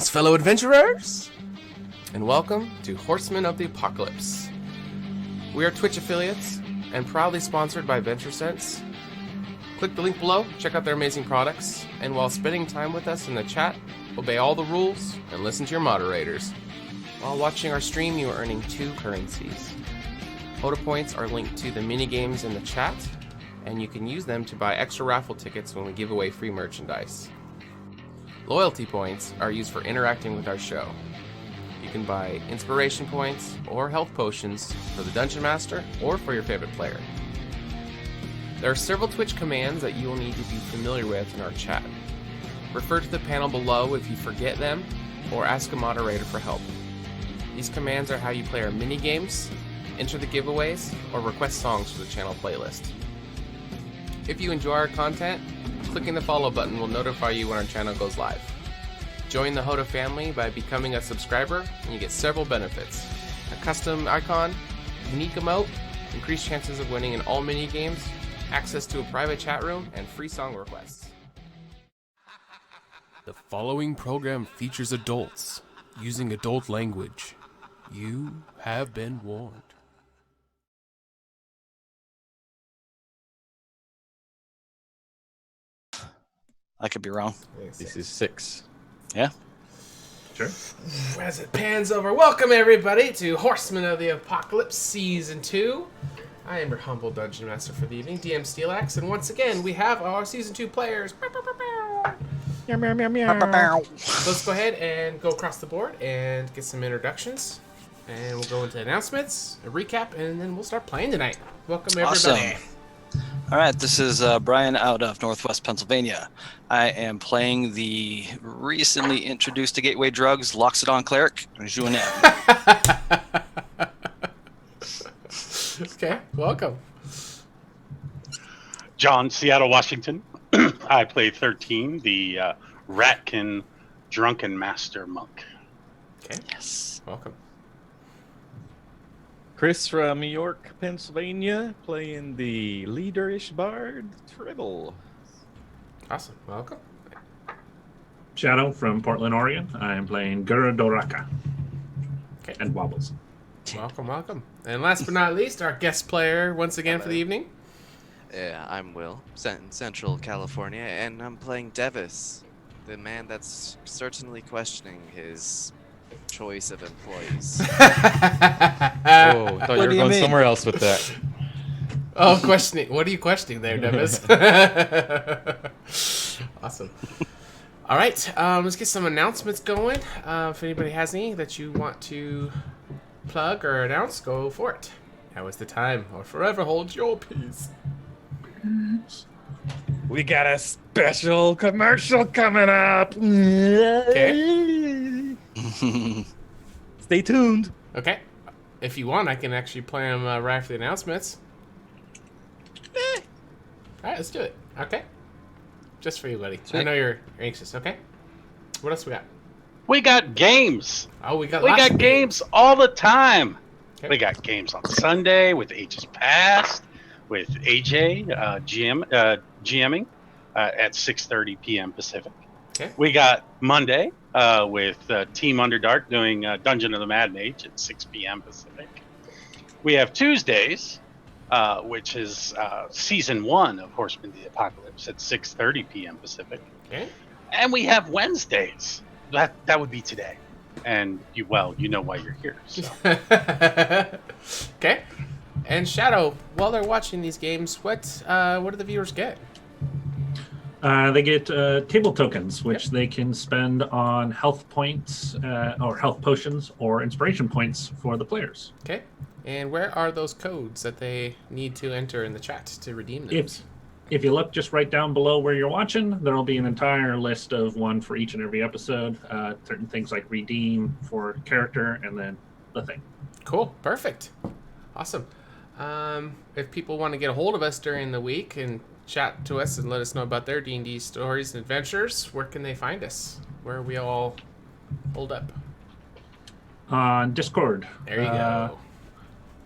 Greetings, fellow adventurers, and welcome to Horsemen of the Apocalypse. We are Twitch affiliates and proudly sponsored by VentureSense. Click the link below, check out their amazing products, and while spending time with us in the chat, obey all the rules and listen to your moderators. While watching our stream, you are earning 2 currencies. HotA points are linked to the mini-games in the chat, and you can use them to buy extra raffle tickets when we give away free merchandise. Loyalty points are used for interacting with our show. You can buy inspiration points or health potions for the Dungeon Master or for your favorite player. There are several Twitch commands that you will need to be familiar with in our chat. Refer to the panel below if you forget them, or ask a moderator for help. These commands are how you play our mini-games, enter the giveaways, or request songs for the channel playlist. If you enjoy our content, clicking the follow button will notify you when our channel goes live. Join the HotA family by becoming a subscriber, and you get several benefits. A custom icon, unique emote, increased chances of winning in all mini-games, access to a private chat room, and free song requests. The following program features adults using adult language. You have been warned. I could be wrong. This is 6. Yeah. Sure. As it pans over, welcome everybody to Horsemen of the Apocalypse Season 2. I am your humble Dungeon Master for the evening, DM Steelax, and once again we have our Season 2 players. Meow, meow, meow, meow. Let's go ahead and go across the board and get some introductions. And we'll go into announcements, a recap, and then we'll start playing tonight. Welcome everybody. Awesome. All right, this is Brian out of Northwest Pennsylvania. I am playing the recently introduced to Gateway Drugs Loxodon Cleric, Juanem. Okay, welcome. John, Seattle, Washington. I play 13, the Ratkin Drunken Master Monk. Okay, Yes. welcome. Chris from New York, Pennsylvania, playing the leaderish bard, Tribble. Awesome, welcome. Shadow from Portland, Oregon. I am playing Gura Doraka. Okay. And Wobbles. Welcome, welcome. And last but not least, our guest player once again for the evening. Yeah, I'm Will, in Central California, and I'm playing Devis, the man that's certainly questioning his choice of employees. Oh, I thought you were do you going mean? somewhere else with that. Oh, questioning. What are you questioning there, Devis? Awesome. All right, let's get some announcements going. If anybody has any that you want to plug or announce, go for it. Now is the time, or forever hold your peace. We got a special commercial coming up. Okay. Stay tuned. Okay. If you want, I can actually play them right after the announcements. All right, let's do it. Okay. Just for you, buddy. I know you're anxious. Okay. What else we got? We got games. Oh, we got Games all the time. Okay. We got games on Sunday with Ages Past, with AJ GMing at 6:30 p.m. Pacific. Okay. We got Monday with Team Underdark doing Dungeon of the Mad Mage at 6 p.m. Pacific. We have Tuesdays, which is Season 1 of Horsemen of the Apocalypse at 6:30 p.m. Pacific. Okay. And we have Wednesdays. That would be today. And you know why you're here. So. Okay. And Shadow, while they're watching these games, what do the viewers get? They get table tokens, which they can spend on health points, or health potions, or inspiration points for the players. Okay. And where are those codes that they need to enter in the chat to redeem those? If you look just right down below where you're watching, there will be an entire list of one for each and every episode. Certain things like redeem for character, and then the thing. Cool. Perfect. Awesome. If people want to get a hold of us during the week and chat to us and let us know about their D&D stories and adventures, where can they find us? Where are we all hold up? On Discord. There you go.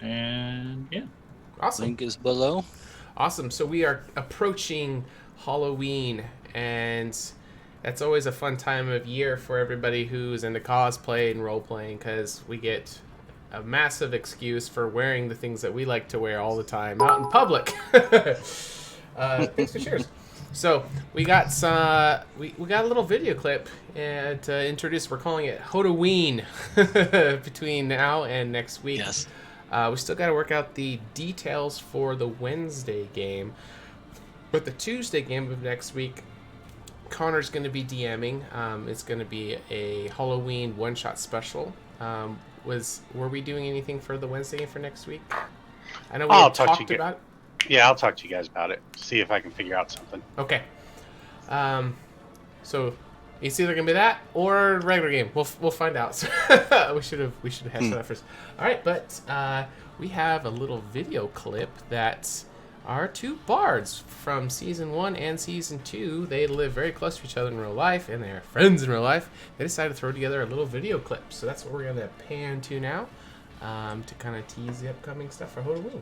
And yeah. Awesome. Link is below. Awesome. So we are approaching Halloween, and That's always a fun time of year for everybody who's into cosplay and role playing, because we get a massive excuse for wearing the things that we like to wear all the time out in public. Thanks for cheers. So we got some, we got a little video clip to introduce. We're calling it HotAween between now and next week. Yes. We still got to work out the details for the Wednesday game, but the Tuesday game of next week, Connor's going to be DMing. It's going to be a Halloween one-shot special. Were we doing anything for the Wednesday game for next week? I know we I'll had talk to talked you about it. Yeah, I'll talk to you guys about it. See if I can figure out something. Okay. So it's either gonna be that or a regular game. We'll find out. So we should have hashed that first. All right, but we have a little video clip that our two bards from season 1 and season 2. They live very close to each other in real life, and they're friends in real life. They decided to throw together a little video clip. So that's what we're gonna pan to now, to kind of tease the upcoming stuff for Halloween.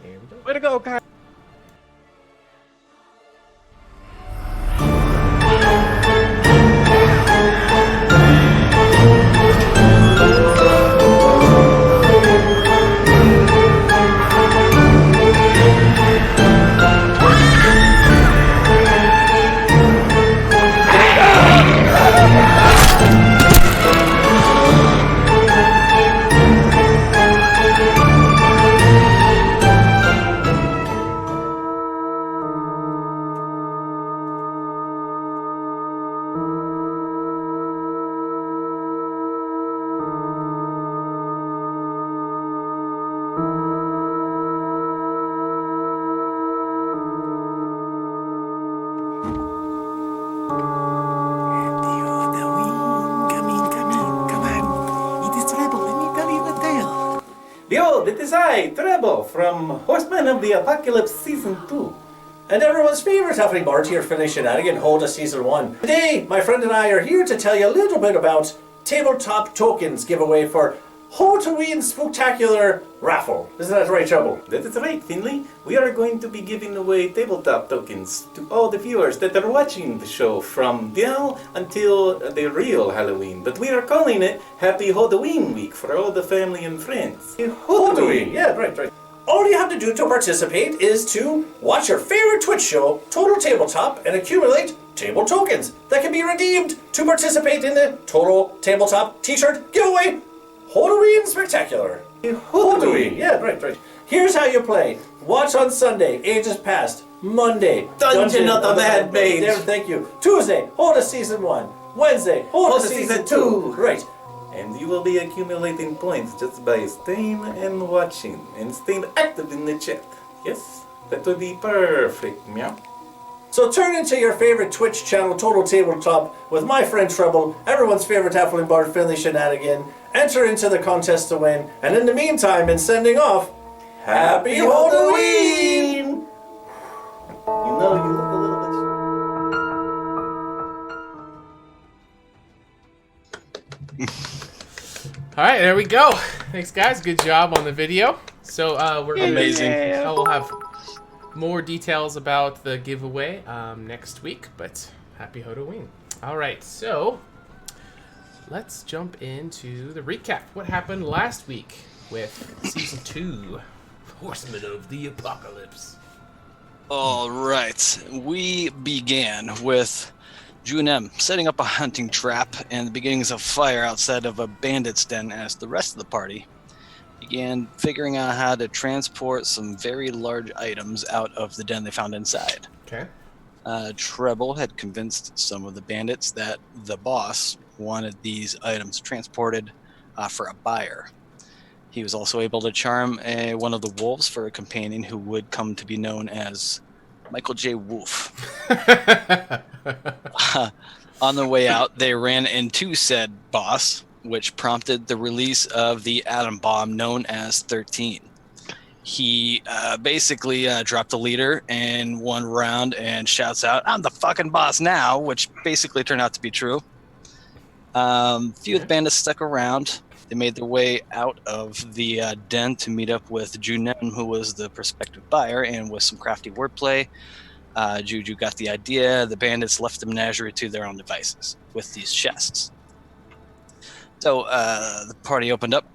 There we go. Way to go, Kyle. Behold, it is I, Treble, from Horsemen of the Apocalypse Season 2. And everyone's favorite Huffling Bard here, Finley Shenanigan, HotA Season 1. Today, my friend and I are here to tell you a little bit about tabletop tokens giveaway for HotAween Spooktacular Raffle. Isn't that right, Treble? That is right, Finley. We are going to be giving away tabletop tokens to all the viewers that are watching the show from now until the real Halloween. But we are calling it Happy HotAween Week for all the family and friends. HotAween, yeah, right. All you have to do to participate is to watch your favorite Twitch show, Total Tabletop, and accumulate table tokens that can be redeemed to participate in the Total Tabletop t-shirt giveaway. HotAween Spectacular. HotAween, yeah, right. Here's how you play. Watch on Sunday, Ages Past. Monday, Dungeon of the Mad Mage. There, thank you. Tuesday, HotA Season 1. Wednesday, HotA Season 2. Right. And you will be accumulating points just by staying and watching and staying active in the chat. Yes? That would be perfect, meow. So turn into your favorite Twitch channel, Total Tabletop, with my friend Treble, everyone's favorite Halfling Bard, Finley Shenanigan. Enter into the contest to win, and in the meantime, in sending off, Happy HotAween! You know you look a little bit... All right, there we go. Thanks, guys. Good job on the video. So we're gonna, Amazing. We'll have more details about the giveaway next week. But happy HotAween. All right, so let's jump into the recap. What happened last week with season 2, Horsemen of the Apocalypse? All right. We began with Junem setting up a hunting trap and the beginnings of fire outside of a bandit's den as the rest of the party began figuring out how to transport some very large items out of the den they found inside. Okay. Treble had convinced some of the bandits that the boss wanted these items transported for a buyer. He was also able to charm one of the wolves for a companion who would come to be known as Michael J. Wolf. On the way out, they ran into said boss, which prompted the release of the atom bomb known as 13. He basically dropped the leader in one round and shouts out, "I'm the fucking boss now," which basically turned out to be true. Few of the bandits stuck around. They made their way out of the den to meet up with Junem, who was the prospective buyer, and with some crafty wordplay, Juju got the idea. The bandits left the menagerie to their own devices with these chests. So the party opened up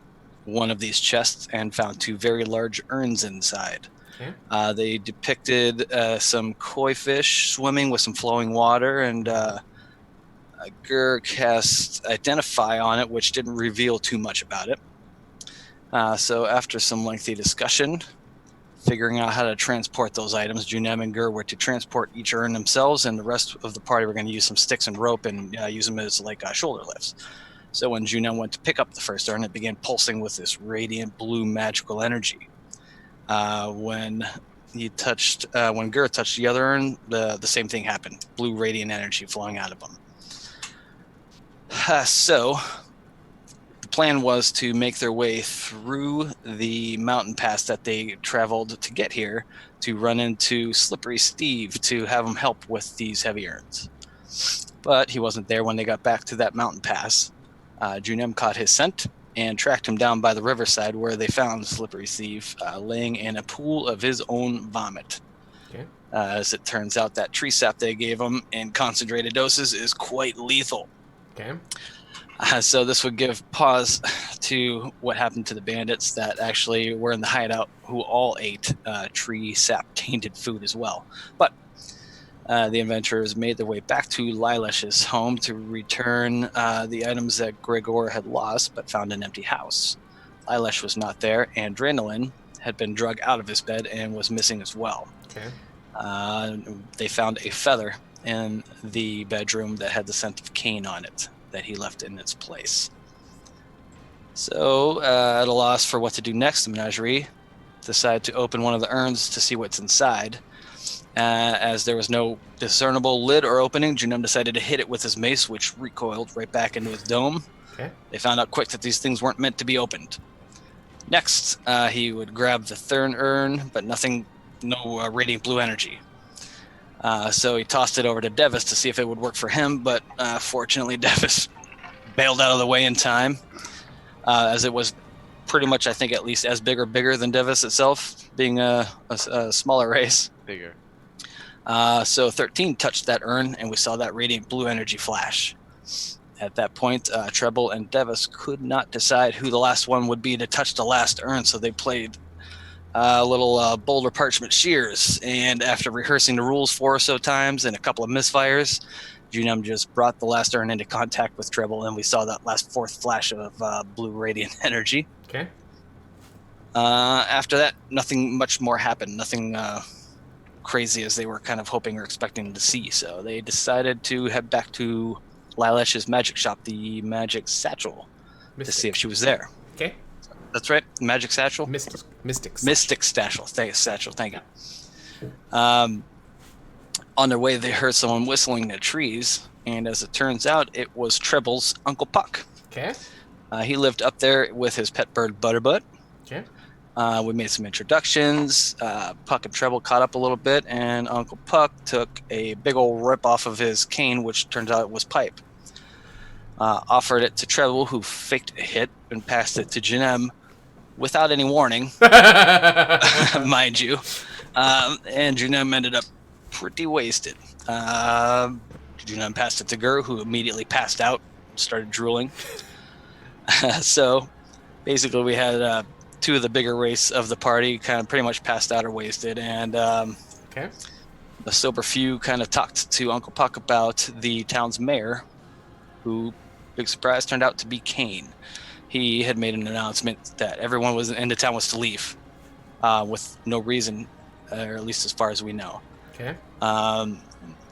one of these chests and found 2 very large urns inside. Okay. They depicted some koi fish swimming with some flowing water, and Gur cast Identify on it, which didn't reveal too much about it. So after some lengthy discussion, figuring out how to transport those items, Junem and Gur were to transport each urn themselves, and the rest of the party were going to use some sticks and rope and use them as like shoulder lifts. So when Junem went to pick up the first urn, it began pulsing with this radiant blue magical energy. When Gur touched the other urn, the same thing happened. Blue radiant energy flowing out of them. So the plan was to make their way through the mountain pass that they traveled to get here, to run into Slippery Steve to have him help with these heavy urns. But he wasn't there when they got back to that mountain pass. Junem caught his scent and tracked him down by the riverside, where they found Slippery Steve laying in a pool of his own vomit. Okay. As it turns out, that tree sap they gave him in concentrated doses is quite lethal. Okay. So this would give pause to what happened to the bandits that actually were in the hideout, who all ate tree sap tainted food as well. But the adventurers made their way back to Lilash's home to return the items that Gregor had lost, but found an empty house. Lilash was not there, and Drandolin had been drug out of his bed and was missing as well. Okay. They found a feather in the bedroom that had the scent of cane on it that he left in its place. So, at a loss for what to do next, the menagerie decided to open one of the urns to see what's inside. As there was no discernible lid or opening, Junem decided to hit it with his mace, which recoiled right back into his dome. Okay. They found out quick that these things weren't meant to be opened. Next, he would grab the third urn, but no radiant blue energy. So he tossed it over to Devis to see if it would work for him, but fortunately Devis bailed out of the way in time, as it was pretty much, I think, at least as big or bigger than Devis itself, being a smaller race. Bigger. So 13 touched that urn, and we saw that radiant blue energy flash. At that point, Treble and Devis could not decide who the last one would be to touch the last urn, so they played little boulder parchment shears. And after rehearsing the rules 4 or so times and a couple of misfires, Junem just brought the last urn into contact with Treble, and we saw that last 4th flash of blue radiant energy. Okay. After that, nothing much more happened. Nothing crazy as they were kind of hoping or expecting to see. So they decided to head back to Lilash's magic shop, the Magic Satchel, to see if she was there. Okay. That's right, Magic Satchel. Mystics. Mystic Satchel. Thank you. On their way, they heard someone whistling in the trees, and as it turns out, it was Treble's Uncle Puck. Okay. He lived up there with his pet bird Butterbutt. Okay. We made some introductions. Puck and Treble caught up a little bit, and Uncle Puck took a big old rip off of his cane, which turns out was pipe. Offered it to Treble, who faked a hit and passed it to Junem without any warning, mind you. And Junem ended up pretty wasted. Junem passed it to Gur, who immediately passed out, started drooling. So basically we had 2 of the bigger race of the party kind of pretty much passed out or wasted, and Okay. the sober few kind of talked to Uncle Puck about the town's mayor, who, big surprise, turned out to be Kane. He had made an announcement that everyone was in the town was to leave, with no reason, or at least as far as we know. Okay.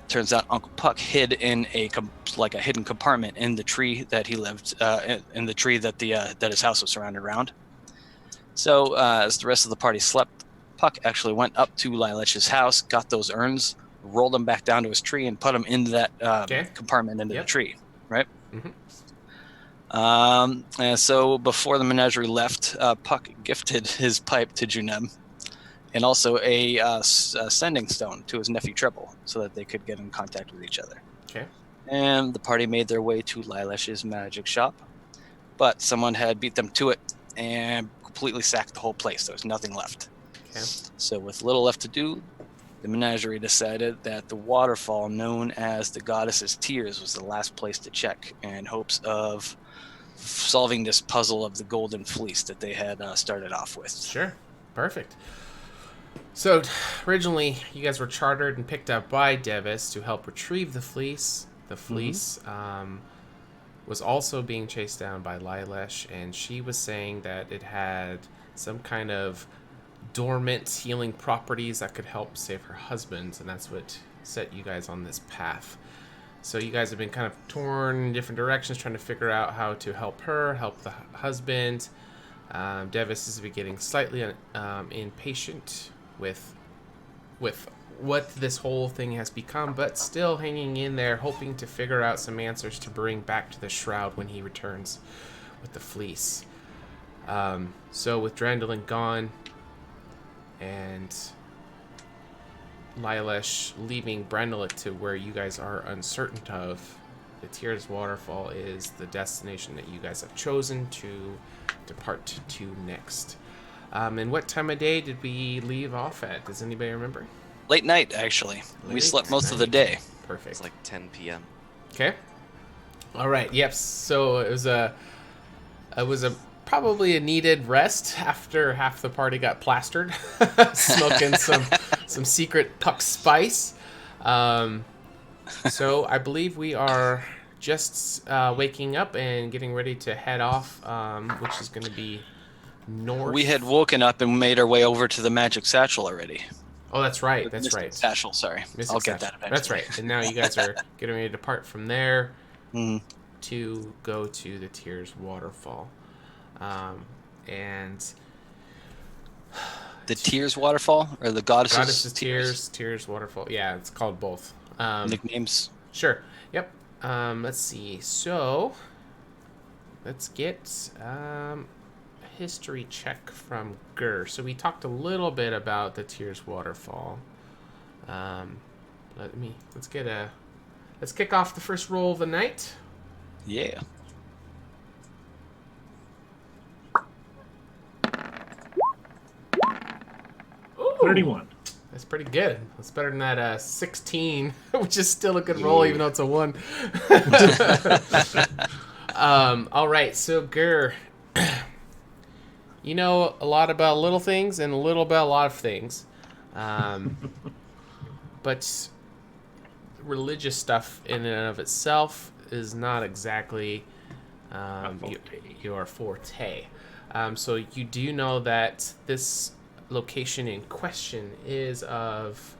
Turns out Uncle Puck hid in a hidden compartment in the tree that he lived, in the tree that that his house was surrounded around. So as the rest of the party slept, Puck actually went up to Lilash's house, got those urns, rolled them back down to his tree, and put them into that compartment into the tree, right? Mm-hmm. And so before the menagerie left, Puck gifted his pipe to Junem, and also a sending stone to his nephew Treble, so that they could get in contact with each other. Okay. And the party made their way to Lilash's magic shop, but someone had beat them to it and completely sacked the whole place. There was nothing left. Okay. So with little left to do, the menagerie decided that the waterfall known as the Goddess's Tears was the last place to check in hopes of solving this puzzle of the Golden Fleece that they had started off with. Sure. Perfect. So, originally, you guys were chartered and picked up by Devis to help retrieve the fleece. The fleece was also being chased down by Lilesh, and she was saying that it had some kind of dormant healing properties that could help save her husband, and that's what set you guys on this path. So you guys have been kind of torn in different directions, trying to figure out how to help her, help the husband. Devis is getting slightly impatient with what this whole thing has become, but still hanging in there, hoping to figure out some answers to bring back to the Shroud when he returns with the fleece. So with Drandolin gone and Lilesh leaving Brandelet to where you guys are uncertain of, the Tears Waterfall is the destination that you guys have chosen to depart to next. And what time of day did we leave off at? Does anybody remember? Late night, actually. We Late slept most of the night. day. Perfect. It's like 10 p.m. Okay. All right. Yep. So it was a probably a needed rest after half the party got plastered, smoking some secret puck spice. So I believe we are just waking up and getting ready to head off, which is going to be north. We had woken up and made our way over to the Magic Satchel already. Oh, that's right. That's Mystic right. Satchel, sorry. Mystic I'll get Satchel. that eventually. That's right. And now you guys are getting ready to depart from there Mhm. to go to the Tears Waterfall. And The Tears Waterfall or the Goddess's Tears Waterfall. Yeah, it's called both. Nicknames. Sure. Yep. Let's see. So let's get a history check from Gur. So we talked a little bit about the Tears Waterfall. Let's kick off the first roll of the night. Yeah. Ooh, 31. That's pretty good. That's better than that 16, which is still a good roll, even though it's a 1. All right, so Gur, you know a lot about little things and a little about a lot of things. But religious stuff in and of itself is not exactly your forte. So you do know that this location in question is of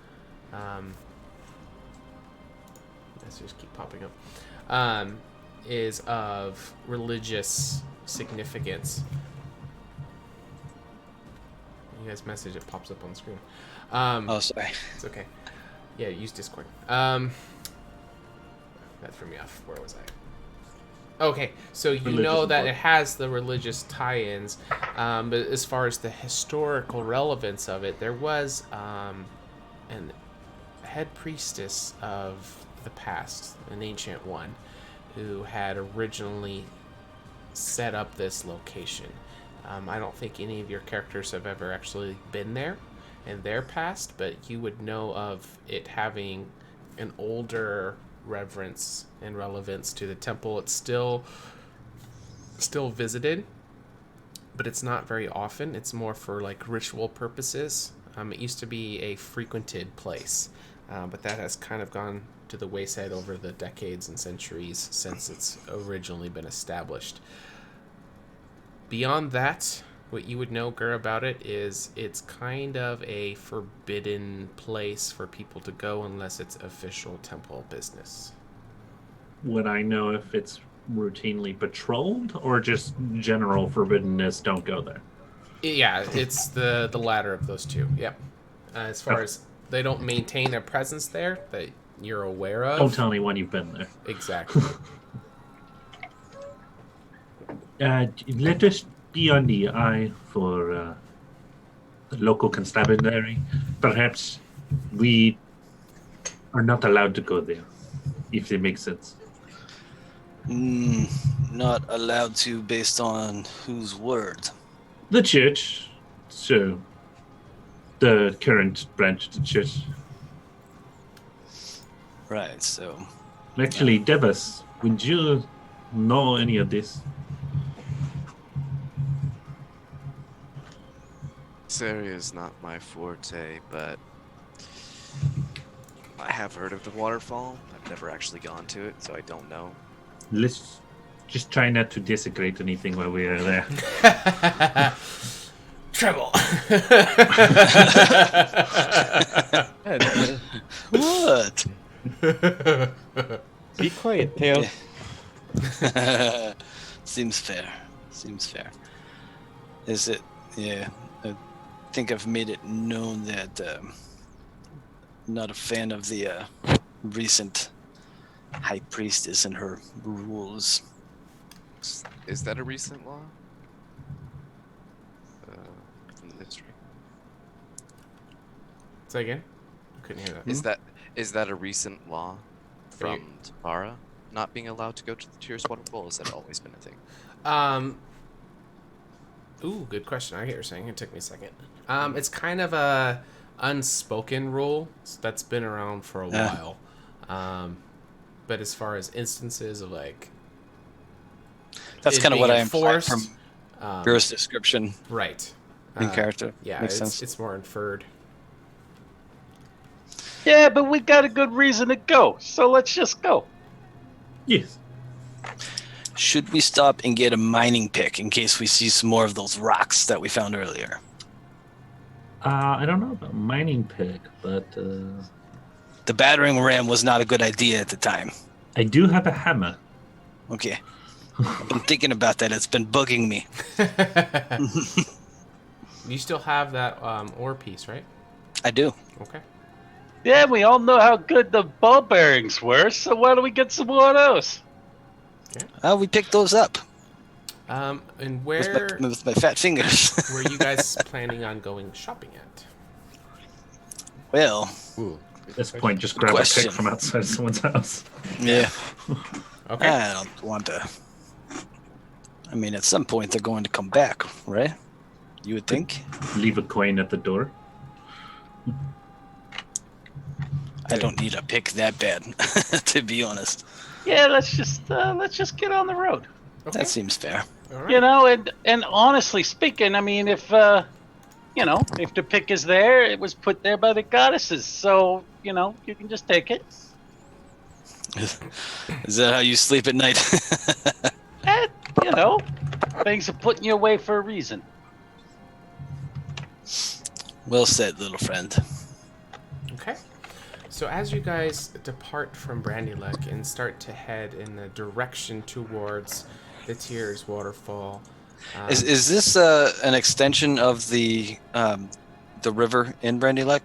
messages keep popping up, is of religious significance. You guys message, it pops up on the screen. Oh, sorry. It's okay. Yeah, use Discord. That threw me off. Where was I? Okay, so you know that it has the religious tie-ins, but as far as the historical relevance of it, there was an head priestess of the past, an ancient one, who had originally set up this location. I don't think any of your characters have ever actually been there in their past, but you would know of it having an older reverence and relevance to the temple. It's still visited, but it's not very often. It's more for like ritual purposes. It used to be a frequented place, but that has kind of gone to the wayside over the decades and centuries since it's originally been established. Beyond that, what you would know, Gur, about it is it's kind of a forbidden place for people to go unless it's official temple business. Would I know if it's routinely patrolled or just general forbiddenness, don't go there? Yeah, it's the latter of those two. Yep. As far as they don't maintain their presence there that you're aware of. Don't tell anyone you've been there. Exactly. Let us be on the eye for the local constabulary. Perhaps we are not allowed to go there, if it makes sense. Not allowed to based on whose word? The church, so the current branch of the church, Right. So Actually, Devis, would you know any of this? This area is not my forte, but I have heard of the waterfall. I've never actually gone to it, so I don't know. Let's just try not to desecrate anything while we are there. Treble. what? Be quiet, Tail. Seems fair. Is it? Yeah. I think I've made it known that I'm not a fan of the recent high priestess and her rules. Is that a recent law? From the history. Say again? I couldn't hear that. Is that a recent law from Tabara? Not being allowed to go to the Tears Waterfall? Has that always been a thing? Ooh, good question. I get what you're saying. It took me a second. It's kind of a unspoken rule that's been around for a while. But as far as instances of like, That's kind of what I implied from um, Beer's description right in character. Yeah, Makes sense. it's more inferred. Yeah, but we got a good reason to go, so let's just go. Yes. Should we stop and get a mining pick in case we see some more of those rocks that we found earlier? I don't know about mining pick, but The battering ram was not a good idea at the time. I do have a hammer. Okay. I've been thinking about that. It's been bugging me. You still have that ore piece, right? I do. Okay. Yeah, we all know how good the ball bearings were, so why don't we get some more of those? We picked those up And with where with my fat fingers. were you guys planning on going shopping at? Well, At this point, just grab a question. pick from outside someone's house. yeah. Okay. I don't want to. I mean, at some point they're going to come back, right? You would think. Leave a coin at the door. I don't need a pick that bad, to be honest. Yeah, let's just get on the road. Okay. That seems fair. All right. You know, and honestly speaking, I mean, if the pick is there, it was put there by the goddesses, so you can just take it. Is that how you sleep at night? And, things are putting you away for a reason. Well said, little friend. Okay. So as you guys depart from Brandy Lake and start to head in the direction towards the Tears Waterfall, Is this an extension of the river in Brandy Lake?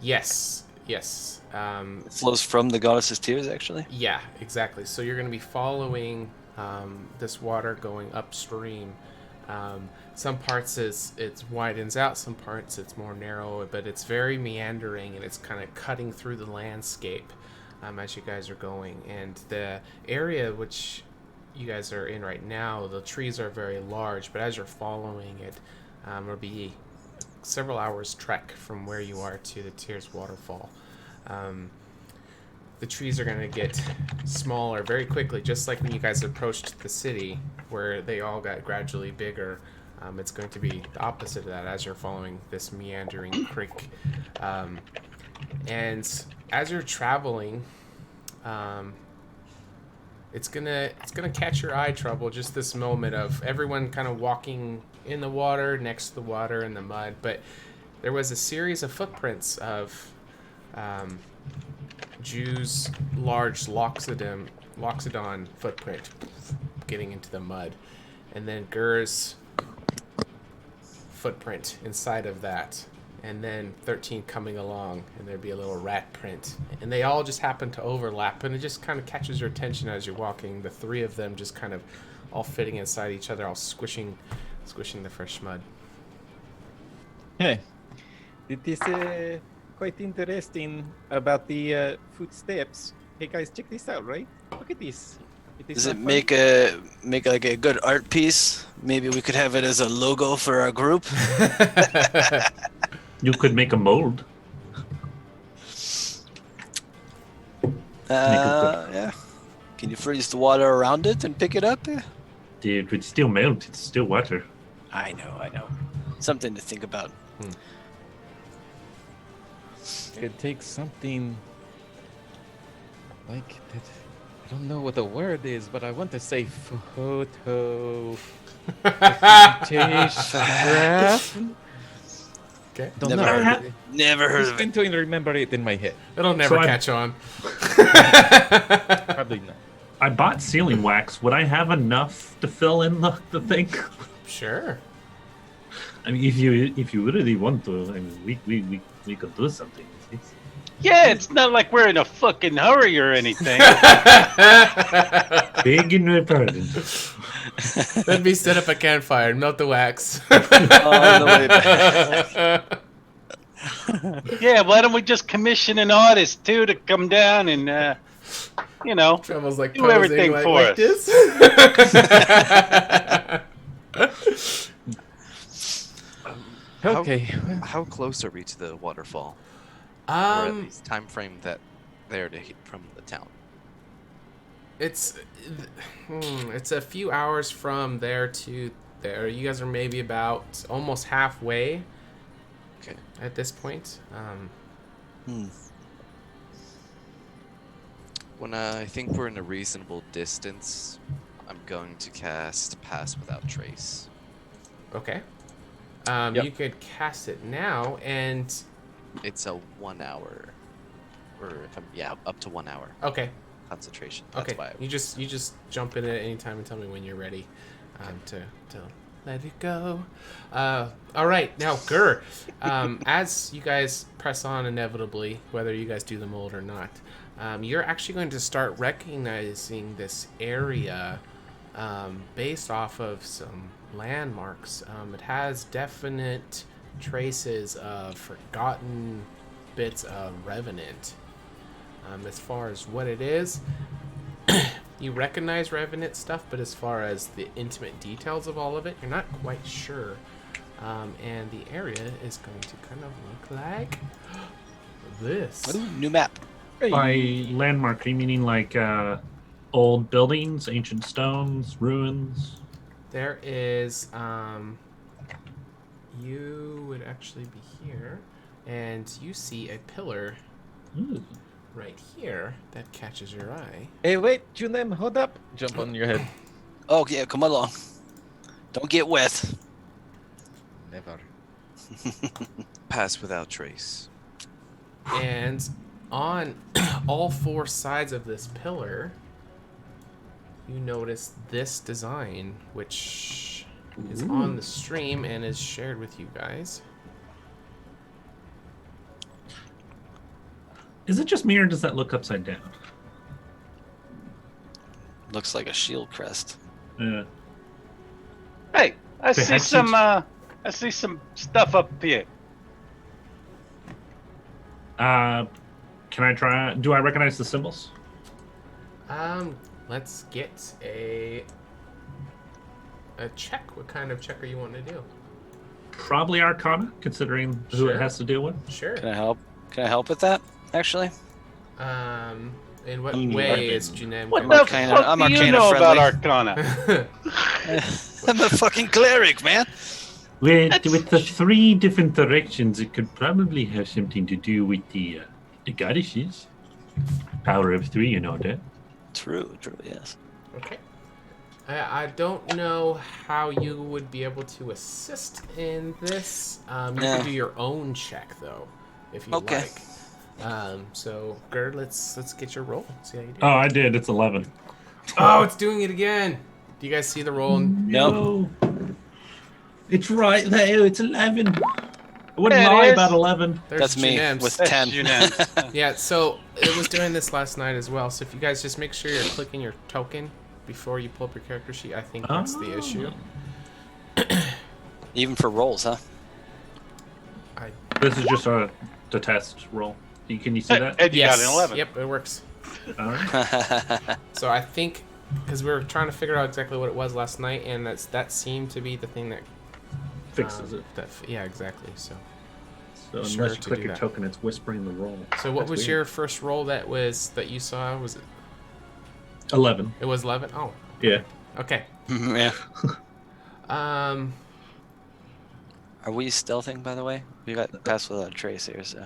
yes. It flows from the goddess's tears, actually. Yeah, exactly. So you're going to be following this water going upstream. Some parts it widens out, some parts it's more narrow, but it's very meandering and it's kind of cutting through the landscape as you guys are going. And the area which you guys are in right now, the trees are very large, but as you're following it, it'll be several hours trek from where you are to the Tears Waterfall. The trees are going to get smaller very quickly, just like when you guys approached the city, where they all got gradually bigger. It's going to be the opposite of that as you're following this meandering creek. And as you're traveling, it's gonna catch your eye trouble. Just this moment of everyone kind of walking in the water, next to the water, in the mud. But there was a series of footprints of Jew's large Loxodon footprint getting into the mud, and then Gur's footprint inside of that, and then 13 coming along, and there'd be a little rat print, and they all just happen to overlap, and it just kind of catches your attention as you're walking. The three of them just kind of all fitting inside each other, all squishing the fresh mud. Hey, it is quite interesting about the footsteps. Hey guys, check this out, right? Look at this. Does it make like a good art piece? Maybe we could have it as a logo for our group. You could make a mold. Yeah. Can you freeze the water around it and pick it up? It would still melt. It's still water. I know. Something to think about. It takes something like that. I don't know what the word is, but I want to say photo. Graph. Okay. Don't Never know. heard Never heard I'm of trying it. to remember it in my head. It'll never So I- catch on. Probably not. I bought sealing wax. Would I have enough to fill in the thing? Sure. I mean, if you really want to, I mean, we could do something. Yeah, it's not like we're in a fucking hurry or anything. Begging your pardon. Let me set up a campfire and melt the wax. On the way back. Yeah, why don't we just commission an artist too to come down and Tremel's like do posing everything like, for like us. this. Okay. How close are we to the waterfall? Or at Um, least time frame that there to from the town. it's a few hours from there to there. You guys are maybe about almost halfway Okay. at this point. When I think we're in a reasonable distance, I'm going to cast Pass Without Trace. Okay. Yep. You could cast it now, and It's a 1 hour, or if I'm up to 1 hour okay, concentration. That's okay. why. You just jump in at any time and tell me when you're ready to let it go. All right, now Gur, as you guys press on inevitably, whether you guys do the mold or not, you're actually going to start recognizing this area based off of some landmarks. It has definite traces of forgotten bits of Revenant. As far as what it is, you recognize Revenant stuff, but as far as the intimate details of all of it, you're not quite sure. And the area is going to kind of look like this. Ooh, new map. By landmark, are you meaning like old buildings, ancient stones, ruins? There is, you would actually be here, and you see a pillar Ooh. right here that catches your eye. Hey, wait, Junem, hold up. Jump on your head. Oh, yeah, come along. Don't get wet. Never. Pass Without Trace. And on all four sides of this pillar, you notice this design, which is on the stream and is shared with you guys. Is it just me or does that look upside down? Looks like a shield crest. Hey, I see Perhaps some. I see some stuff up here. Can I try? Do I recognize the symbols? Let's get a check. What kind of check are you wanting to do? Probably Arcana, considering who Sure. it has to deal with. Sure. Can I help? Can I help with that? Actually, In what Mm, way Arcana. is Junem What I'm the Arcana- fuck I'm do you Arcana know about friendly. Arcana? I'm a fucking cleric, man. With the three different directions, it could probably have something to do with the goddesses. Power of three, you know that. True, yes. Okay. I don't know how you would be able to assist in this. You Yeah. can do your own check though, if you Okay. like. So Gerd, let's get your roll. See how you do. Oh, I did. It's 11. Oh, it's doing it again. Do you guys see the roll? Nope. No. It's right there. It's 11. I wouldn't There it lie is. about 11. There's That's me Junem's. with That's 10. Junem. Yeah, so it was doing this last night as well. So if you guys just make sure you're clicking your token before you pull up your character sheet, I think that's the issue. Even for rolls, huh? This is just the test roll. Can you see that? And you Yes. got an 11. Yep, it works. All right. So I think because we were trying to figure out exactly what it was last night, and that seemed to be the thing that Fixes it. yeah, exactly. So So sure unless you to click do your that. token, it's whispering the roll. So what That's was weird. your first roll that you saw? Was it 11? it was 11? Oh, Yeah. okay. Yeah. Um, Are we stealthing, by the way? We got passed without a trace here, so.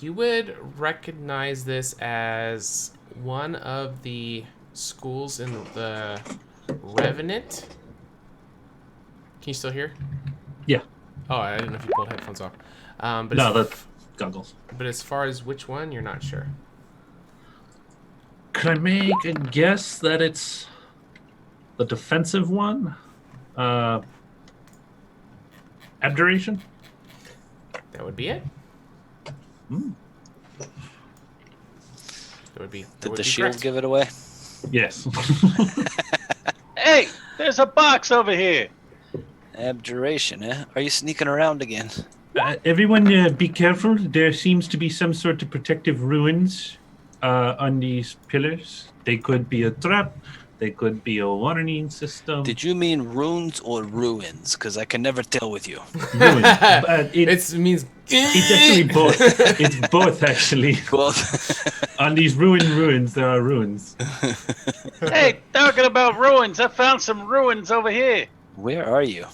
you would recognize this as one of the schools in the Revenant. Can you still hear? Yeah. Oh, I didn't know if you pulled headphones off. But No, as, that's goggles. but as far as which one, you're not sure. Could I make a guess that it's the defensive one? Abjuration? That would be it. Hmm. That would be. That Did would the be shield correct. give it away? Yes. Hey, there's a box over here. Abjuration, eh? Are you sneaking around again? Everyone, be careful. There seems to be some sort of protective ruins on these pillars. They could be a trap. They could be a warning system. Did you mean runes or ruins? Because I can never tell with you. Ruins. It means. It's actually both. It's both, actually. Well, On these ruins, there are ruins. Hey, talking about ruins, I found some ruins over here. where are you?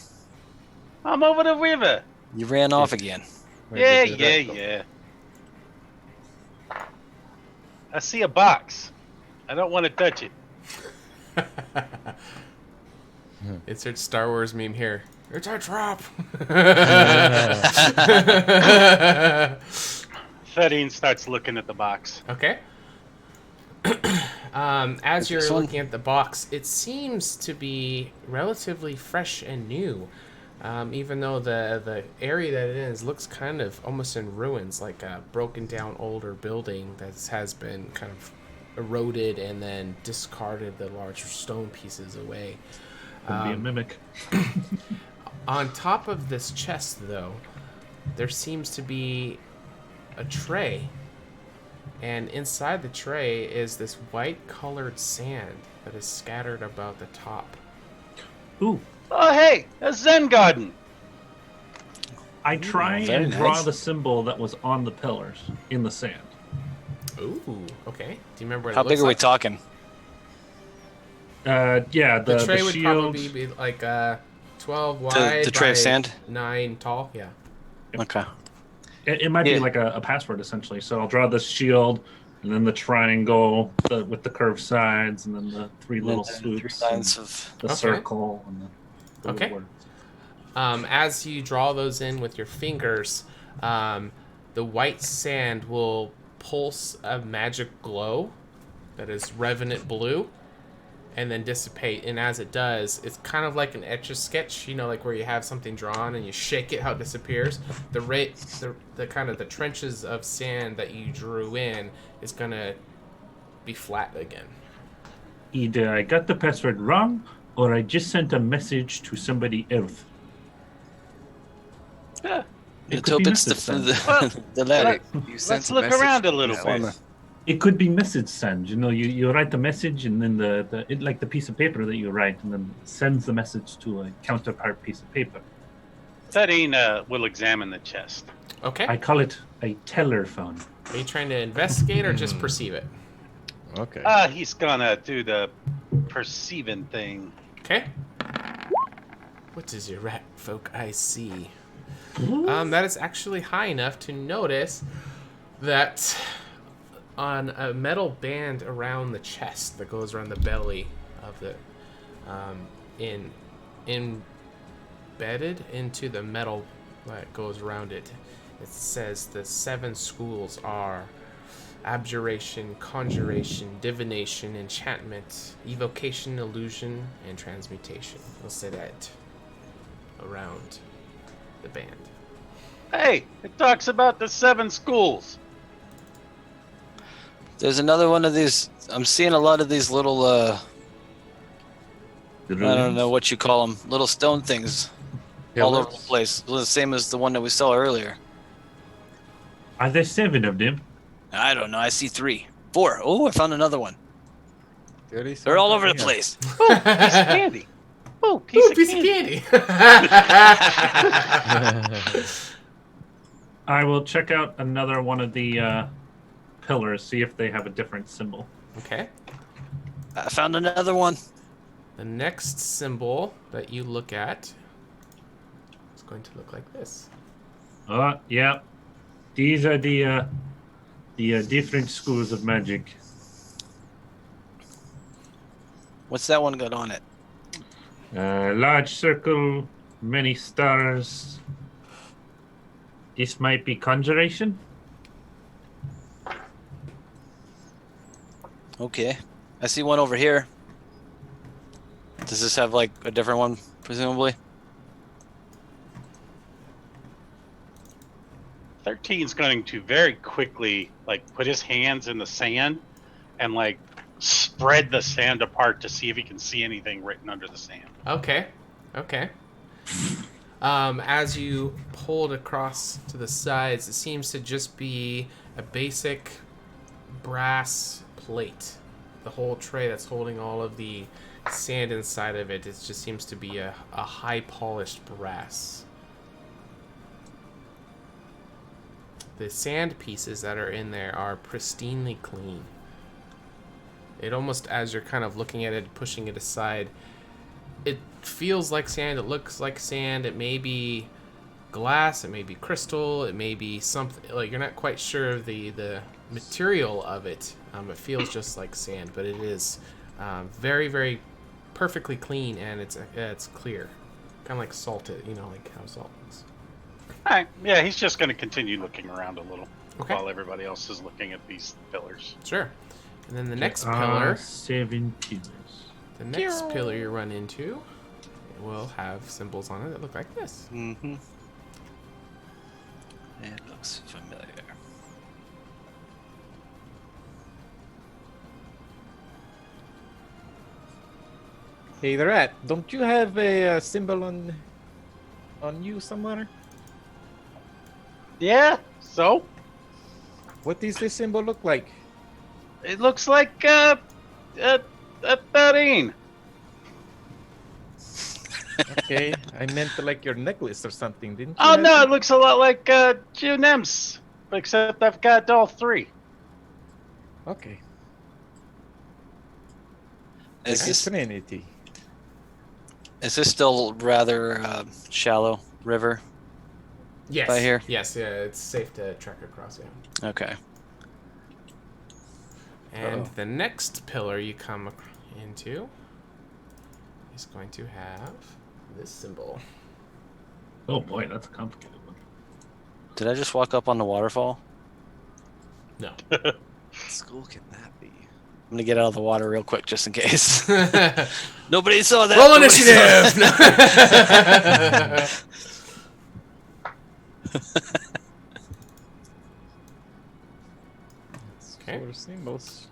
I'm over the river. You ran off again. Yeah. I see a box. I don't want to touch it. Insert Star Wars meme here. It's a trap. 13 starts looking at the box. Okay. As you're This one? looking at the box, it seems to be relatively fresh and new. Even though the area that it is looks kind of almost in ruins, like a broken down older building that has been kind of eroded and then discarded the large stone pieces away. Could be a mimic. On top of this chest, though, there seems to be a tray. And inside the tray is this white-colored sand that is scattered about the top. Ooh. Oh, hey, a Zen garden. I try very and draw nice. the symbol that was on the pillars in the sand. Ooh, okay. Do you remember what How it big looks are we like? talking? Yeah, The the tray would shield. probably be like 12 wide the tray by of sand? 9 tall, yeah. Okay. It might Yeah. be like a password essentially. So I'll draw the shield, and then the triangle with the curved sides, and then the three little And then swoops, three lines of. the Okay. circle, and the Okay. little words. As you draw those in with your fingers, the white sand will pulse a magic glow that is revenant blue and then dissipate. And as it does, it's kind of like an etch-a-sketch, you know, like where you have something drawn and you shake it, how it disappears. The kind of the trenches of sand that you drew in is going to be flat again. Either I got the password wrong, or I just sent a message to somebody else. Yeah. It Let's could hope be it's message sand. the latter. You Let's sent a look message around a to little them. bit. It could be message send. You know, you write the message, and then like the piece of paper that you write, and then sends the message to a counterpart piece of paper. 13 will examine the chest. Okay. I call it a teller phone. Are you trying to investigate or just perceive it? Okay. He's gonna do the perceiving thing. Okay. What does your rat folk eye see? That is actually high enough to notice that on a metal band around the chest that goes around the belly of the embedded into the metal that goes around it, it says the 7 schools are abjuration, conjuration, divination, enchantment, evocation, illusion, and transmutation. We'll say that around the band. Hey, it talks about the 7 schools. There's another one of these. I'm seeing a lot of these little. I don't know what you call them. Little stone things all over the place. The same as the one that we saw earlier. Are there 7 of them? I don't know. I see 3, 4. Oh, I found another one. Dirty They're all over the something. place. Piece of candy. Oh, piece, Ooh, of piece candy. of candy. I will check out another one of the pillars, see if they have a different symbol. Okay. I found another one. The next symbol that you look at is going to look like this. Oh, yeah. These are the different schools of magic. What's that one got on it? Large circle, many stars. This might be conjuration. Okay. I see one over here. Does this have like a different one, presumably? 13's going to very quickly like put his hands in the sand and like spread the sand apart to see if he can see anything written under the sand. Okay. As you pull it across to the sides, it seems to just be a basic brass plate. The whole tray that's holding all of the sand inside of it, just seems to be a high polished brass. The sand pieces that are in there are pristinely clean. It almost, as you're kind of looking at it, pushing it aside, it feels like sand, it looks like sand, it may be glass, it may be crystal, it may be something, like you're not quite sure of the material of it. It feels just like sand, but it is very, very perfectly clean, and it's clear. Kind of like salted, like how salt is. All right. Yeah, he's just going to continue looking around a little Okay. while everybody else is looking at these pillars. Sure. And then the next pillar, 7 pillars. the next pillar you run into, it will have symbols on it that look like this. Mm-hmm. It looks familiar. Hey, the rat. Don't you have a symbol on you somewhere? Yeah. So What does this symbol look like? it looks like a 13. Okay, I meant like your necklace or something, didn't you? Oh have no, some- it looks a lot like Junem's, except I've got all 3. Okay. Is Like this, Trinity. is this still rather shallow river? Yes. By here? Yes, yeah, it's safe to trek across, yeah. Okay. And Uh-oh. the next pillar you come into is going to have this symbol. Oh boy, that's a complicated one. Did I just walk up on the waterfall? No. What school can that be? I'm gonna get out of the water real quick just in case. Nobody saw that. Roll Nobody saw initiative! Okay. 4 symbols.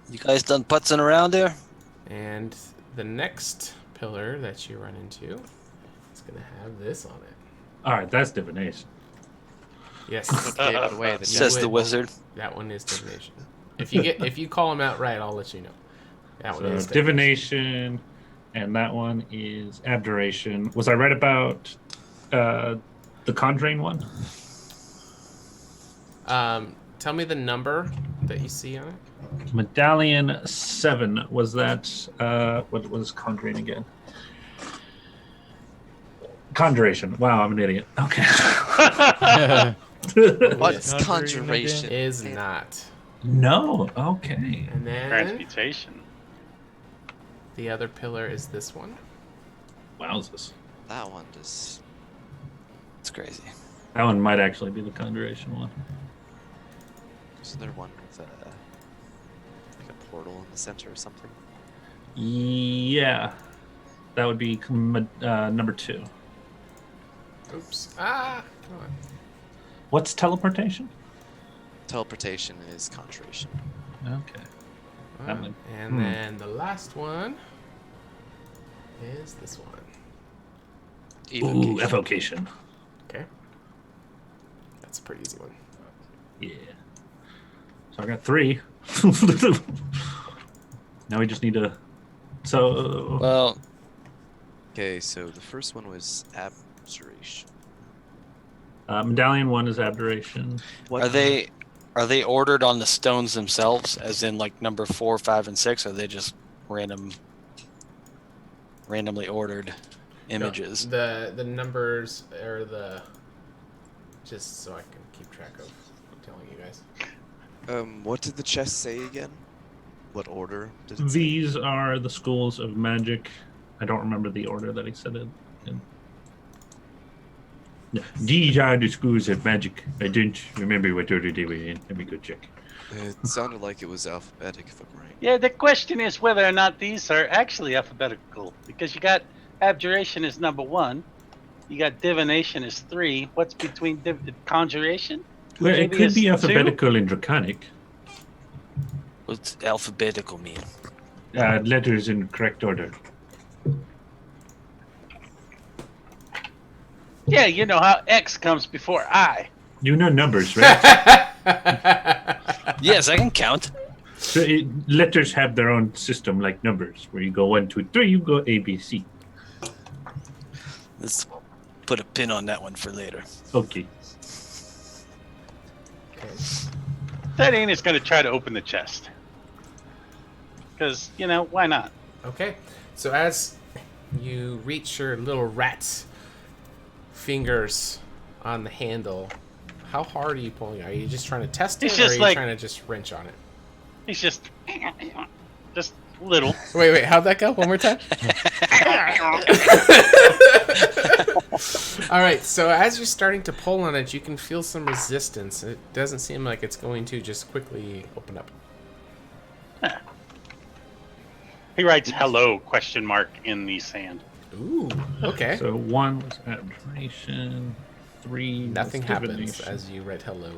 You guys done putzing around there? And the next pillar that you run into is going to have this on it. All right, that's divination. Yes. Gave it away. The Says the would- wizard. That one is divination. If you call them out right, I'll let you know. That one So is divination, and that one is abjuration. Was I right about the conjuring one? Tell me the number that you see on it. Medallion 7. Was that what was conjuring again? Conjuration. Wow, I'm an idiot. Okay. What's Conjuring conjuration? Is not. No. Okay. And then Transmutation. the other pillar is this one. Wowzers. That one just. It's crazy. That one might actually be the conjuration one. Is there one with like a portal in the center or something? Yeah. That would be number 2. Oops. Ah, come on. What's teleportation? Teleportation is conjuration. Okay. That one. And then the last one is this one. Ooh, Evocation. evocation. Okay. That's a pretty easy one. Yeah. So I got 3. Now we just need to. So. Well, Okay, so the first one was abjuration. Medallion 1 is Abjuration. What Are they ordered on the stones themselves, as in like number 4, 5, and 6? Or are they just randomly ordered images? No, the numbers are the. Just so I can keep track of telling you guys. What did the chest say again? What order did it say? These are the schools of magic. I don't remember the order that he said it in. No, these are the schools of magic. I don't remember what order they were in. Let me go check. It sounded like it was alphabetic, if I'm right. Yeah, the question is whether or not these are actually alphabetical, because you got abjuration is number 1, you got divination is 3. What's between conjuration? Well, it Maybe could it's be 2? alphabetical in Draconic. What's alphabetical mean? Letters in correct order. Yeah, you know how X comes before I. You know numbers, right? Yes, I can count. So letters have their own system, like numbers, where you go 1, 2, 3, you go A, B, C. Let's put a pin on that one for later. Okay. Okay. Thaddeus is going to try to open the chest. Because, why not? Okay. So as you reach your little rat's fingers on the handle, how hard are you pulling? Are you just trying to test it, It's or are just you like- trying to just wrench on it? He's just little. Wait, how'd that go? One more time? All right, so as you're starting to pull on it, you can feel some resistance. It doesn't seem like it's going to just quickly open up. He writes hello ? In the sand. Ooh, okay. So 1 was Abjuration, 3 Nothing was happens Divination. as you read hello.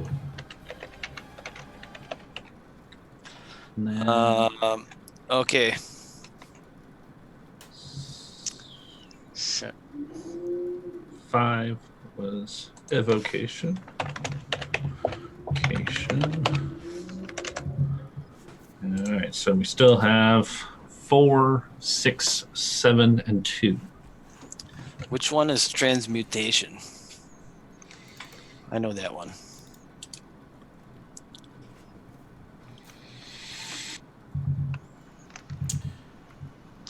And then Okay. 5 was Evocation. Alright, so we still have 4, 6, 7, and 2. Which one is transmutation? I know that one.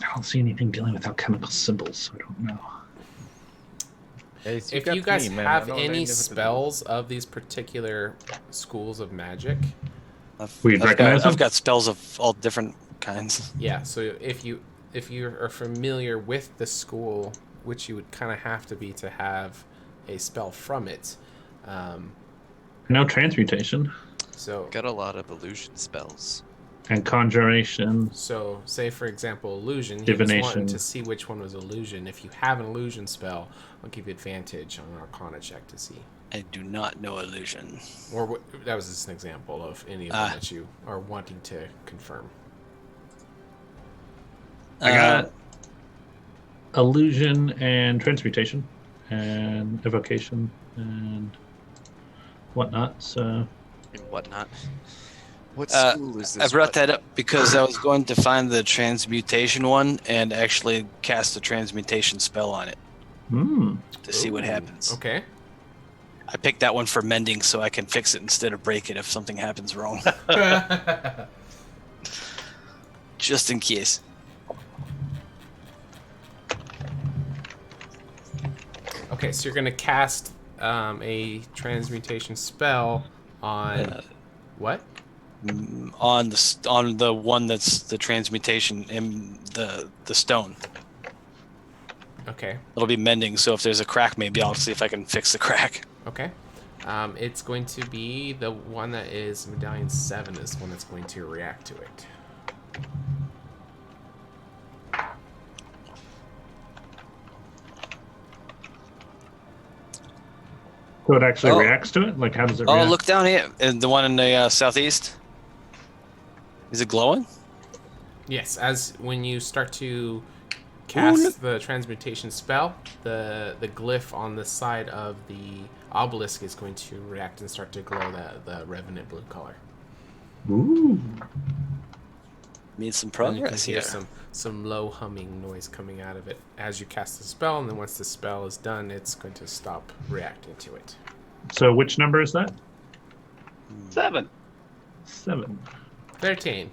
I don't see anything dealing with alchemical symbols, so I don't know. If you guys have any spells of these particular schools of magic, I've got spells of all different kinds. yeah. So if you are familiar with the school, which you would kind of have to be to have a spell from it. No transmutation. So Got a lot of illusion spells. And conjuration. So, say for example, illusion. He was Divination. wanting to see which one was illusion. If you have an illusion spell, I'll give you advantage on an Arcana check to see. I do not know illusion. Or that was just an example of any of them that you are wanting to confirm. I got illusion and transmutation and evocation and whatnot. So And whatnot. What school is this? I brought that up because I was going to find the transmutation one and actually cast a transmutation spell on it to see what happens. Okay. I picked that one for mending so I can fix it instead of break it if something happens wrong. Just in case. Okay, so you're going to cast a transmutation spell on what? On the one that's the transmutation in the stone. Okay. It'll be mending, so if there's a crack, maybe I'll see if I can fix the crack. Okay. It's going to be the one that is Medallion 7 is the one that's going to react to it. it actually Oh. reacts to it? Like, how does it Oh, react? look down here. The one in the southeast. Is it glowing? Yes, as when you start to cast the transmutation spell, the glyph on the side of the obelisk is going to react and start to glow the revenant blue color. Ooh. Made some And you can progress hear here. some low humming noise coming out of it as you cast the spell, and then once the spell is done, it's going to stop reacting to it. So which number is that? 7. 7. 13.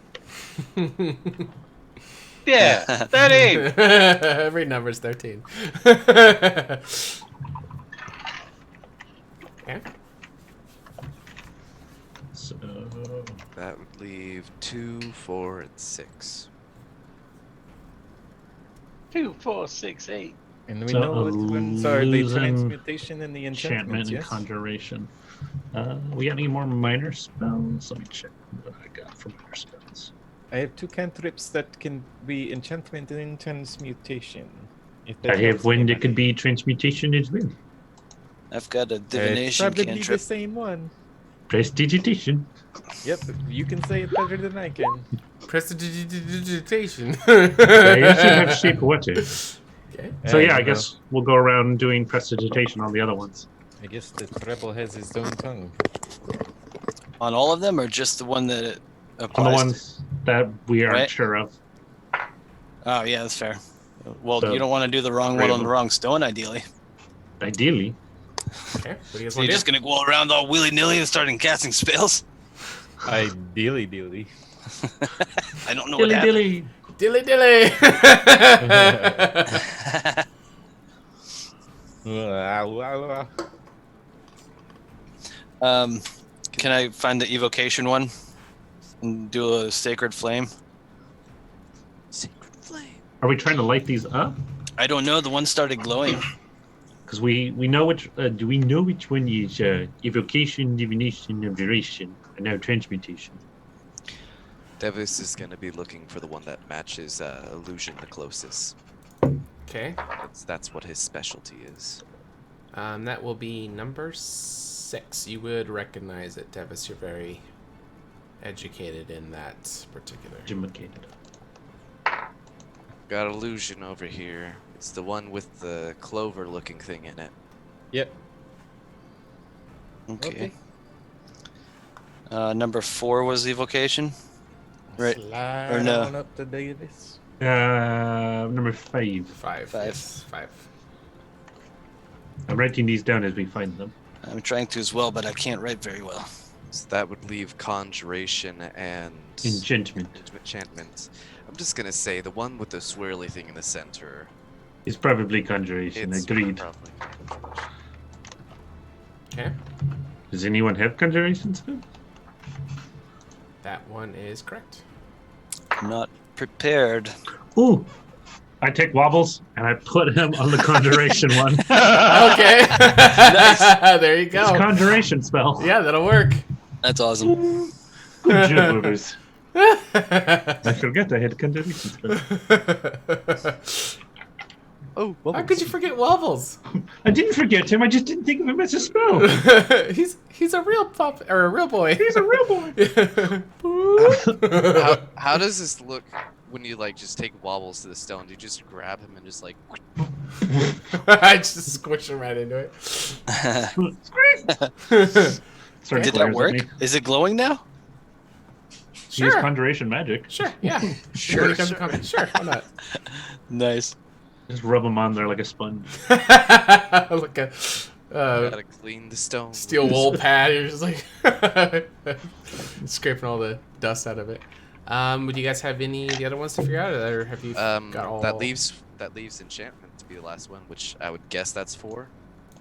Yeah, 13. Every number's 13. Okay. So That would leave 2, 4, and 6. 2, 4, 6, 8. And we So know which ones are the illusion, transmutation and the enchantment enchantments, and yes? conjuration. We got any more minor spells? Let me check what I got for minor spells. I have 2 cantrips that can be enchantment and transmutation. If I that have helps one that anybody. could be transmutation as well. I've got a It's divination probably the cantrip. same one. Prestidigitation. Yep, you can say it better than I can. Prestidigitation. I should have shape water. Okay. So yeah, I don't know. guess we'll go around doing prestidigitation on the other ones. I guess the treble has his own tongue. On all of them, or just the one that it applies On the to? ones that we aren't Right. sure of. Oh, yeah, that's fair. Well, So, you don't want to do the wrong three one of on the them. wrong stone, ideally. Ideally. Okay. What do you guys So want you're to just going to go around all willy-nilly and starting casting spells? Ideally. I don't know what Dilly happened. dilly. Dilly dilly. Can I find the evocation one and do a sacred flame? Sacred flame. Are we trying to light these up? I don't know. The one started glowing. Because we know which. Do we know which one is evocation, divination, abjuration, and now transmutation? Devis is going to be looking for the one that matches illusion the closest. Okay. That's what his specialty is. That will be number 6. You would recognize it, Devis. You're very educated in that particular. Educated. Got illusion over here. It's the one with the clover-looking thing in it. Yep. Okay. Number 4 was evocation. Right. Slide Or no. on up to Davis. Number 5. 5. 5. Yes, 5. I'm writing these down as we find them. I'm trying to as well, but I can't write very well. So that would leave conjuration and Enchantment enchantment. I'm just gonna say the one with the swirly thing in the center. is probably conjuration. It's Agreed. probably Okay. Does anyone have conjuration spell? That one is correct. Not prepared. Ooh. I take wobbles and I put him on the conjuration one. Okay. There you It's go. conjuration spell. Yeah, that'll work. That's awesome. Good job, Movers. I forget I had conjuration spell. Oh, How could you forget Wobbles? I didn't forget him. I just didn't think of him as a spell. he's a real pop or a real boy. He's a real boy. how does this look when you like just take wobbles to the stone? Do you just grab him and just like? I just squish him right into it. Sorry, Did glares that at work? me. Is it glowing now? Use Sure. conjuration magic. Sure. Yeah. Sure, Sure. Why not? Nice. Just rub him on there like a sponge. Like a Gotta clean the stone. steel wool pad. You're just like scraping all the dust out of it. Would you guys have any of the other ones to figure out, or have you got all? That leaves enchantment to be the last one, which I would guess that's 4.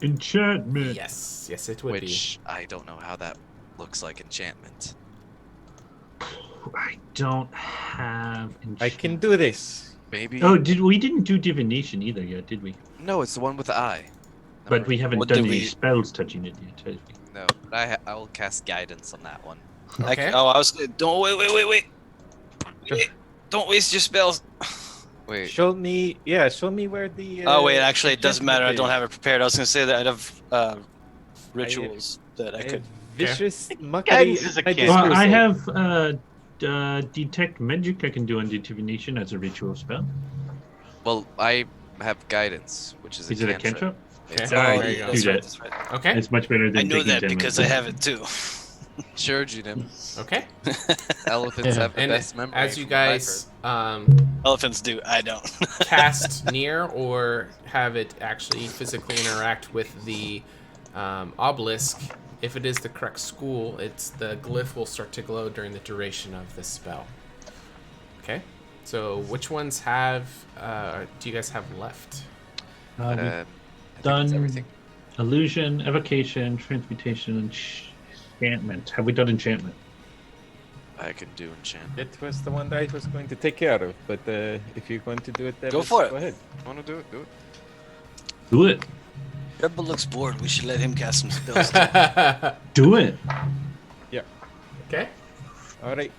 Enchantment. Yes, it would Which I don't know how that looks like enchantment. I don't have. I can do this. Maybe. Oh, we didn't do divination either yet, did we? No, it's the one with the eye. But we haven't What done did any we- spells touching it yet. Have we? No, but I will cast guidance on that one. be. Okay. I was. Don't wait. Don't waste your spells. Wait. Show me where the. Oh wait, actually, it doesn't matter. I don't enchantment have it prepared. I was gonna say that I'd have rituals that I is. could. Vicious mockery. Guidance is a at my cantrip. Well, I disposal. have detect magic. I can do on divination as a ritual spell. Well, I have guidance, which is Is it a cantrip? It's Okay. Alright, There you go. That's do right. that. That's right. Okay. It's much better than I know taking that damage. because I have it too. Sure, Junim. Okay. Elephants have the And best memory. as you from what I've guys Elephants do. I don't. cast near or have it actually physically interact with the obelisk, if it is the correct school, the glyph will start to glow during the duration of the spell. Okay, so which ones do you guys have left? We've I think it's done everything. illusion, evocation, transmutation, and enchantment. Have we done enchantment? I can do enchantment. That was the one that I was going to take care of, but if you're going to do it, Davis, for it. Go ahead. Want to do it? Do it. Do it. Rebel looks bored. We should let him cast some spells. Do it. Okay. All right.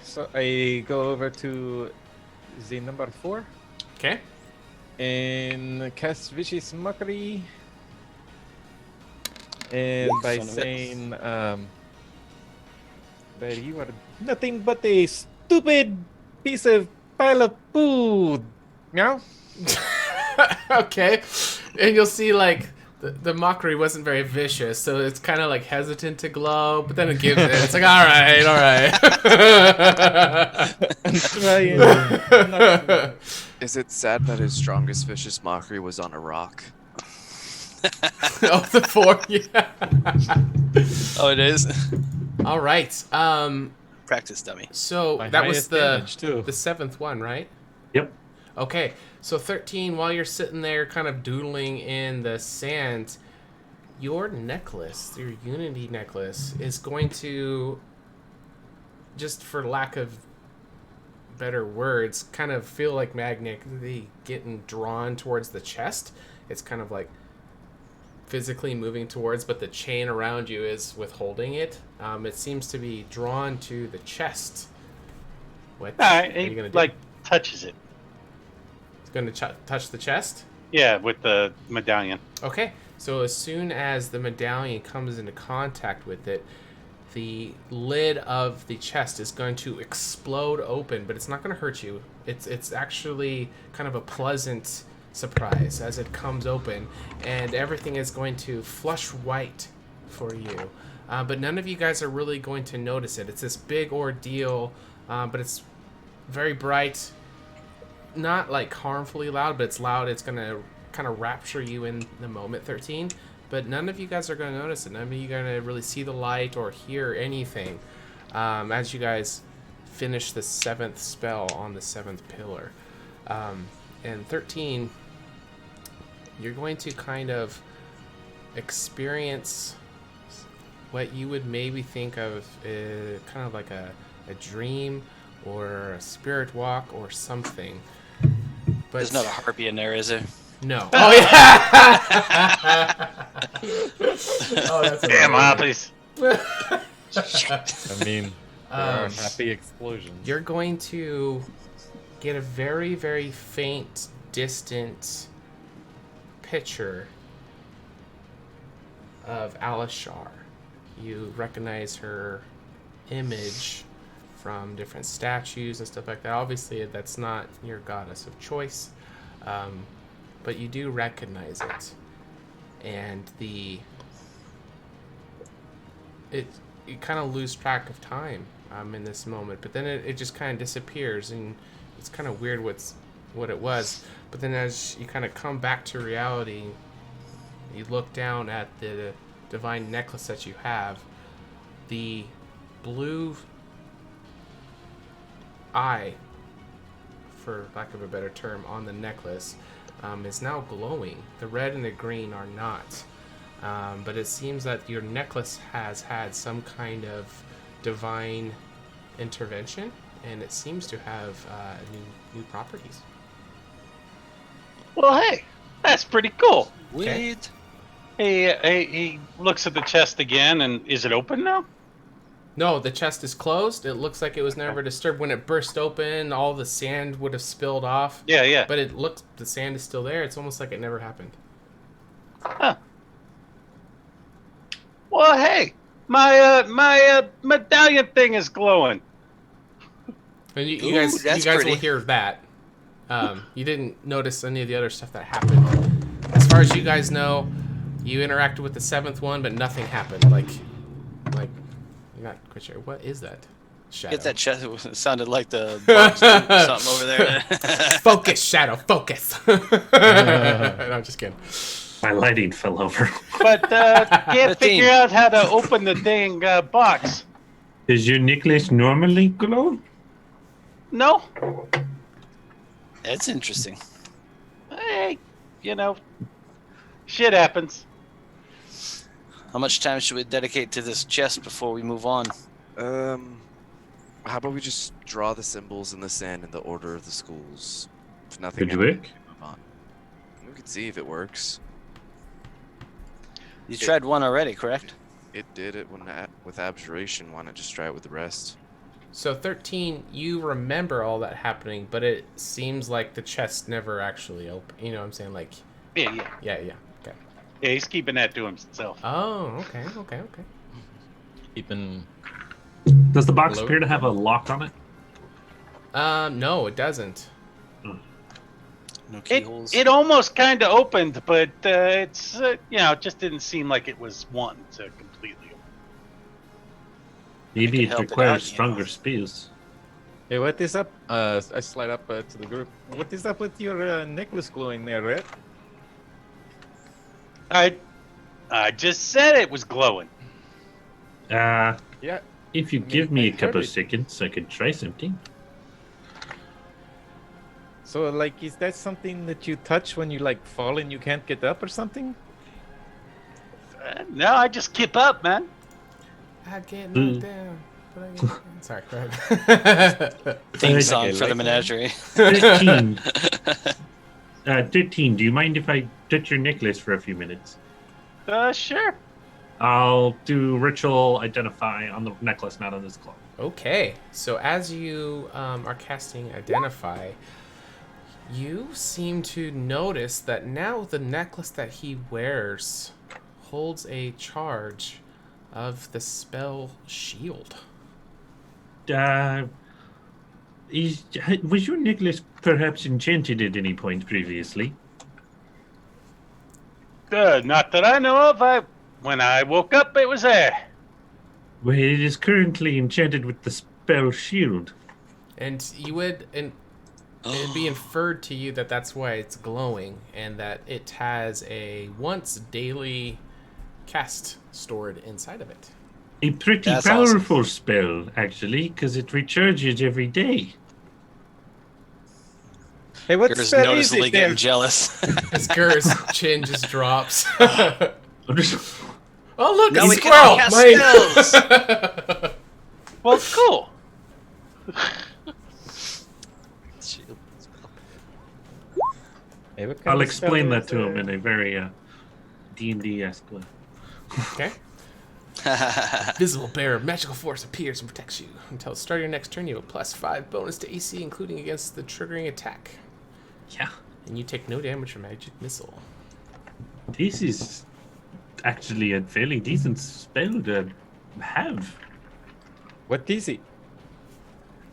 So I go over to the number 4 Okay. and cast Vicious Mockery. And by Son of a- saying that you are nothing but a stupid piece of pile of food. Meow. Okay. And you'll see, like, the mockery wasn't very vicious, so it's kind of, like, hesitant to glow, but then it gives it. It's like, all right. I'm trying. I'm not- Is it sad that his strongest vicious mockery was on a rock? Oh, the 4, yeah. Oh, it is. All right. Practice dummy. So My that was highest damage, too. the 7th one, right? Yep. Okay, so 13, while you're sitting there kind of doodling in the sand, your necklace, your Unity necklace, is going to, just for lack of better words, kind of feel like magnetically getting drawn towards the chest. It's kind of like physically moving towards, but the chain around you is withholding it. It seems to be drawn to the chest. What are you He going to do? like touches it. It's going to touch the chest? Yeah, with the medallion. Okay, so as soon as the medallion comes into contact with it, the lid of the chest is going to explode open, but it's not going to hurt you. It's actually kind of a pleasant surprise as it comes open, and everything is going to flush white for you. But none of you guys are really going to notice it. It's this big ordeal, but it's very bright. Not like harmfully loud, but it's loud. It's going to kind of rapture you in the moment, 13. But none of you guys are going to notice it. None of you are going to really see the light or hear anything as you guys finish the 7th spell on the 7th pillar. And 13, you're going to kind of experience what you would maybe think of kind of like a dream or a spirit walk or something. But There's not a harpy in there, is there? no. Oh yeah. Oh, that's Damn, amazing. Hoppies. I mean, there are Um, happy explosions. You're going to get a very, very faint, distant picture of Alishar. You recognize her image from different statues and stuff like that. Obviously, that's not your goddess of choice, but you do recognize it. And you kind of lose track of time in this moment, but then it just kind of disappears, and it's kind of weird what it was. But then as you kind of come back to reality, you look down at the divine necklace that you have. The blue eye, for lack of a better term, on the necklace is now glowing. The red and the green are not. But it seems that your necklace has had some kind of divine intervention, and it seems to have new properties. Well, hey, that's pretty cool. Okay. Sweet. He looks at the chest again, and is it open now? No, the chest is closed. It looks like it was never disturbed. When it burst open, all the sand would have spilled off. Yeah, yeah. But the sand is still there. It's almost like it never happened. Huh. Well, hey, my medallion thing is glowing. And you Ooh, guys that's will pretty. hear that. You didn't notice any of the other stuff that happened. As far as you guys know, you interacted with the 7th one, but nothing happened. Like you're not quite sure. What is that? Shadow. Get that chest. It sounded like the box doing something over there. Focus, Shadow, focus. No, I'm just kidding. My lighting fell over. But can't 15. figure out how to open the dang box. Does your necklace normally glow? No. That's interesting. Hey, shit happens. How much time should we dedicate to this chest before we move on? How about we just draw the symbols in the sand in the order of the schools? If nothing Could happens, work. we can move on. We can see if it works. You tried one already, correct? It did it with abjuration. Why not just try it with the rest? So 13, you remember all that happening, but it seems like the chest never actually opened. You know what I'm saying? Like, Yeah. yeah. Okay. Yeah, he's keeping that to himself. Oh, okay. Keeping. Does the box Hello? appear to have a lock on it? No, it doesn't. No keyholes. It almost kind of opened, but it's it just didn't seem like it was one to completely open. Maybe can it help it requires out, stronger spells. Hey, what is up? I slide up to the group. What is up with your necklace glowing there, Red? I just said it was glowing. Yeah. If you I mean, give me I a couple heard of it. seconds, I could try something. So, like, is that something that you touch when you like fall and you can't get up or something? No, I just keep up, man. I get knocked down. But I get... Sorry, go ahead. Theme song Okay, for the like menagerie. 13. 13, do you mind if I touch your necklace for a few minutes? Sure. I'll do ritual identify on the necklace, not on this cloak. Okay, so as you are casting Identify, you seem to notice that now the necklace that he wears holds a charge of the spell Shield. Was your necklace perhaps enchanted at any point previously? Not that I know of. When I woke up, it was there. Well, it is currently enchanted with the spell Shield. And you would... It'd be inferred to you that that's why it's glowing, and that it has a once daily cast stored inside of it. A pretty That's powerful spell, actually, because it recharges every day. Hey, what Gur's spell is noticeably it there? getting jealous. His Gur's chin just drops. I'm just- Oh, look, Now a we squirrel! cannot cast Mine. spells! Well, it's cool. Hey, what kind I'll of explain spell that is, to him in a very D&D-esque way. Okay. Visible bearer of magical force appears and protects you. Until the start of your next turn, you have a +5 bonus to AC, including against the triggering attack. Yeah. And you take no damage from magic missile. This is actually a fairly decent spell to have. What is it?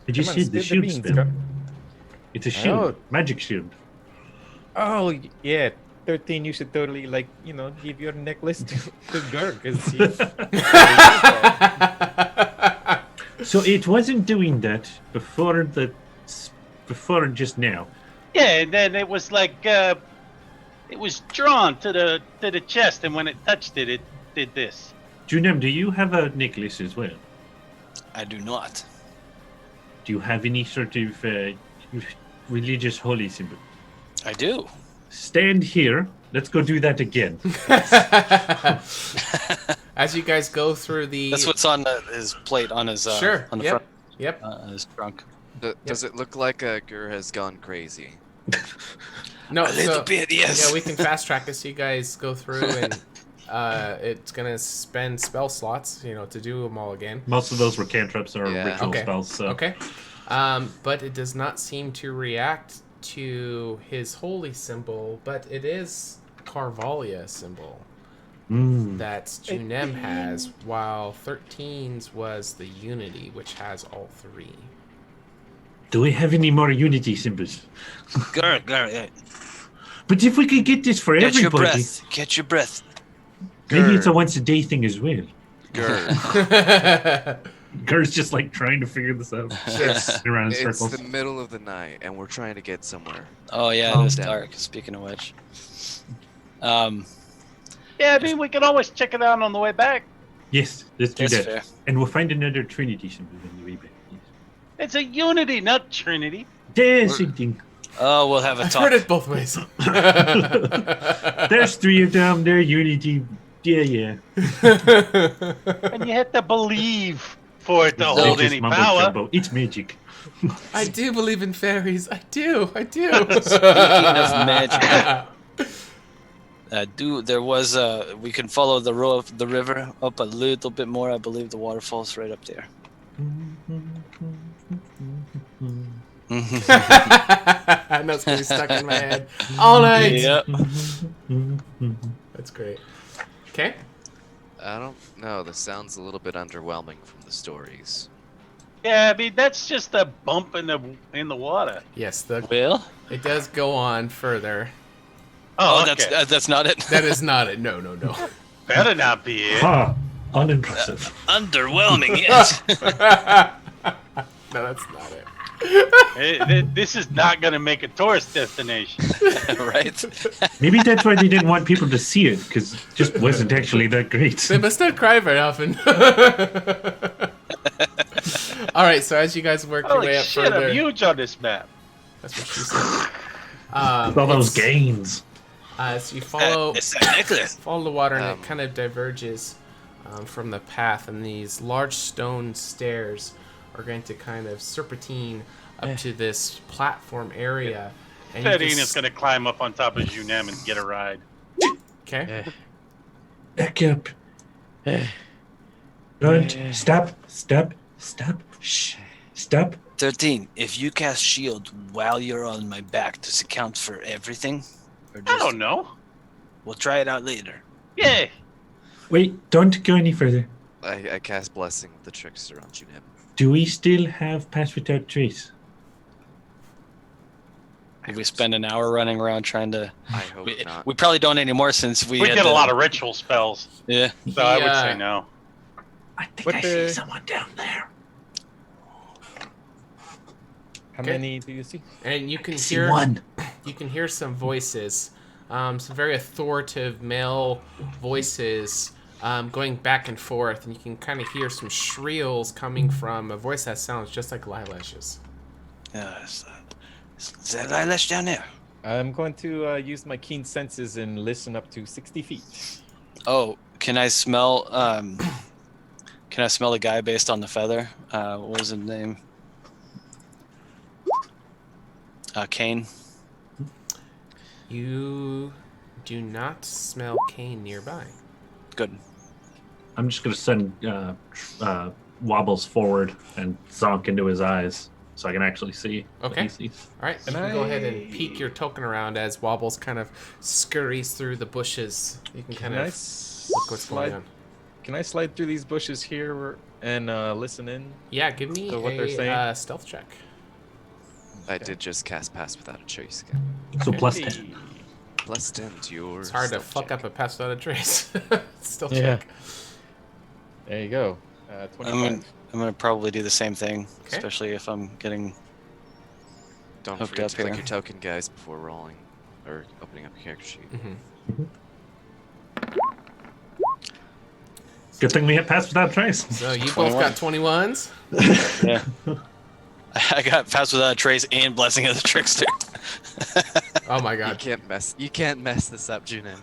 Did you Come on, see the spill shield beans, spell? Gar. It's a shield. Oh. Magic shield. Oh, yeah. 13, you should totally, give your necklace to Gur, because So it wasn't doing that before just now. Yeah, and then it was like it was drawn to the chest, and when it touched it, it did this. Junem, do you have a necklace as well? I do not. Do you have any sort of religious holy symbol? I do. Stand here. Let's go do that again. As you guys go through the... That's what's on his plate on his Sure, on the yep, front yep. his trunk. Does it look like Gur has gone crazy? No, A little bit, yes. Yeah, we can fast track this. You guys go through, and it's gonna spend spell slots, to do them all again. Most of those were cantrips or Yeah. ritual Okay. spells. So. Okay. But it does not seem to react to his holy symbol, but it is Carvalia symbol that Junem has, while 13's was the Unity, which has all three. Do we have any more unity symbols? Gur, yeah. But if we could get this for Catch your everybody, breath. Catch your breath. maybe it's a Gur. once a day thing as well. Gur. Gur's just like trying to figure this out. Around in It's circles. the middle of the night, and we're trying to get somewhere. Oh yeah, Calm it is down. dark. Speaking of which, Yeah, I mean, we can always check it out on the way back. Yes, let's do That's that. fair. And we'll find another Trinity symbol on the way back. Yes. It's a Unity, not Trinity. Yeah, same thing. Oh, we'll have a I've talk. heard it both ways. There's 3 of them. They're Unity. Yeah. And you have to believe for it to They hold just any mumbo power. jumbo. It's magic. I do believe in fairies. I do. Speaking of magic, there was we can follow the river up a little bit more. I believe the waterfall's right up there. And that's gonna be stuck in my head all night. Yep. That's great. Okay. I don't know. This sounds a little bit underwhelming from the stories. Yeah, I mean, that's just a bump in the water. Yes, Well, it does go on further. Oh, that's okay. that's not it. That is not it. No. Better not be it. Ha! Unimpressive. Underwhelming, yes. No, that's not it. This is not going to make a tourist destination. Right. Maybe that's why they didn't want people to see it, because it just wasn't actually that great. They must not cry very often. All right, so as you guys work your Holy way up shit, further, I'm huge on this map. that's what she said. All those it's- gains. So you follow It's a necklace. follow the water, and it Um, kind of diverges from the path, and these large stone stairs are going to kind of serpentine up to this platform area. And you Fedine can is going to climb up on top of Junem and get a ride. Okay. Back up. Don't. Stop. Shh. Stop. 13. If you cast shield while you're on my back, does it count for everything? Or I just, don't know. We'll try it out later. Yeah. Wait, don't go any further. I cast Blessing of the Trickster on Junem. Do we still have Pass Without Trace? Did we spend an hour running around trying to... I hope not. We probably don't anymore since we We had get a the- lot of ritual spells, Yeah. so I would Yeah. say no. I think What I the- see someone down there. How Okay. many do you see? And you can I see hear one. you can hear some voices, some very authoritative male voices going back and forth, and you can kind of hear some shrills coming from a voice that sounds just like Lilash's. Is that eyelash down there? I'm going to use my keen senses and listen up to 60 feet. Oh, can I smell... Can I smell the guy based on the feather? What was his name? Kane. You do not smell Kane nearby. Good. I'm just gonna send Wobbles forward and zonk into his eyes so I can actually see what Okay. he sees. All right, you Can can go ahead and I- peek your token around as Wobbles kind of scurries through the bushes. You can kind Can I of look what's going on. Can I slide through these bushes here and listen in? Yeah, give me So what they're a saying? stealth check. I did just cast Pass Without a Trace again. So Okay. plus Hey. 10. Plus 10 to your It's hard to stealth fuck check. up a pass without a trace. Stealth Yeah. check. There you go. 25. I'm gonna probably do the same thing, Okay. especially if I'm getting... Don't Hooked forget up to click here. your token, guys, before rolling or opening up your character sheet. Mm-hmm. Good thing we hit Pass Without Trace. So you both got 21s. Yeah. I got Pass Without a Trace and Blessing of the Trickster. Oh my You god. can't mess this up, Junim.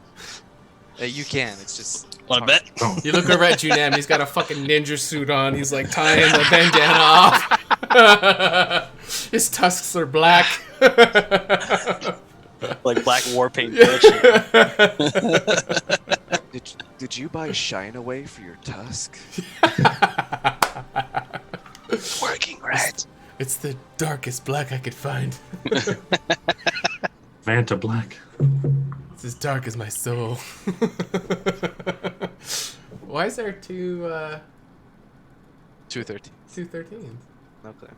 You can. It's just. Wanna bet? You look over at Junem, he's got a fucking ninja suit on. He's like tying the bandana off. His tusks are black. Like black war paint bitch. Did you buy Shine Away for your tusk? Working right. It's the darkest black I could find. Vanta Black. It's as dark as my soul. Why is there two 213. 13s? Okay.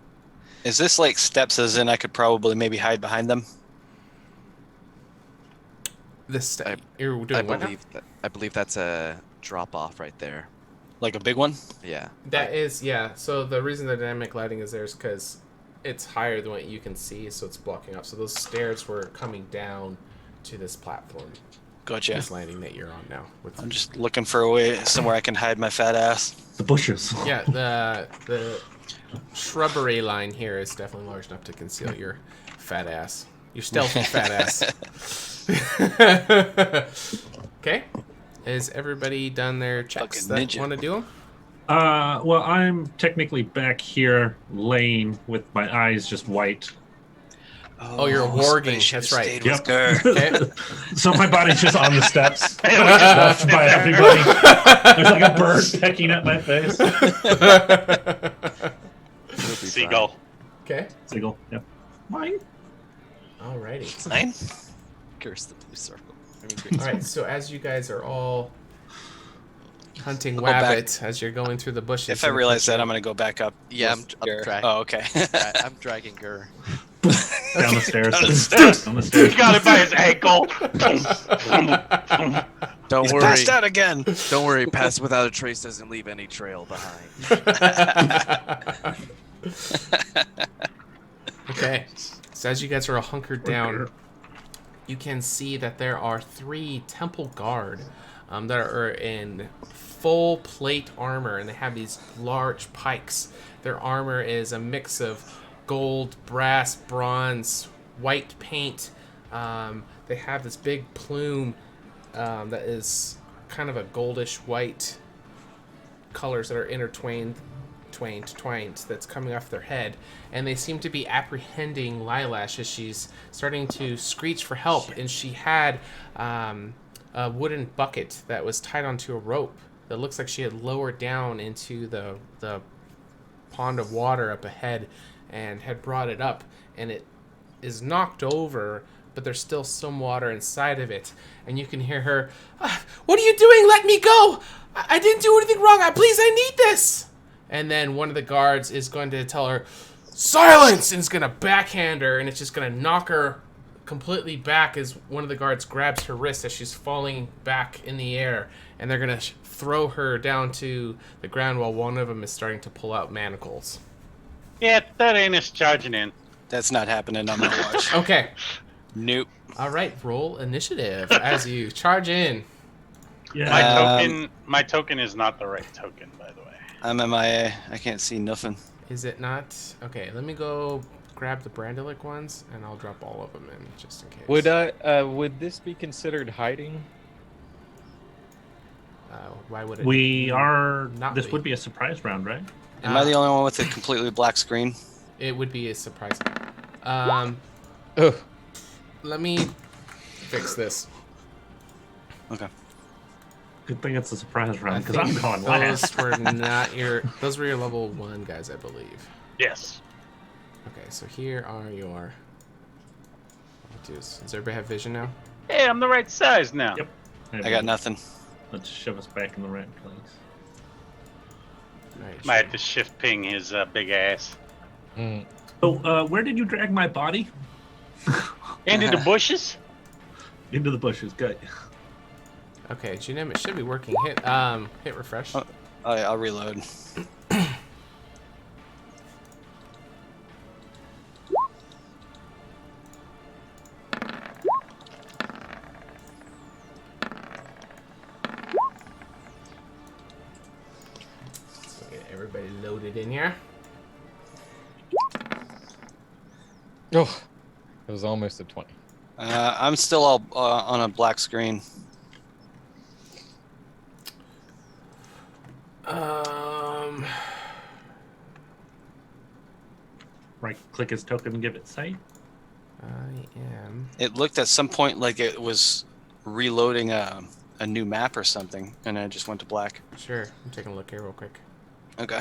Is this like steps as in I could probably maybe hide behind them? This I- you're doing what now? I believe that's a drop off right there. Like a big one? Yeah. That is, yeah. So the reason the dynamic lighting is there is because it's higher than what you can see, so it's blocking off. So those stairs were coming down to this platform. Gotcha. this landing that you're on now. I'm just looking for a way somewhere I can hide my fat ass. The bushes. Yeah, the shrubbery line here is definitely large enough to conceal your fat ass. Your stealthy fat ass. Okay. Has everybody done their checks Fucking that ninja. want to do them? Well, I'm technically back here laying with my eyes just white. Oh, you're warging. Spaceship That's right. stayed Yep. with Gurr. Okay. So my body's just on the steps, left by everybody. There's like a bird pecking at my face. Seagull. Okay. Seagull. Yep. Mine. Alrighty. 9? Curse the blue circle. All right. So as you guys are all hunting I'll go back. wabbit as you're going through the bushes. If I realize that, I'm going to go back up. Yeah, with I'm Gurr. dragging. Oh, okay. I'm dragging Gurr. Down the stairs. Down the stairs. Down the stairs. He got it by his ankle. Don't He's worry. passed out again. Don't worry. Pass without a trace doesn't leave any trail behind. Okay. So as you guys are all hunkered down, you can see that there are 3 temple guard that are in full plate armor, and they have these large pikes. Their armor is a mix of gold, brass, bronze, white paint. They have this big plume that is kind of a goldish white colors that are intertwined that's coming off their head, and they seem to be apprehending Lilash as she's starting to screech for help. And she had a wooden bucket that was tied onto a rope that looks like she had lowered down into the pond of water up ahead and had brought it up, and it is knocked over, but there's still some water inside of it. And you can hear her, "What are you doing? Let me go! I didn't do anything wrong. Please, I need this!" And then one of the guards is going to tell her, "Silence!" and is going to backhand her, and it's just going to knock her completely back as one of the guards grabs her wrist as she's falling back in the air. And they're going to throw her down to the ground while one of them is starting to pull out manacles. Yeah, that ain't us charging in. That's not happening on my watch. Okay. Nope. All right, roll initiative as you charge in. Yeah. My token is not the right token, by the way. I'm MIA. I can't see nothing. Is it not? Okay, let me go grab the Brandolic ones, and I'll drop all of them in just in case. Would this be considered hiding? Why would it? We are. Not This be. would be a surprise round, right? Am I the only one with a completely black screen? It would be a surprise. Oh, Let me fix this. Okay. Good thing it's a surprise I round because think I'm going last. those were not your. Those were your level 1 guys, I believe. Yes. Okay, so here are your. Does everybody have vision now? Hey, I'm the right size now. Yep. I got nothing. Let's shove us back in the right place. All right, Might have to shift ping his big ass. So, where did you drag my body? Into the bushes? Into the bushes. Good. Okay, Junim, it should be working. Hit refresh. Oh. I'll reload. So get everybody loaded in here. oh, it was almost a 20. I'm still all on a black screen. Right click his token and give it sight. I am. It looked at some point like it was reloading a new map or something, and I just went to black. Sure, I'm taking a look here real quick. Okay.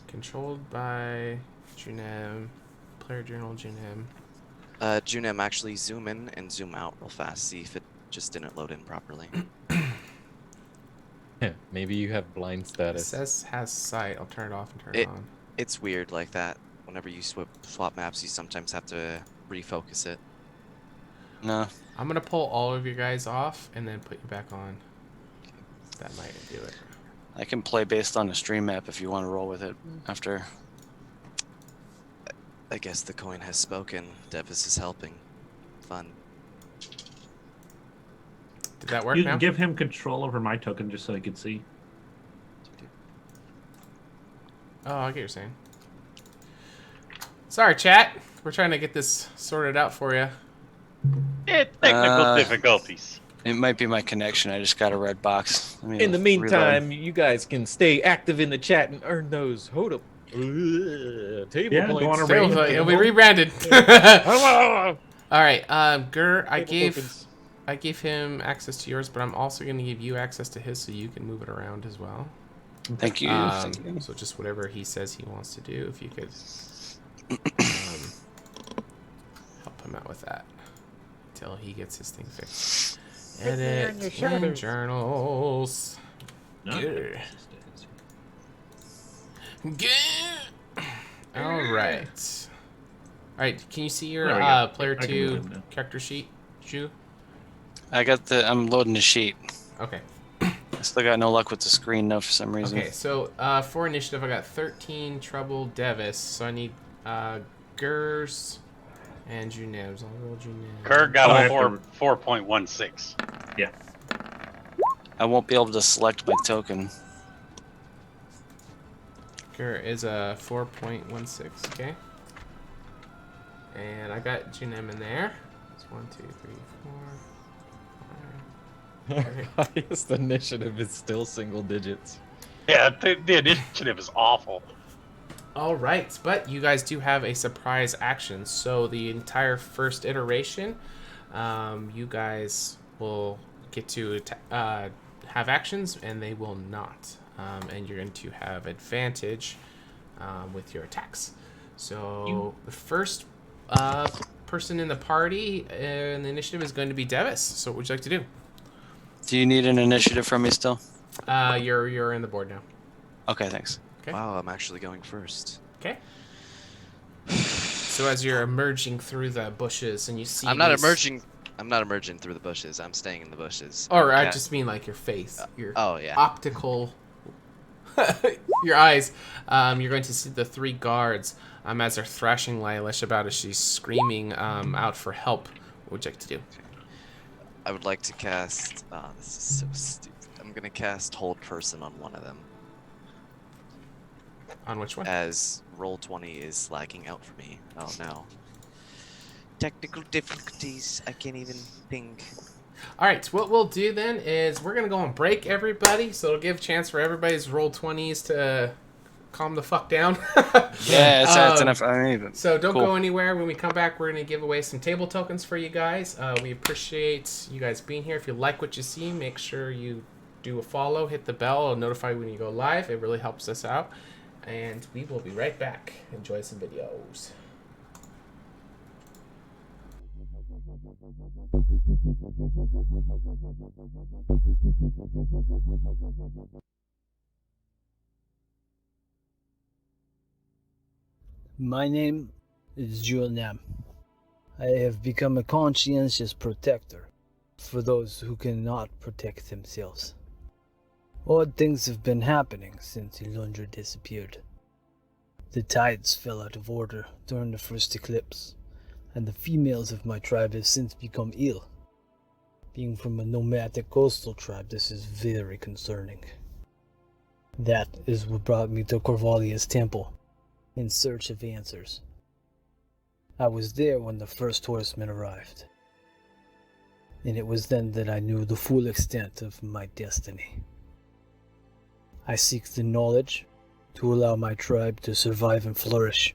Controlled by Junem. Player journal Junem. Junem, actually zoom in and zoom out real fast. See if it just didn't load in properly. Maybe you have blind It status. says has sight. I'll turn it off and turn it on. It's weird like that. Whenever you swap maps, you sometimes have to refocus it. No. I'm gonna pull all of you guys off and then put you back on. That might do it. I can play based on a stream map if you want to roll with it after. I guess the coin has spoken. Devis is helping. Fun. Did that work You now? can give him control over my token just so I can see. Oh, I get what you're saying. Sorry, chat. We're trying to get this sorted out for you. Technical difficulties. It might be my connection. I just got a red box. Let me In the meantime, you guys can stay active in the chat and earn those HotA table Yeah, go points. on a Still, raid. it'll be rebranded. All All right, Gur, I Table gave him access to yours, but I'm also going to give you access to his so you can move it around as well. Thank you. Thank you. So just whatever he says he wants to do, if you could help him out with that until he gets his thing fixed. Edit and journals. No. Good. Good. All right. All right. Can you see your There we go. player I can move 2 him now. character sheet, Ju? I'm loading the sheet. Okay. I still got no luck with the screen though for some reason. Okay. So for initiative, I got 13 Trouble Devis. So I need Gers and Junebs. I'll roll Junebs. Kirk got Oh, I a have to- 4.16. Yeah. I won't be able to select my token. Gur is a 4.16. Okay. And I got Junem in there. It's 1, 2, 3, 4, 5. Highest initiative is still single digits. Yeah, the initiative is awful. All right, but you guys do have a surprise action. So the entire first iteration, you guys will get to have actions, and they will not. And you're going to have advantage with your attacks. So the first person in the party in the initiative is going to be Devis. So what would you like to do? Do you need an initiative from me still? You're in the board now. Okay, thanks. Okay. Wow, I'm actually going first. Okay. So as you're emerging through the bushes and you see I'm not these- emerging. I'm not emerging through the bushes. I'm staying in the bushes. Or I Okay. just mean like your face, your Oh yeah. optical, your eyes. You're going to see the 3 guards as they're thrashing Lilish about as she's screaming out for help. What would you like to do? I would like to cast. Oh, this is so stupid. I'm gonna cast Hold Person on one of them, On which one? as Roll20 is lagging out for me. Oh no. Technical difficulties. I can't even think. All right. What we'll do then is we're gonna go on break, everybody. So it'll give a chance for everybody's roll 20s to calm the fuck down. Yeah, that's enough. I need it. So don't Cool. go anywhere. When we come back, we're going to give away some table tokens for you guys. We appreciate you guys being here. If you like what you see, make sure you do a follow, hit the bell, it'll notify you when you go live. It really helps us out. And we will be right back. Enjoy some videos. My name is Julian. I have become a conscientious protector for those who cannot protect themselves. Odd things have been happening since Ilundra disappeared. The tides fell out of order during the first eclipse, and the females of my tribe have since become ill. Being from a nomadic coastal tribe, this is very concerning. That is what brought me to Corvalia's temple, in search of answers. I was there when the first horsemen arrived, and it was then that I knew the full extent of my destiny. I seek the knowledge to allow my tribe to survive and flourish.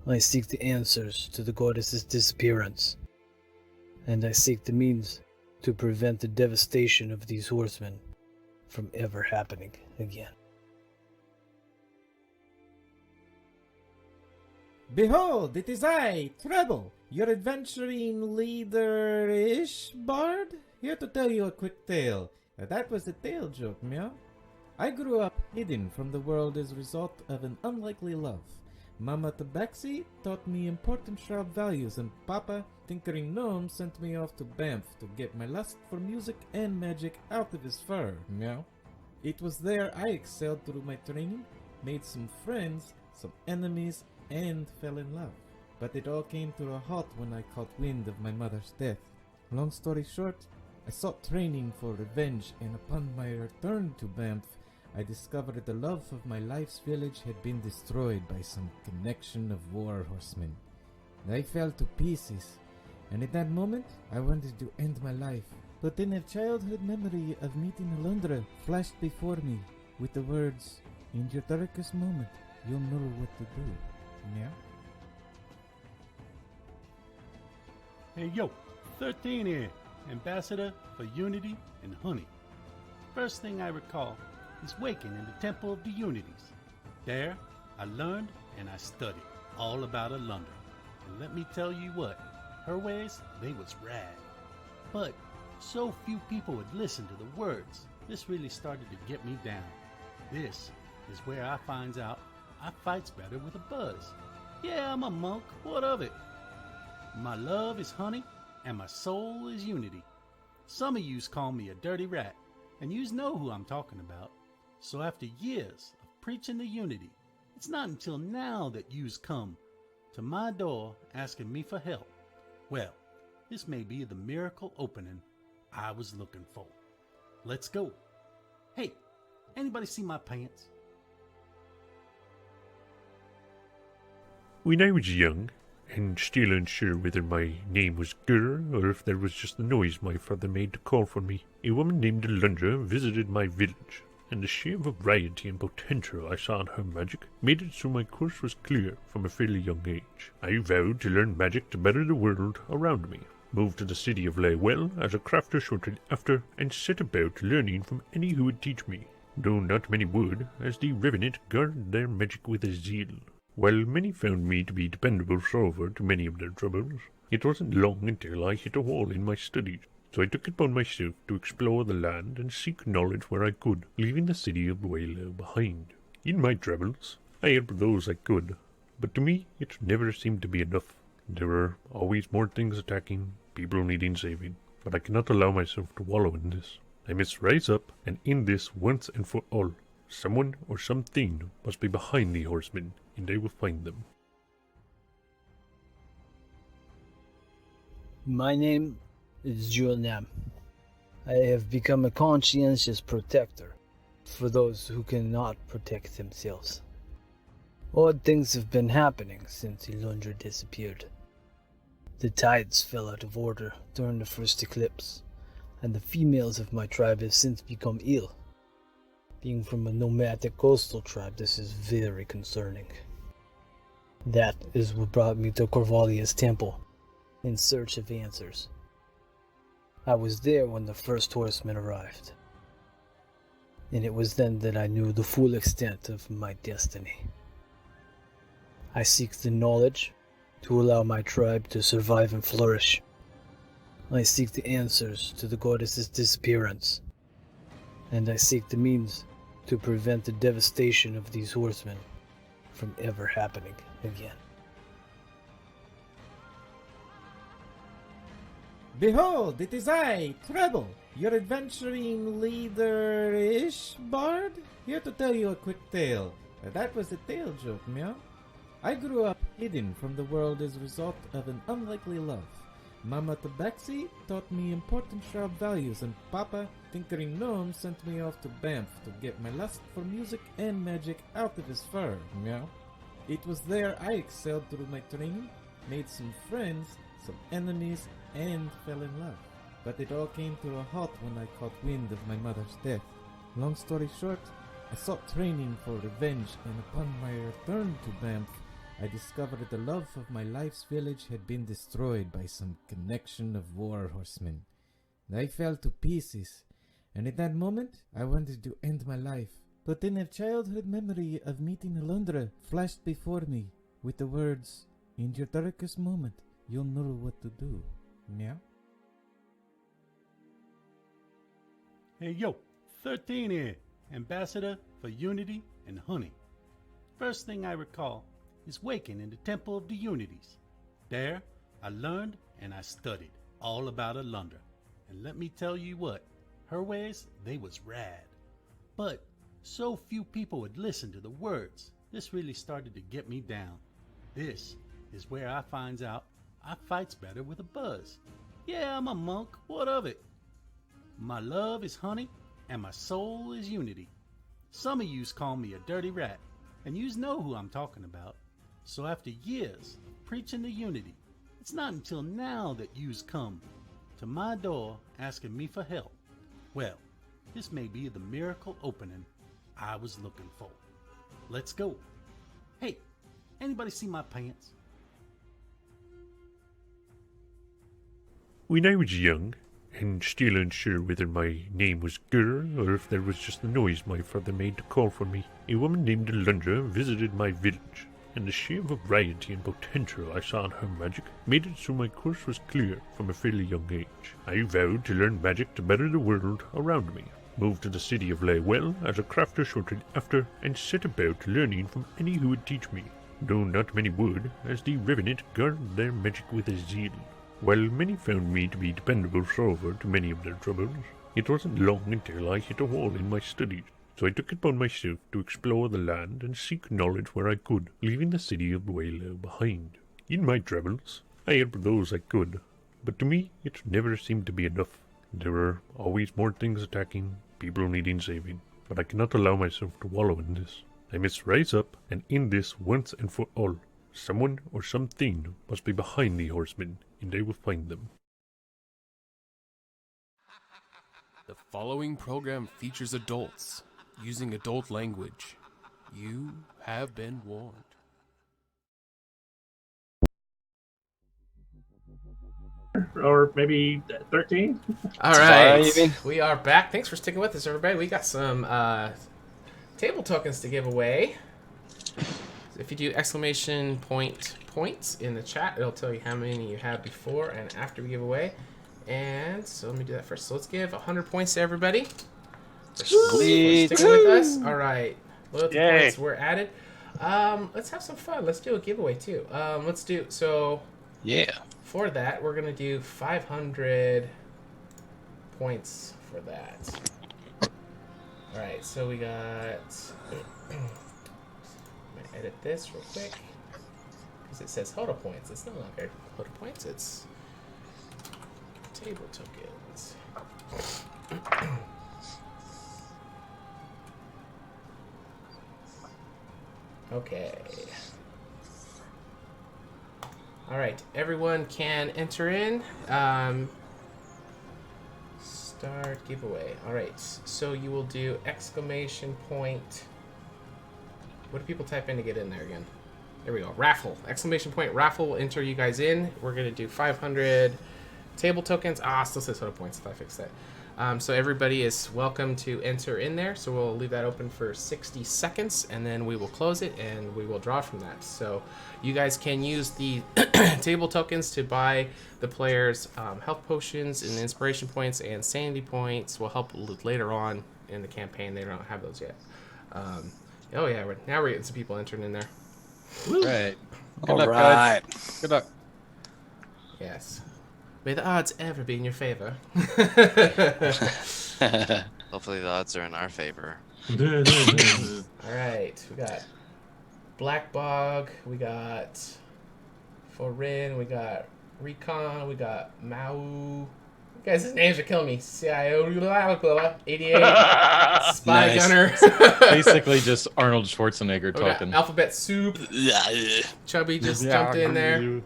I seek the answers to the goddess's disappearance, and I seek the means to prevent the devastation of these horsemen from ever happening again. Behold, it is I, Treble, your adventuring leader-ish bard, here to tell you a quick tale. That was a tale joke, meow. I grew up hidden from the world as a result of an unlikely love. Mama Tabaxi taught me important shrub values, and Papa, Tinkering Gnome, sent me off to Banff to get my lust for music and magic out of his fur, meow. It was there I excelled through my training, made some friends, some enemies, and fell in love. But it all came to a halt when I caught wind of my mother's death. Long story short, I sought training for revenge, and upon my return to Banff, I discovered the love of my life's village had been destroyed by some connection of war horsemen. I fell to pieces, and at that moment, I wanted to end my life. But then a childhood memory of meeting Alundra flashed before me with the words, "In your darkest moment, you'll know what to do." Yeah? Hey yo, 13 here, Ambassador for Unity and Honey. First thing I recall is waking in the Temple of the Unities. There, I learned and I studied all about Alundra. And let me tell you what, her ways, they was rad. But so few people would listen to the words. This really started to get me down. This is where I finds out I fights better with a buzz. Yeah, I'm a monk, what of it? My love is honey, and my soul is unity. Some of yous call me a dirty rat, and yous know who I'm talking about. So after years of preaching the unity, it's not until now that yous come to my door asking me for help. Well, this may be the miracle opening I was looking for. Let's go. Hey, anybody see my pants? When I was young, and still unsure whether my name was Gur or if that was just the noise my father made to call for me, a woman named Alundra visited my village, and the sheer variety and potential I saw in her magic made it so my course was clear from a fairly young age. I vowed to learn magic to better the world around me, moved to the city of Laywell as a crafter shortly after, and set about learning from any who would teach me, though not many would, as the Revenant guarded their magic with a zeal. While many found me to be dependable solver to many of their troubles, it wasn't long until I hit a wall in my studies, so I took it upon myself to explore the land and seek knowledge where I could, leaving the city of Waylow behind. In my travels, I helped those I could, but to me it never seemed to be enough. There were always more things attacking, people needing saving, but I cannot allow myself to wallow in this. I must rise up and end this once and for all. Someone or something must be behind the horsemen, and I will find them. My name is Julian. I have become a conscientious protector for those who cannot protect themselves. Odd things have been happening since Alundra disappeared. The tides fell out of order during the first eclipse, and the females of my tribe have since become ill. Being from a nomadic coastal tribe, this is very concerning. That is what brought me to Corvalia's temple, in search of answers. I was there when the first horseman arrived, and it was then that I knew the full extent of my destiny. I seek the knowledge to allow my tribe to survive and flourish. I seek the answers to the goddess's disappearance, and I seek the means to prevent the devastation of these horsemen from ever happening again. Behold, it is I, Treble, your adventuring leader-ish bard, here to tell you a quick tale. That was a tale joke, meow. I grew up hidden from the world as a result of an unlikely love. Mama Tabaxi taught me important shrub values, and Papa, Tinkering Gnome, sent me off to Banff to get my lust for music and magic out of his fur, meow. It was there I excelled through my training, made some friends, some enemies, and fell in love. But it all came to a halt when I caught wind of my mother's death. Long story short, I sought training for revenge, and upon my return to Banff, I discovered the love of my life's village had been destroyed by some connection of war horsemen. I fell to pieces, and at that moment I wanted to end my life. But then a childhood memory of meeting Alundra flashed before me with the words, "In your darkest moment, you'll know what to do." Meow? Hey yo, 13 here, Ambassador for Unity and Honey. First thing I recall is waking in the Temple of the Unities. There, I learned and I studied all about Alundra. And let me tell you what, her ways, they was rad. But so few people would listen to the words. This really started to get me down. This is where I finds out I fights better with a buzz. Yeah, I'm a monk, what of it? My love is honey, and my soul is unity. Some of yous call me a dirty rat, and yous know who I'm talking about. So after years preaching the unity, it's not until now that yous come to my door asking me for help. Well, this may be the miracle opening I was looking for. Let's go. Hey, anybody see my pants? When I was young, and still unsure whether my name was Girl or if that was just the noise my father made to call for me, a woman named Alundra visited my village, and the sheer variety and potential I saw in her magic made it so my course was clear from a fairly young age. I vowed to learn magic to better the world around me, moved to the city of Laywell as a crafter shortly after, and set about learning from any who would teach me, though not many would, as the Revenant guarded their magic with a zeal. While many found me to be dependable solver to many of their troubles, it wasn't long until I hit a wall in my studies, so I took it upon myself to explore the land and seek knowledge where I could, leaving the city of Waylow behind. In my travels, I helped those I could, but to me it never seemed to be enough. There were always more things attacking, people needing saving, but I cannot allow myself to wallow in this. I must rise up and end this once and for all. Someone or something must be behind the horsemen, and I will find them. The following program features adults using adult language. You have been warned. Or maybe 13? All right, we are back. Thanks for sticking with us, everybody. We got some table tokens to give away. If you do exclamation point points in the chat, it'll tell you how many you have before and after we give away. And so let me do that first. So let's give 100 points to everybody. For sticking with us. All right. Loyalty points were added. Let's have some fun. Let's do a giveaway too. For that, we're gonna do 500 points for that. All right. So we got. Edit this real quick because it says HotA points. It's no longer HotA points, it's table tokens. Okay. Alright, everyone can enter in. Start giveaway. Alright, so you will do exclamation point. What do people type in to get in there again? There we go. Raffle. Exclamation point raffle will enter you guys in. We're going to do 500 table tokens. Still says HotA points if I fix that. So everybody is welcome to enter in there. So we'll leave that open for 60 seconds and then we will close it and we will draw from that. So you guys can use the table tokens to buy the players health potions and inspiration points and sanity points. Will help later on in the campaign. They don't have those yet. Oh yeah, now we're getting some people entering in there. Woo. Right. Good luck, guys. Good luck. Yes. May the odds ever be in your favor. Hopefully the odds are in our favor. Alright, we got Black Bog, we got Forin, we got Recon, we got Mau. Guys, his names are killing me. CIO 88 Spy Gunner. Basically just Arnold Schwarzenegger talking. Alphabet Soup. Chubby just jumped in there.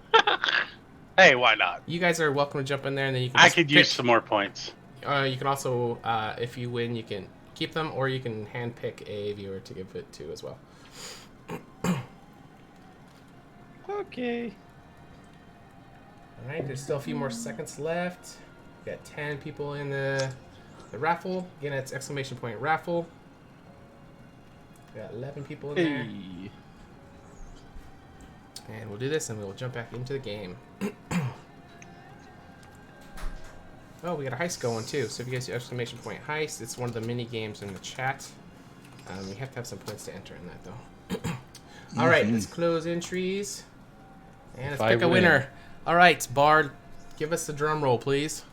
Hey, why not? You guys are welcome to jump in there, and then you can. I could use some more points. You can also, if you win, you can keep them, or you can handpick a viewer to give it to as well. Okay. All right, there's still a few more seconds left. We got 10 people in the raffle. Again, it's exclamation point raffle. We got 11 people in there. And we'll do this, and we'll jump back into the game. Oh, we got a heist going too. So if you guys do exclamation point heist, it's one of the mini games in the chat. You have to have some points to enter in that though. All right, let's close entries, and let's pick a winner. All right, Bard, give us the drum roll, please.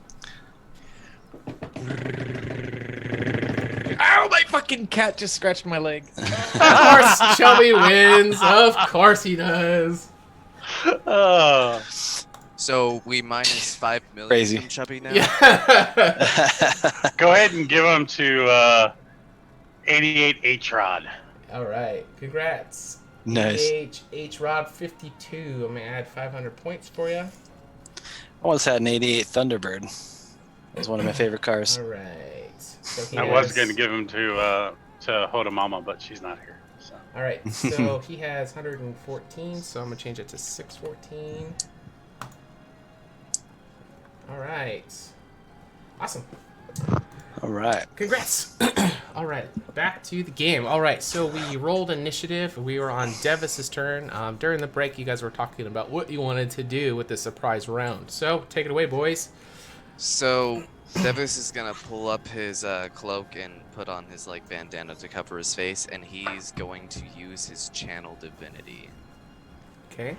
Ow, my fucking cat just scratched my leg. Of course, Shelby wins. Of course he does. So we minus 5 million Crazy. from Chubby now? Yeah. Go ahead and give them to 88 H-Rod. All right. Congrats. Nice. H-Rod 52. I'm going to add 500 points for you. I once had an 88 Thunderbird. It was one of my favorite cars. All right. So I was going to give them to HotA Mama, but she's not here. So. All right. So he has 114. So I'm going to change it to 614. All right. Awesome. All right. Congrats. All right. Back to the game. All right. So we rolled initiative. We were on Devis's turn. During the break, you guys were talking about what you wanted to do with the surprise round. So take it away, boys. So Devis is gonna pull up his cloak and put on his like bandana to cover his face, and he's going to use his channel divinity. Okay.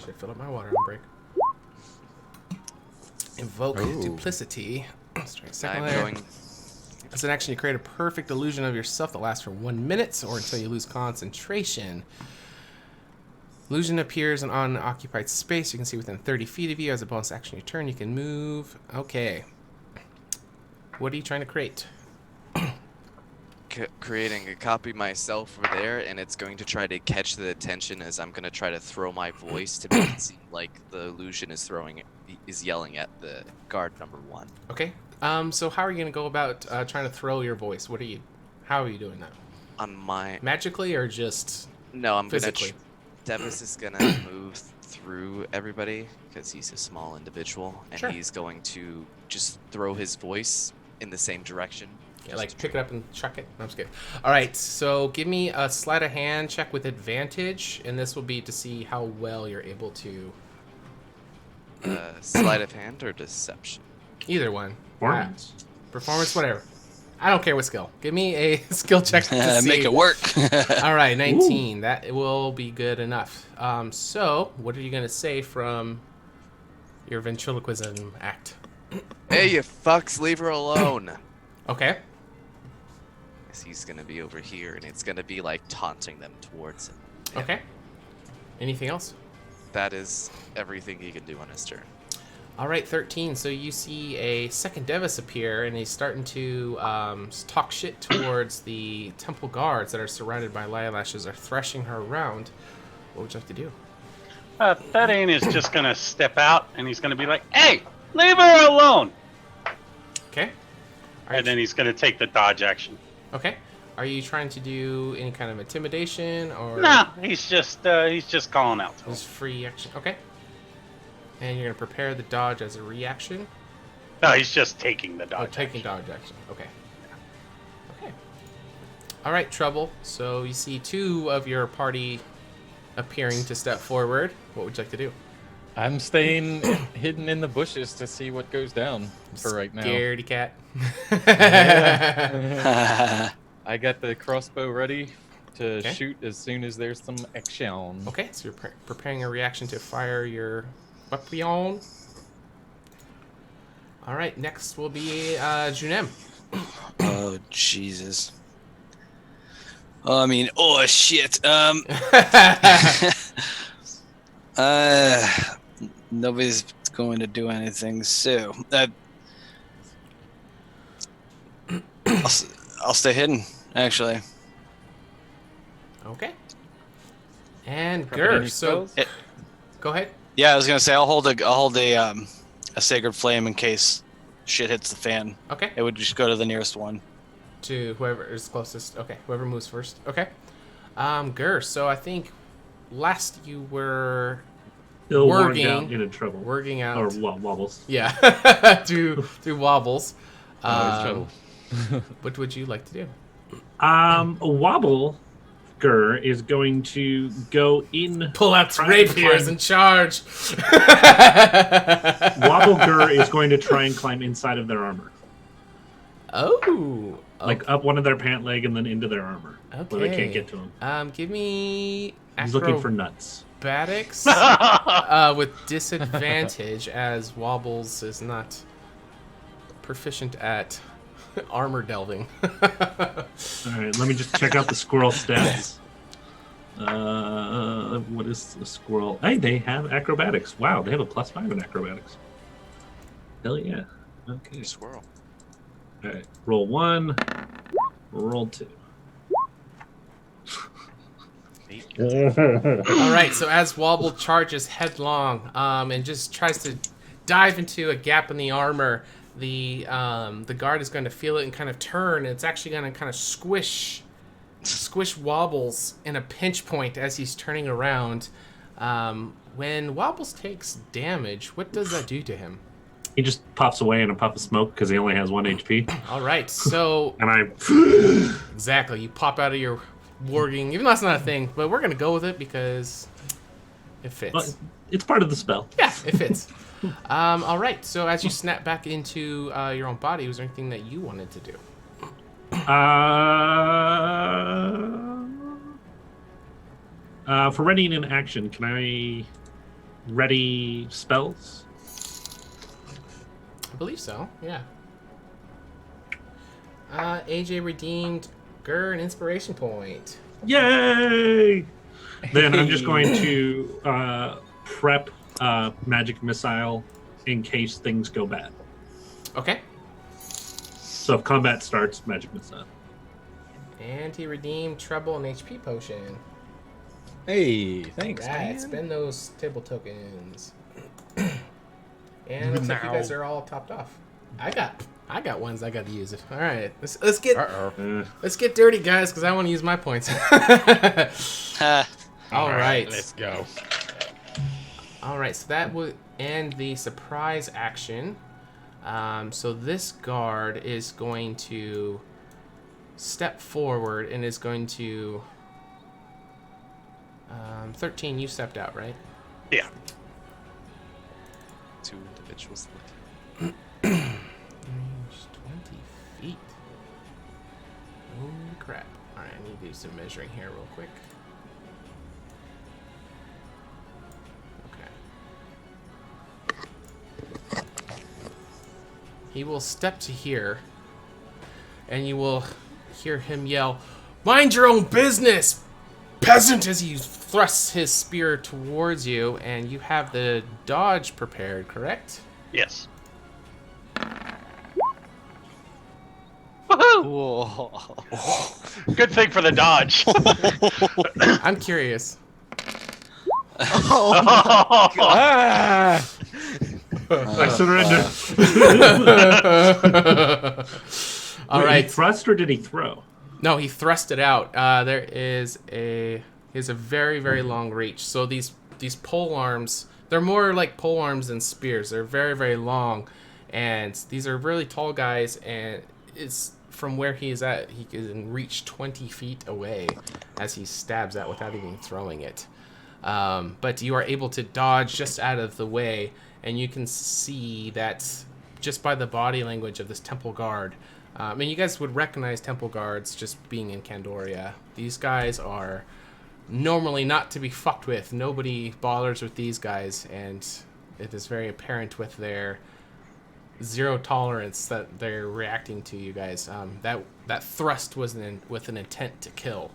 Should fill up my water on break. Invoke duplicity. Second layer. As an action, you create a perfect illusion of yourself that lasts for 1 minute or until you lose concentration. Illusion appears in unoccupied space. You can see within 30 feet of you. As a bonus action, your turn, you can move. Okay. What are you trying to create? Creating a copy myself over there, and it's going to try to catch the attention as I'm going to try to throw my voice to make it seem like the illusion is yelling at the guard number 1. Okay. So how are you going to go about trying to throw your voice? How are you doing that? On my magically or just no? I'm physically. Devis is gonna move through everybody because he's a small individual, and he's going to just throw his voice in the same direction. Yeah, like pick it up and chuck it. No, I'm just kidding. All right, so give me a sleight of hand check with advantage, and this will be to see how well you're able to. Sleight of hand or deception? Either one. Performance. Performance, whatever. I don't care what skill. Give me a skill check to see. Make it work. All right, 19. Ooh. That will be good enough. So, what are you going to say from your ventriloquism act? Hey, you fucks, leave her alone. Okay. He's going to be over here, and it's going to be like taunting them towards him. Okay. Anything else? That is everything he can do on his turn. All right, 13. So you see a second Devis appear, and he's starting to talk shit towards the temple guards that are surrounded by eyelashes, are thrashing her around. What would you like to do? Thaddeus is just going to step out, and he's going to be like, hey, leave her alone. Okay. And then he's going to take the dodge action. Okay. Are you trying to do any kind of intimidation or? No, he's just calling out. Just free action. Okay. And you're gonna prepare the dodge as a reaction. No, he's just taking the dodge. Oh, taking dodge action. Okay. Okay. All right, Trouble. So you see 2 of your party appearing to step forward. What would you like to do? I'm staying hidden in the bushes to see what goes down for right now. Scaredy cat. I got the crossbow ready to shoot as soon as there's some action. Okay, so you're preparing a reaction to fire your weapon. All right, next will be Junem. Oh, Jesus. I mean, oh, shit. Nobody's going to do anything, so I'll stay hidden, actually. Okay. And Gur, so go ahead. Yeah, I was gonna say I'll hold a sacred flame in case shit hits the fan. Okay. It would just go to the nearest one. To whoever is closest. Okay, whoever moves first. Okay. Gur, so I think last you were still working out into trouble. Working out. Or wobbles. Yeah. through wobbles. Trouble. What would you like to do? Wobble Gur is going to go in. Pull out rapiers and charge. Wobble Gur is going to try and climb inside of their armor. Oh. Like up one of their pant leg and then into their armor. Okay. Where they can't get to them. Give me. He's looking for nuts. Acrobatics with disadvantage, as Wobbles is not proficient at armor delving. Alright, let me just check out the squirrel stats. What is the squirrel? Hey, they have acrobatics. Wow, they have a +5 in acrobatics. Hell yeah. Okay. Squirrel. All right. Roll 1. Roll 2. All right, so as Wobble charges headlong and just tries to dive into a gap in the armor, the guard is going to feel it and kind of turn, and it's actually going to kind of squish Wobbles in a pinch point as he's turning around. When Wobbles takes damage, what does that do to him? He just pops away in a puff of smoke because he only has 1 HP. All right, so And I... exactly, you pop out of your warging, even though that's not a thing, but we're gonna go with it because it fits. Well, it's part of the spell. Yeah, it fits. All right, so as you snap back into your own body, was there anything that you wanted to do? For readying an action, can I ready spells? I believe so, yeah. AJ redeemed an inspiration point. Yay! Then I'm just going to prep magic missile in case things go bad. Okay. So if combat starts, magic missile. And he redeemed treble and HP potion. Hey, thanks, Right, man. spend those table tokens. And looks like you guys are all topped off. I got ones I got to use it. All right, let's get dirty, guys, because I want to use my points. All right, let's go. All right, so that would end the surprise action. So this guard is going to step forward and is going to 13. You stepped out, right? Yeah. 2 individuals. 20 feet. Holy crap. Alright, I need to do some measuring here real quick. Okay. He will step to here, and you will hear him yell, "Mind your own business, peasant!" as he thrusts his spear towards you, and you have the dodge prepared, correct? Yes. Whoa. Good thing for the dodge. I'm curious. Oh my Ah! I surrender. All Wait, right. He thrust or did he throw? No, he thrust it out. There is a very, very long reach. So these pole arms, they're more like pole arms than spears. They're very, very long, and these are really tall guys. And it's from where he is at, he can reach 20 feet away as he stabs at without even throwing it. But you are able to dodge just out of the way, and you can see that just by the body language of this temple guard. And you guys would recognize temple guards just being in Candoria. These guys are normally not to be fucked with. Nobody bothers with these guys, and it is very apparent with their zero tolerance that they're reacting to you guys. That thrust was with an intent to kill,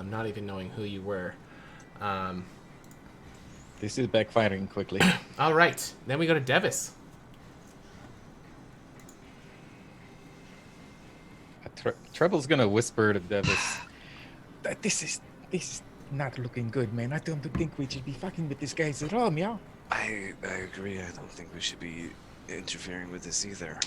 not even knowing who you were. This is backfiring quickly. All right, then we go to Devis. Treble's gonna whisper to Devis. This is not looking good, man. I don't think we should be fucking with these guys at all, meow. I agree. I don't think we should be interfering with this either.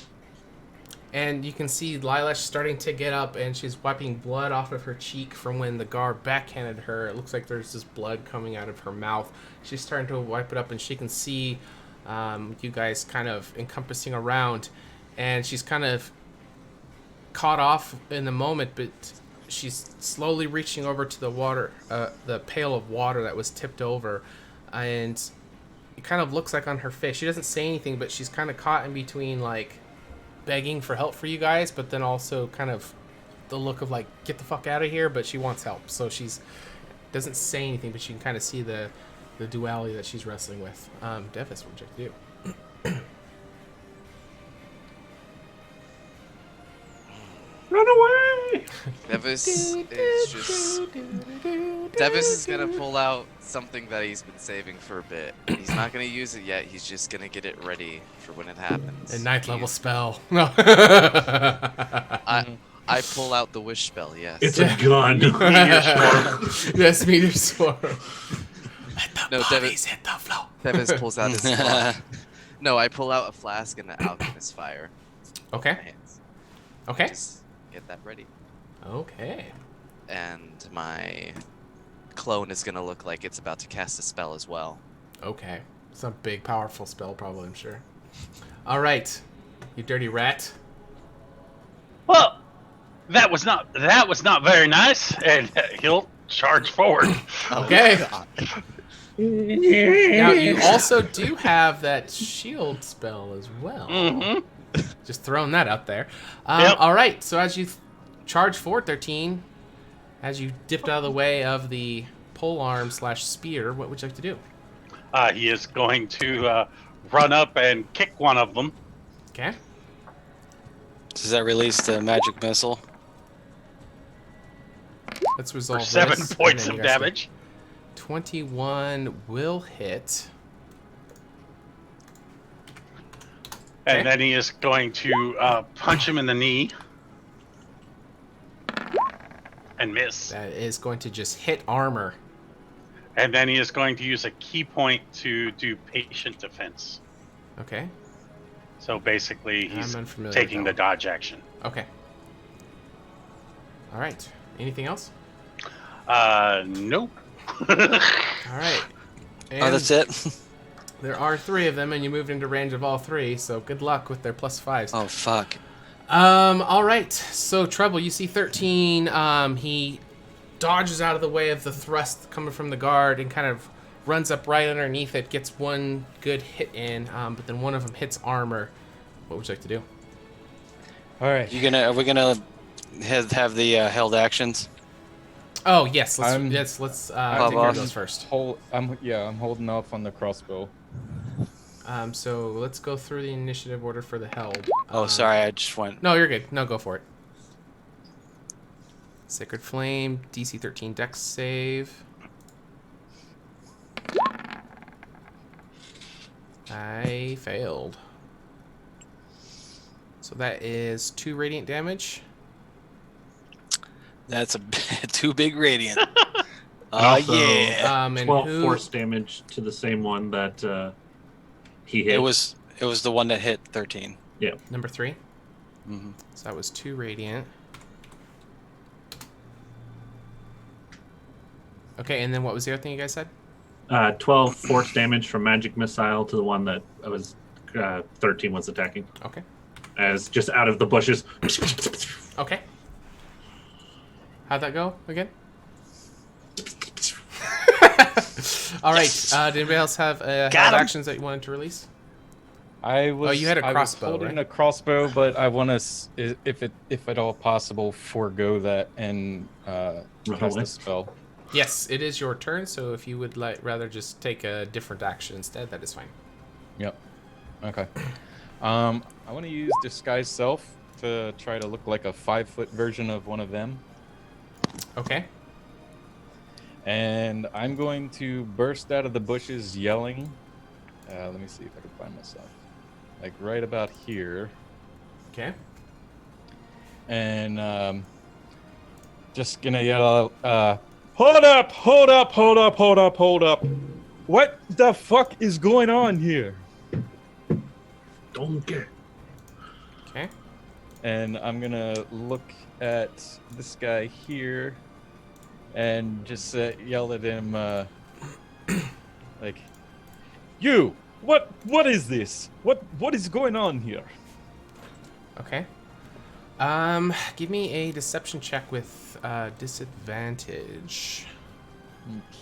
And you can see Lilash starting to get up, and she's wiping blood off of her cheek from when the guard backhanded her. It looks like there's this blood coming out of her mouth. She's starting to wipe it up, and she can see you guys kind of encompassing around, and she's kind of caught off in the moment, but she's slowly reaching over to the water, the pail of water that was tipped over, and it kind of looks like on her face, she doesn't say anything, but she's kind of caught in between, like, begging for help for you guys, but then also kind of the look of like, get the fuck out of here, but she wants help. So she's doesn't say anything, but you can kind of see the duality that she's wrestling with. Devis, what would you do? Run away! Devis is just. Devis is gonna pull out something that he's been saving for a bit. He's not gonna use it yet. He's just gonna get it ready for when it happens. A ninth level spell. No. I pull out the wish spell. Yes. It's a gun. Yes, meteor swarm. No, Devis hit the floor. Devis pulls out his flask. No, I pull out a flask and an alchemist fire. Okay. My hands. Okay. Just get that ready. Okay. And my clone is gonna look like it's about to cast a spell as well. Okay. Some big, powerful spell, probably, I'm sure. All right. You dirty rat. Well, that was not very nice, and he'll charge forward. Okay. Now, you also do have that shield spell as well. Mm-hmm. Just throwing that out there. Yep. All right. So as you charge forward, 13, as you dipped out of the way of the polearm / spear, what would you like to do? He is going to run up and kick one of them. Okay. Does that release the magic missile? Let's resolve For 7 this, points and then of you guys damage. 21 will hit. And Okay. then he is going to punch him in the knee. And miss. That is going to just hit armor. And then he is going to use a key point to do patient defense. Okay. So basically, he's I'm unfamiliar taking with the that dodge action. Okay. All right. Anything else? Nope. All right. Oh, that's it? There are 3 of them, and you moved into range of all 3, so good luck with their +5s. Oh, fuck. All right. So, Trouble, you see 13. He dodges out of the way of the thrust coming from the guard and kind of runs up right underneath it, gets one good hit in, but then one of them hits armor. What would you like to do? All right. Are we gonna have the held actions? Oh, yes. Let's I'm- take care of those first. I'm holding off on the crossbow. So let's go through the initiative order for the held. Oh, sorry, I just went. No, you're good. No, go for it. Sacred Flame, DC 13 Dex save. I failed. So that is 2 radiant damage. That's a 2 big radiant. Also, Yeah. And 12 who- force damage to the same one that he hit. It was the one that hit 13. Yeah. Number 3. Mm-hmm. So that was 2 radiant. Okay, and then what was the other thing you guys said? 12 force damage from magic missile to the one that was 13 was attacking. Okay. As just out of the bushes. Okay. How'd that go again? All right. Yes. Did anybody else have held Got 'em. actions that you wanted to release? I was. you had a I was crossbow, holding right? a crossbow, but I want to, if at all possible, forego that and cast away. a spell. Yes, it is your turn. So if you would rather just take a different action instead, that is fine. Yep. Okay. I want to use disguise self to try to look like a 5-foot version of one of them, Okay. and I'm going to burst out of the bushes yelling. Let me see if I can find myself. Like right about here. Okay. And just gonna yell out, hold up, hold up, hold up, hold up, hold up. What the fuck is going on here? Don't get. Okay. And I'm gonna look at this guy here and just yell at him, like, you, what is this? What is going on here? Okay. Give me a deception check with disadvantage.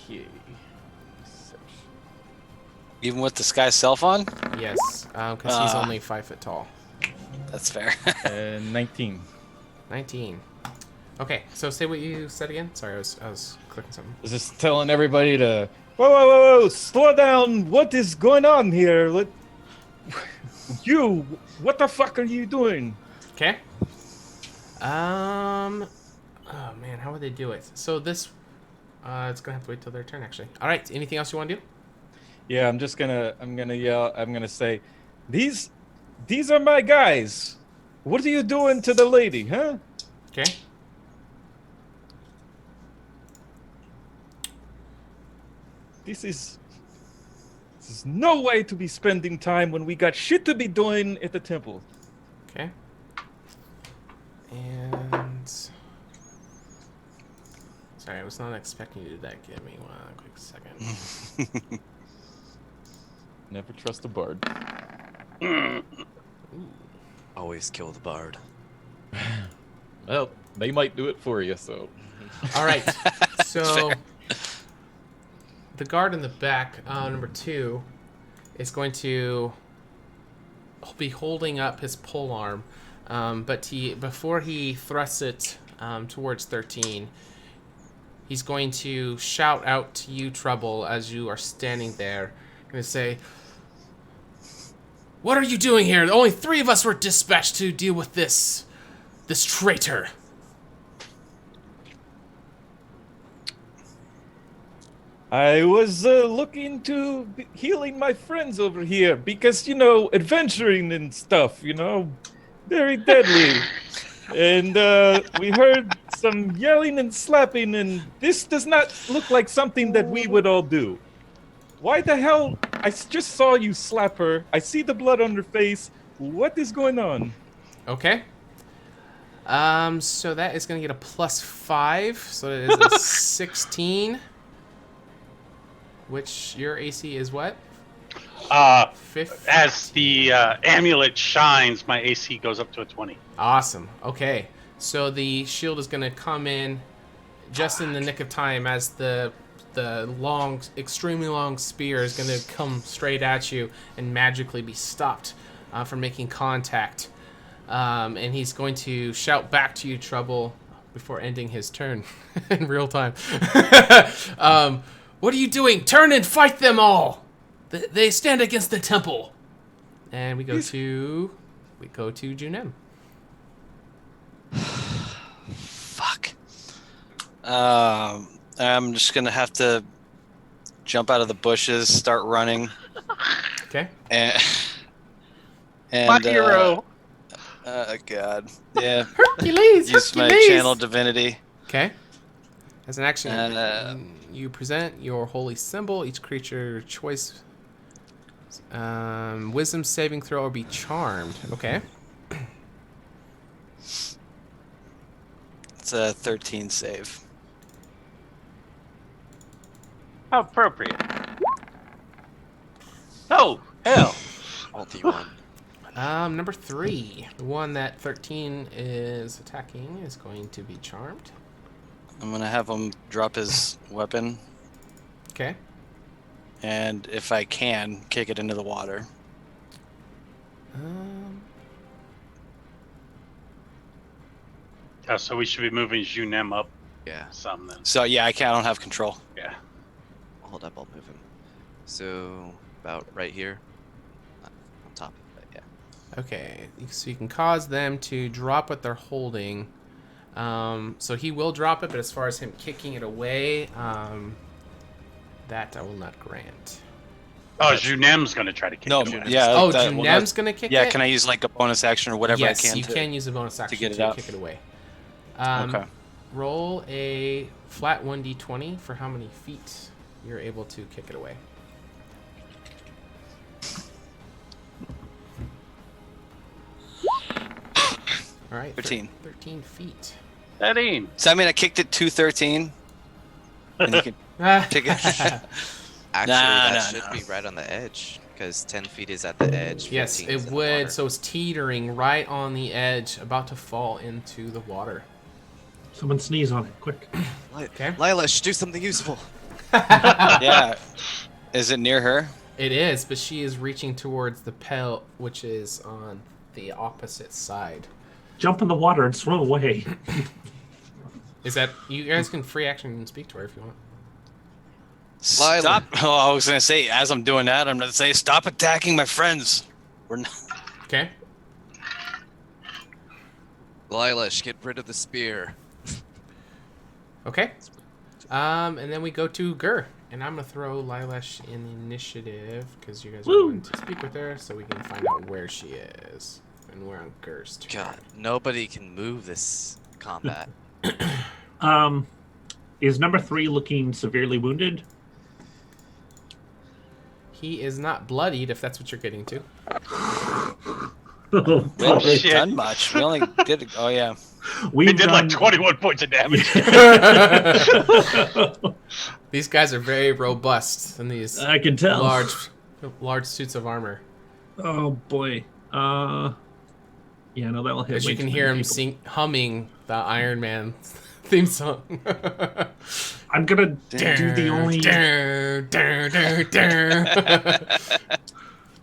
Okay. Even with the sky self on? Yes, because he's only 5 foot tall. That's fair. 19. 19. Okay, so say what you said again. Sorry, I was clicking something. I was just telling everybody to whoa, slow down. What is going on here? You, what the fuck are you doing? Okay. Oh man, how would they do it? So this, it's gonna have to wait till their turn actually. All right. Anything else you want to do? Yeah, I'm gonna yell. I'm gonna say, these are my guys. What are you doing to the lady, huh? Okay. This is no way to be spending time when we got shit to be doing at the temple. Okay. And sorry, I was not expecting you to do that. Give me one quick second. Never trust a bard. Always kill the bard. Well, they might do it for you, so. All right. So the guard in the back, number 2, is going to be holding up his pole arm, but before he thrusts it towards 13, he's going to shout out to you, Trouble, as you are standing there. Going to say, "What are you doing here? Only 3 of us were dispatched to deal with this traitor." I was looking to healing my friends over here because, adventuring and stuff, very deadly. And we heard some yelling and slapping, and this does not look like something that we would all do. Why the hell? I just saw you slap her. I see the blood on her face. What is going on? Okay. So that is going to get a +5, so that is a 16. Which your AC is what? 15. As the amulet shines, my AC goes up to a 20. Awesome. Okay. So the shield is going to come in just in the nick of time as the long, extremely long spear is going to come straight at you and magically be stopped from making contact. And he's going to shout back to you, Trouble, before ending his turn in real time. What are you doing? Turn and fight them all! They stand against the temple. And we go to Junem. Fuck. I'm just gonna have to jump out of the bushes, start running. Okay. And My hero. God. Yeah. Hercules! Use my Hercules! channel divinity. Okay. As an action, you present your holy symbol. Each creature choice, wisdom saving throw or be charmed. Okay. It's a 13 save. How appropriate. Oh, hell. All D1. Number 3. The one that 13 is attacking is going to be charmed. I'm gonna have him drop his weapon. Okay. And if I can, kick it into the water. So we should be moving Junem up. Yeah. Some then. So yeah, I don't have control. Yeah. Hold up, I'll move him. So about right here, on top of it. Yeah. Okay. So you can cause them to drop what they're holding. So he will drop it, but as far as him kicking it away, that I will not grant. Oh, Junem's going to try to kick No, it away. yeah. Oh, Junem's going to kick it? Yeah, can I use like a bonus action or whatever yes, I can? Yes, you can use a bonus action to get it out. kick it away. Okay. Roll a flat 1d20 for how many feet you're able to kick it away. All right. 13. 13 feet. 13. So I mean, I kicked it to 13. And you can take it. Actually, that should be right on the edge, because 10 feet is at the edge. Yes, 15 is it in the would. water. So it's teetering right on the edge, about to fall into the water. Someone sneeze on it, quick. Okay. Lilash, do something useful. Yeah. Is it near her? It is, but she is reaching towards the pelt, which is on the opposite side. Jump in the water and swim away. Is that... You guys can free action and speak to her if you want. Stop. Oh, I was going to say, as I'm doing that, I'm going to say, stop attacking my friends. We're not... Okay. Lilash, get rid of the spear. Okay. And then we go to Gur. And I'm going to throw Lilash in the initiative because you guys are going to speak with her so we can find out where she is. And we're on Gur's turn. God, nobody can move this combat. Is number 3 looking severely wounded? He is not bloodied, if that's what you're getting to. We haven't really shit. done much. We only did. Oh yeah. We did like 21 points of damage. These guys are very robust in these I can tell. large suits of armor. Oh boy. Yeah, no, that'll hit. As way you can too hear many him people. humming the Iron Man theme song. I'm gonna do the only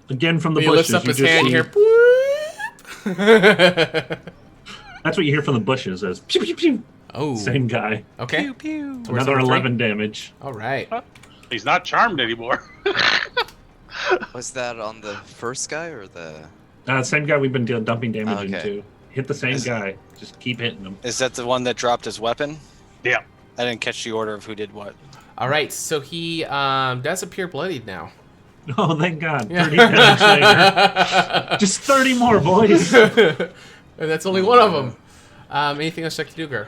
again from the He bushes. lifts up you his just hand see- here. That's what you hear from the bushes as pew, pew, pew. Oh, Same guy. okay. Pew pew. Towards Another number 3. 11 damage. All right. He's not charmed anymore. Was that on the first guy or the? Same guy we've been dumping damage Okay. into. Hit the same guy. Just keep hitting him. Is that the one that dropped his weapon? Yeah. I didn't catch the order of who did what. All right. So he does appear bloodied now. Oh, thank God. 30 damage later. Just 30 more, boys. And that's only one of them. Anything else you like to do, Gur?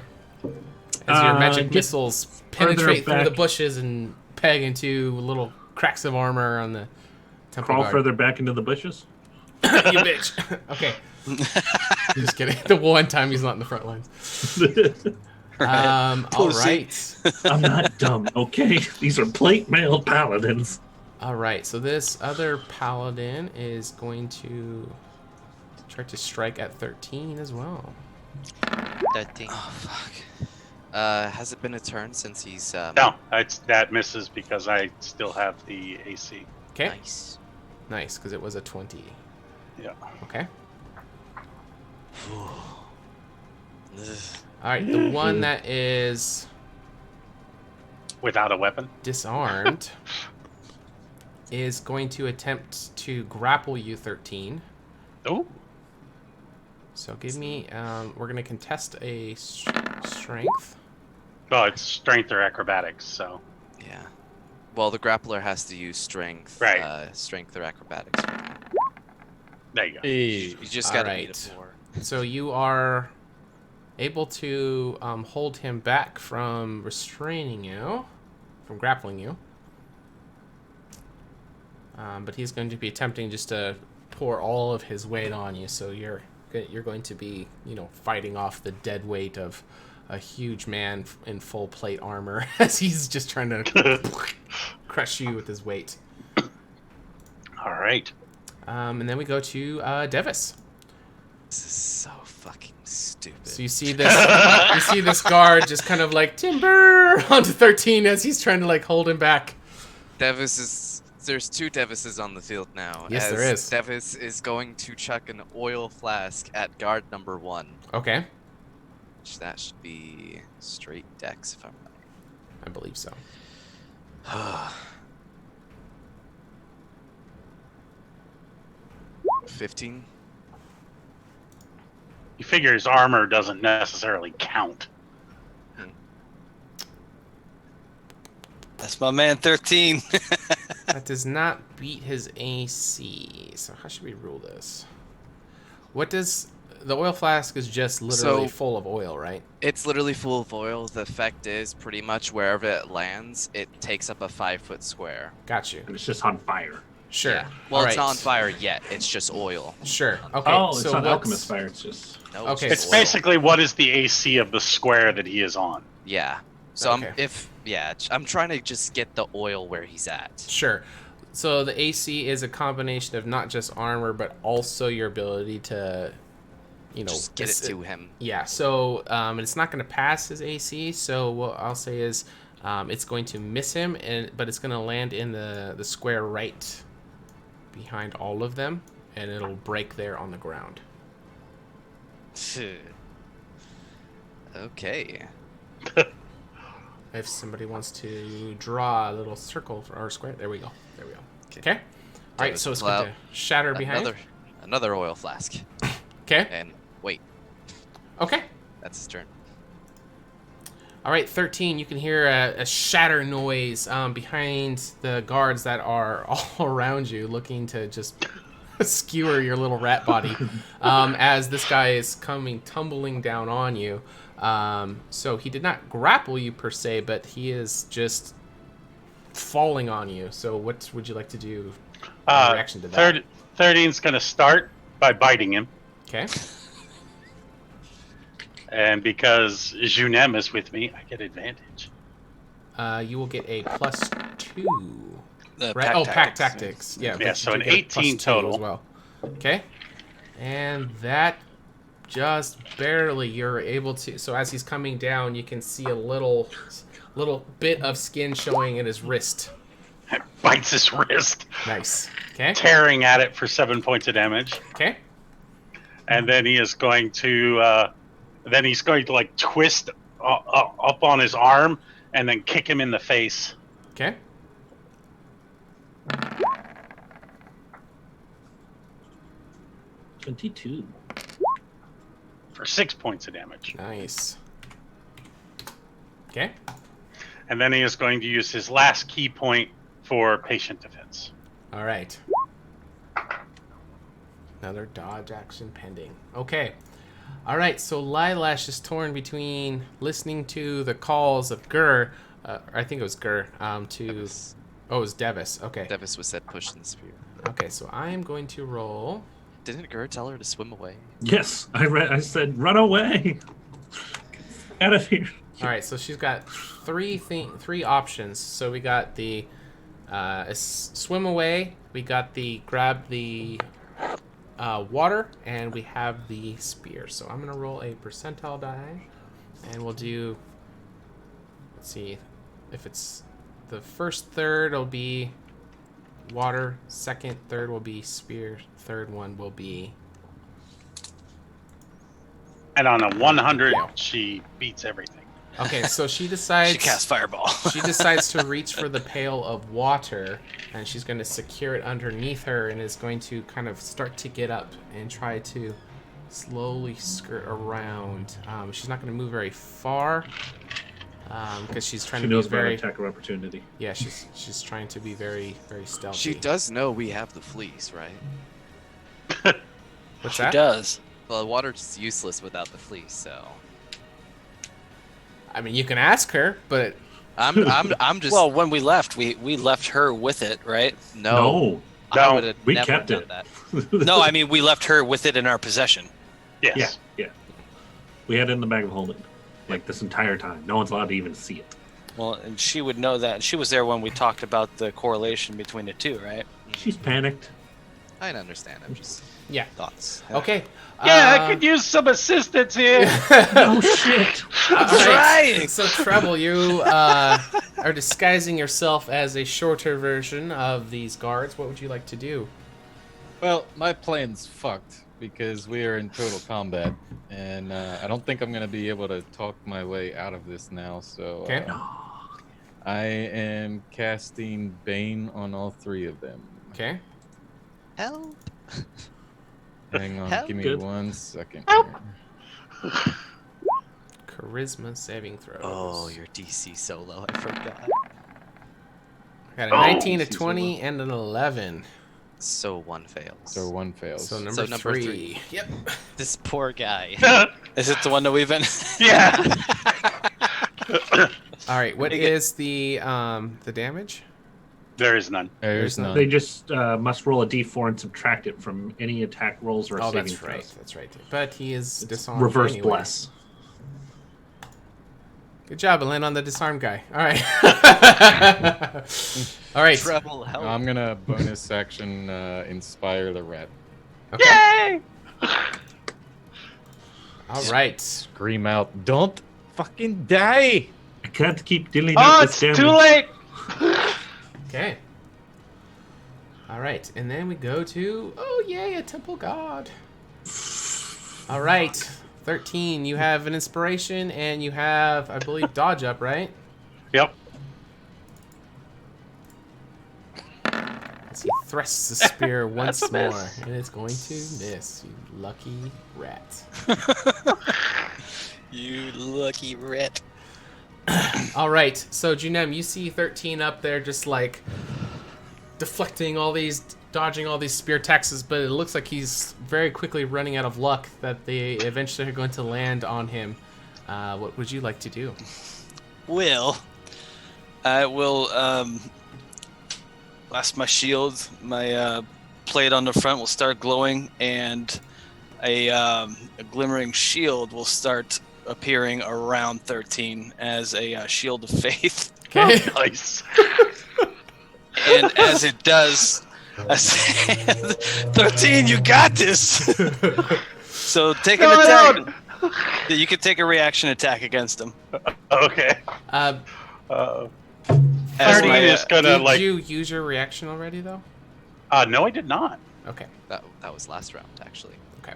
As your magic get missiles further penetrate through the back. bushes and peg into little cracks of armor on the temple Crawl guard. further back into the bushes. You bitch. Okay. Just kidding. The one time he's not in the front lines. All Pussy. right. I'm not dumb, okay? These are plate mail paladins. All right. So this other paladin is going to try to strike at 13 as well. 13. Oh fuck. Has it been a turn since he's No, that misses because I still have the AC. Okay. Nice. Nice, because it was a 20. Yeah. Okay. All right. The one that is Without a weapon? disarmed is going to attempt to grapple you, 13. Oh. So give me, we're going to contest a strength. Well, it's strength or acrobatics, so. Yeah. Well, the grappler has to use strength. Right. Strength or acrobatics. There you go. Hey. You just gotta beat Alright. a 4. So you are able to hold him back from restraining you, from grappling you. But he's going to be attempting just to pour all of his weight on you. So you're going to be, fighting off the dead weight of a huge man in full plate armor as he's just trying to crush you with his weight. All right. And then we go to Devis. This is so fucking stupid. So you see this guard just kind of like timber onto 13 as he's trying to like hold him back. There's 2 Devises on the field now. Yes, as there is. Devis is going to chuck an oil flask at guard number 1. Okay, That should be straight dex if I'm I believe so. right. 15. You figure his armor doesn't necessarily count. That's my man 13. That does not beat his AC. So how should we rule this? What does the oil flask is just literally So- full of oil, right? It's literally full of oil. The effect is pretty much wherever it lands, it takes up a 5-foot square. Got you. It's just on fire. Sure. Yeah. Well, All it's right. not on fire yet. It's just oil. Sure. Okay. Oh, it's so not what's- alchemist fire. It's just No, Okay. just It's oil. basically what is the AC of the square that he is on. Yeah. So Okay. I'm trying to just get the oil where he's at. Sure. So the AC is a combination of not just armor, but also your ability to, Just get it to him. Yeah. So it's not going to pass his AC. So what I'll say is, it's going to miss him, but it's going to land in the square right behind all of them, and it'll break there on the ground. Okay. If somebody wants to draw a little circle or square, there we go. Okay. All right. So it's going to shatter behind. Another oil flask. Okay. And wait, Okay. that's his turn. All right, 13. You can hear a shatter noise behind the guards that are all around you, looking to just skewer your little rat body as this guy is coming tumbling down on you. So he did not grapple you per se, but he is just falling on you. So what would you like to do in reaction to that? 13's going to start by biting him. Okay. And because Junem is with me, I get advantage. You will get a +2. The Right? pack Pack tactics. Yeah, Yeah, but so you an do get a 18 +2 total. as well. Okay. And that just barely you're able to. So as he's coming down, you can see a little bit of skin showing in his wrist. Bites his wrist. Nice. Okay. Tearing at it for 7 points of damage. Okay. And then he is going to like twist up on his arm and then kick him in the face. Okay. $22. For 6 points of damage. Nice. Okay. And then he is going to use his last key point for patient defense. All right. Another dodge action pending. Okay. All right, so Lilash is torn between listening to the calls of Gur, I think it was Gur, to... Devis. Oh, it was Devis. Okay. Devis was said pushing the spear. Okay, so I am going to roll... Didn't Gur tell her to swim away? Yes, I said, run away. Out of here. All right, so she's got three options. So we got the swim away, we got the grab the water, and we have the spear. So I'm gonna roll a percentile die, and we'll do. Let's see, if it's the first third, it'll be water. Second third will be spear. Third one will be. And on a 100, she beats everything. Okay, so she decides... She casts Fireball. She decides to reach for the pail of water, and she's going to secure it underneath her and is going to kind of start to get up and try to slowly skirt around. She's not going to move very far because she's trying to be very... attack of opportunity. Yeah, she's trying to be very, very stealthy. She does know we have the fleece, right? What's She that? does. Well, water's useless without the fleece, so... I mean, you can ask her, but... I'm just... Well, when we left, we left her with it, right? No. I would have we never kept done it. that. No, I mean, we left her with it in our possession. Yes. Yeah. We had it in the bag of holding, like this entire time. No one's allowed to even see it. Well, and she would know that. She was there when we talked about the correlation between the two, right? She's panicked. I understand. I'm just... Yeah. Thoughts. Okay. Yeah, I could use some assistance here. Oh, shit. All right. So, Treble, you are disguising yourself as a shorter version of these guards. What would you like to do? Well, my plan's fucked because we are in total combat, and I don't think I'm gonna be able to talk my way out of this now. So Okay. I am casting Bane on all three of them. Okay. Help. Hang on, Help. give me Good. 1 second. Help. Here. Charisma saving throws. Oh, your DC so low. I forgot. Got a 19, a 20, and an 11. So one fails. So one fails. So number number 3. Yep. This poor guy. Is it the one that we've been? Yeah. All right. What Make it- is the damage? There is none. There's none. They just must roll a d4 and subtract it from any attack rolls or Oh, saving that's right. throws. That's right. But he is disarmed. Reverse anyway. bless. Good job, Alen, on the disarmed guy. All right. All right. Treble help. I'm gonna bonus action inspire the rat. Okay. All right. Scream out, "Don't fucking die!" I can't keep dealing Oh, out it's this too damage. late. Okay. All right, and then we go to yay, a temple god. All right, 13. You have an inspiration, and you have, I believe, dodge up, right? Yep. As he thrusts the spear once That's a more, miss. and it's going to miss. You lucky rat. You lucky rat. All right, so Junem, you see 13 up there just like deflecting all these, dodging all these spear attacks, but it looks like he's very quickly running out of luck that they eventually are going to land on him. What would you like to do? I will blast my shield. My plate on the front will start glowing, and a glimmering shield will start appearing around 13 as a shield of faith. Okay. Nice. And as it does, I say, 13, you got this. So take an attack. You can take a reaction attack against him. Okay. As 30 my, is gonna Did like. you use your reaction already, though? No, I did not. Okay. That was last round, actually. Okay.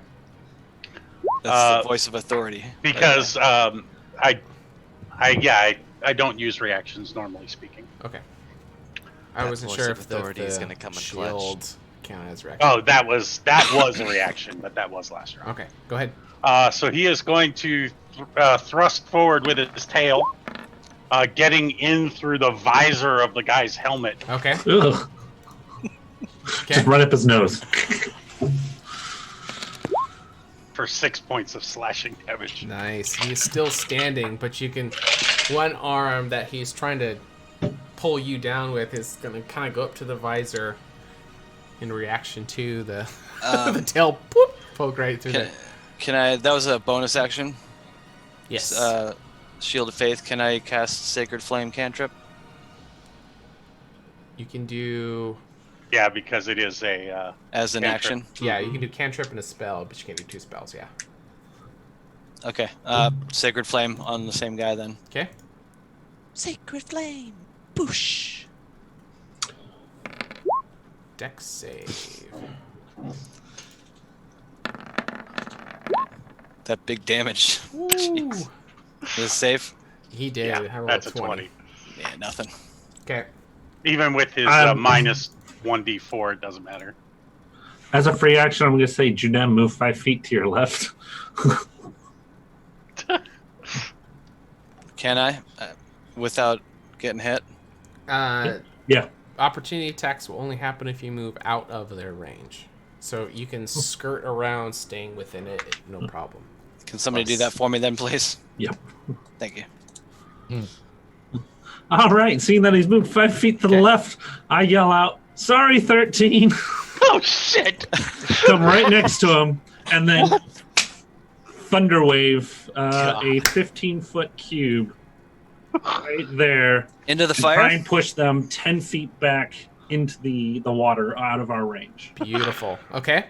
That's the voice of authority. Because I don't use reactions normally speaking. Okay. I That wasn't voice sure of if authority the is gonna come in clutch. shield counted as reaction. Oh, that was a reaction, but that was last round. Okay, go ahead. So he is going to thrust forward with his tail, getting in through the visor of the guy's helmet. Okay. Ugh. Okay. Just right up his nose. For 6 points of slashing damage. Nice. He is still standing, but you can. One arm that he's trying to pull you down with is going to kind of go up to the visor in reaction to the the tail poke right through there. Can I? That was a bonus action. Yes. Shield of Faith. Can I cast Sacred Flame cantrip? You can do. Yeah, because it is a As an cantrip. action? Yeah, you can do cantrip and a spell, but you can't do 2 spells. Yeah. Okay. Sacred Flame on the same guy then. Okay. Sacred Flame. Boosh. Dex save. That big damage. Woo. Jeez. Is it safe? He did. Yeah, I rolled that's a 20. Yeah, nothing. Okay. Even with his minus 1d4, it doesn't matter. As a free action, I'm going to say, Junem, move 5 feet to your left. Can I? Without getting hit? Yeah. Opportunity attacks will only happen if you move out of their range. So you can skirt around staying within it, no problem. Can somebody do that for me then, please? Yep. Thank you. All right. Seeing that he's moved 5 feet to the left, I yell out, "Sorry, 13." Oh, shit! Come right next to him, and then Thunderwave, a 15-foot cube right there. Into the Try fire? and push them 10 feet back into the water out of our range. Beautiful. Okay.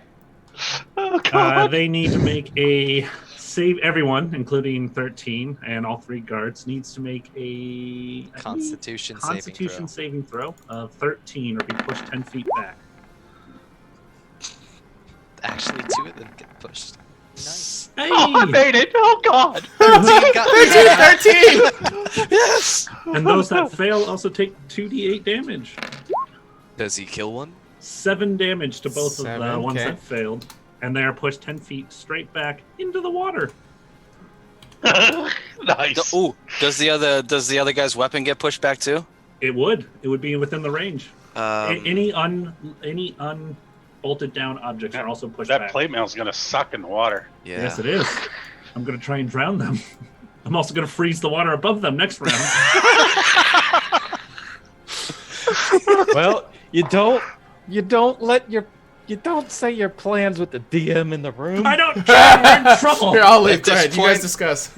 They need to make a save. Everyone, including 13 and all 3 guards, needs to make a Constitution saving throw of 13 or be pushed 10 feet back. Actually, 2 of them get pushed. Nice. Hey! Oh, I made it! Oh, God! 13! Yes! And those that fail also take 2d8 damage. Does he kill one? 7 damage to both of 7, the ones okay. that failed. And they are pushed 10 feet straight back into the water. Nice. Ooh, does the other guy's weapon get pushed back too? It would. It would be within the range. Any unbolted down objects are also pushed That back. plate mail's gonna suck in the water. Yeah. Yes, it is. I'm going to try and drown them. I'm also going to freeze the water above them next round. Well, you don't say your plans with the DM in the room. I don't care. We're in trouble. Here, I'll leave. At Go this ahead. You guys discuss.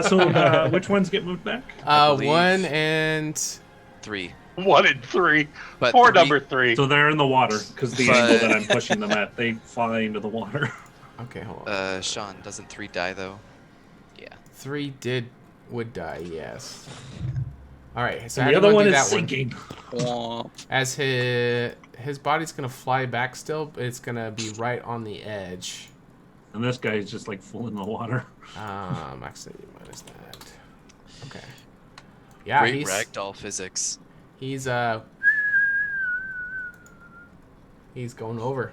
So which ones get moved back? 1 and 3. 1 and 3. But Or 3 number 3. So they're in the water because the angle that I'm pushing them at, they fly into the water. okay, hold on. Sean, doesn't 3 die though? Yeah. 3 would die. Yes. All right. So And how the do other you one wanna do is that sinking. As his body's gonna fly back still, but it's gonna be right on the edge. And this guy is just like full in the water. Actually, minus that. Okay. Yeah, Great he's ragdoll physics. he's going over.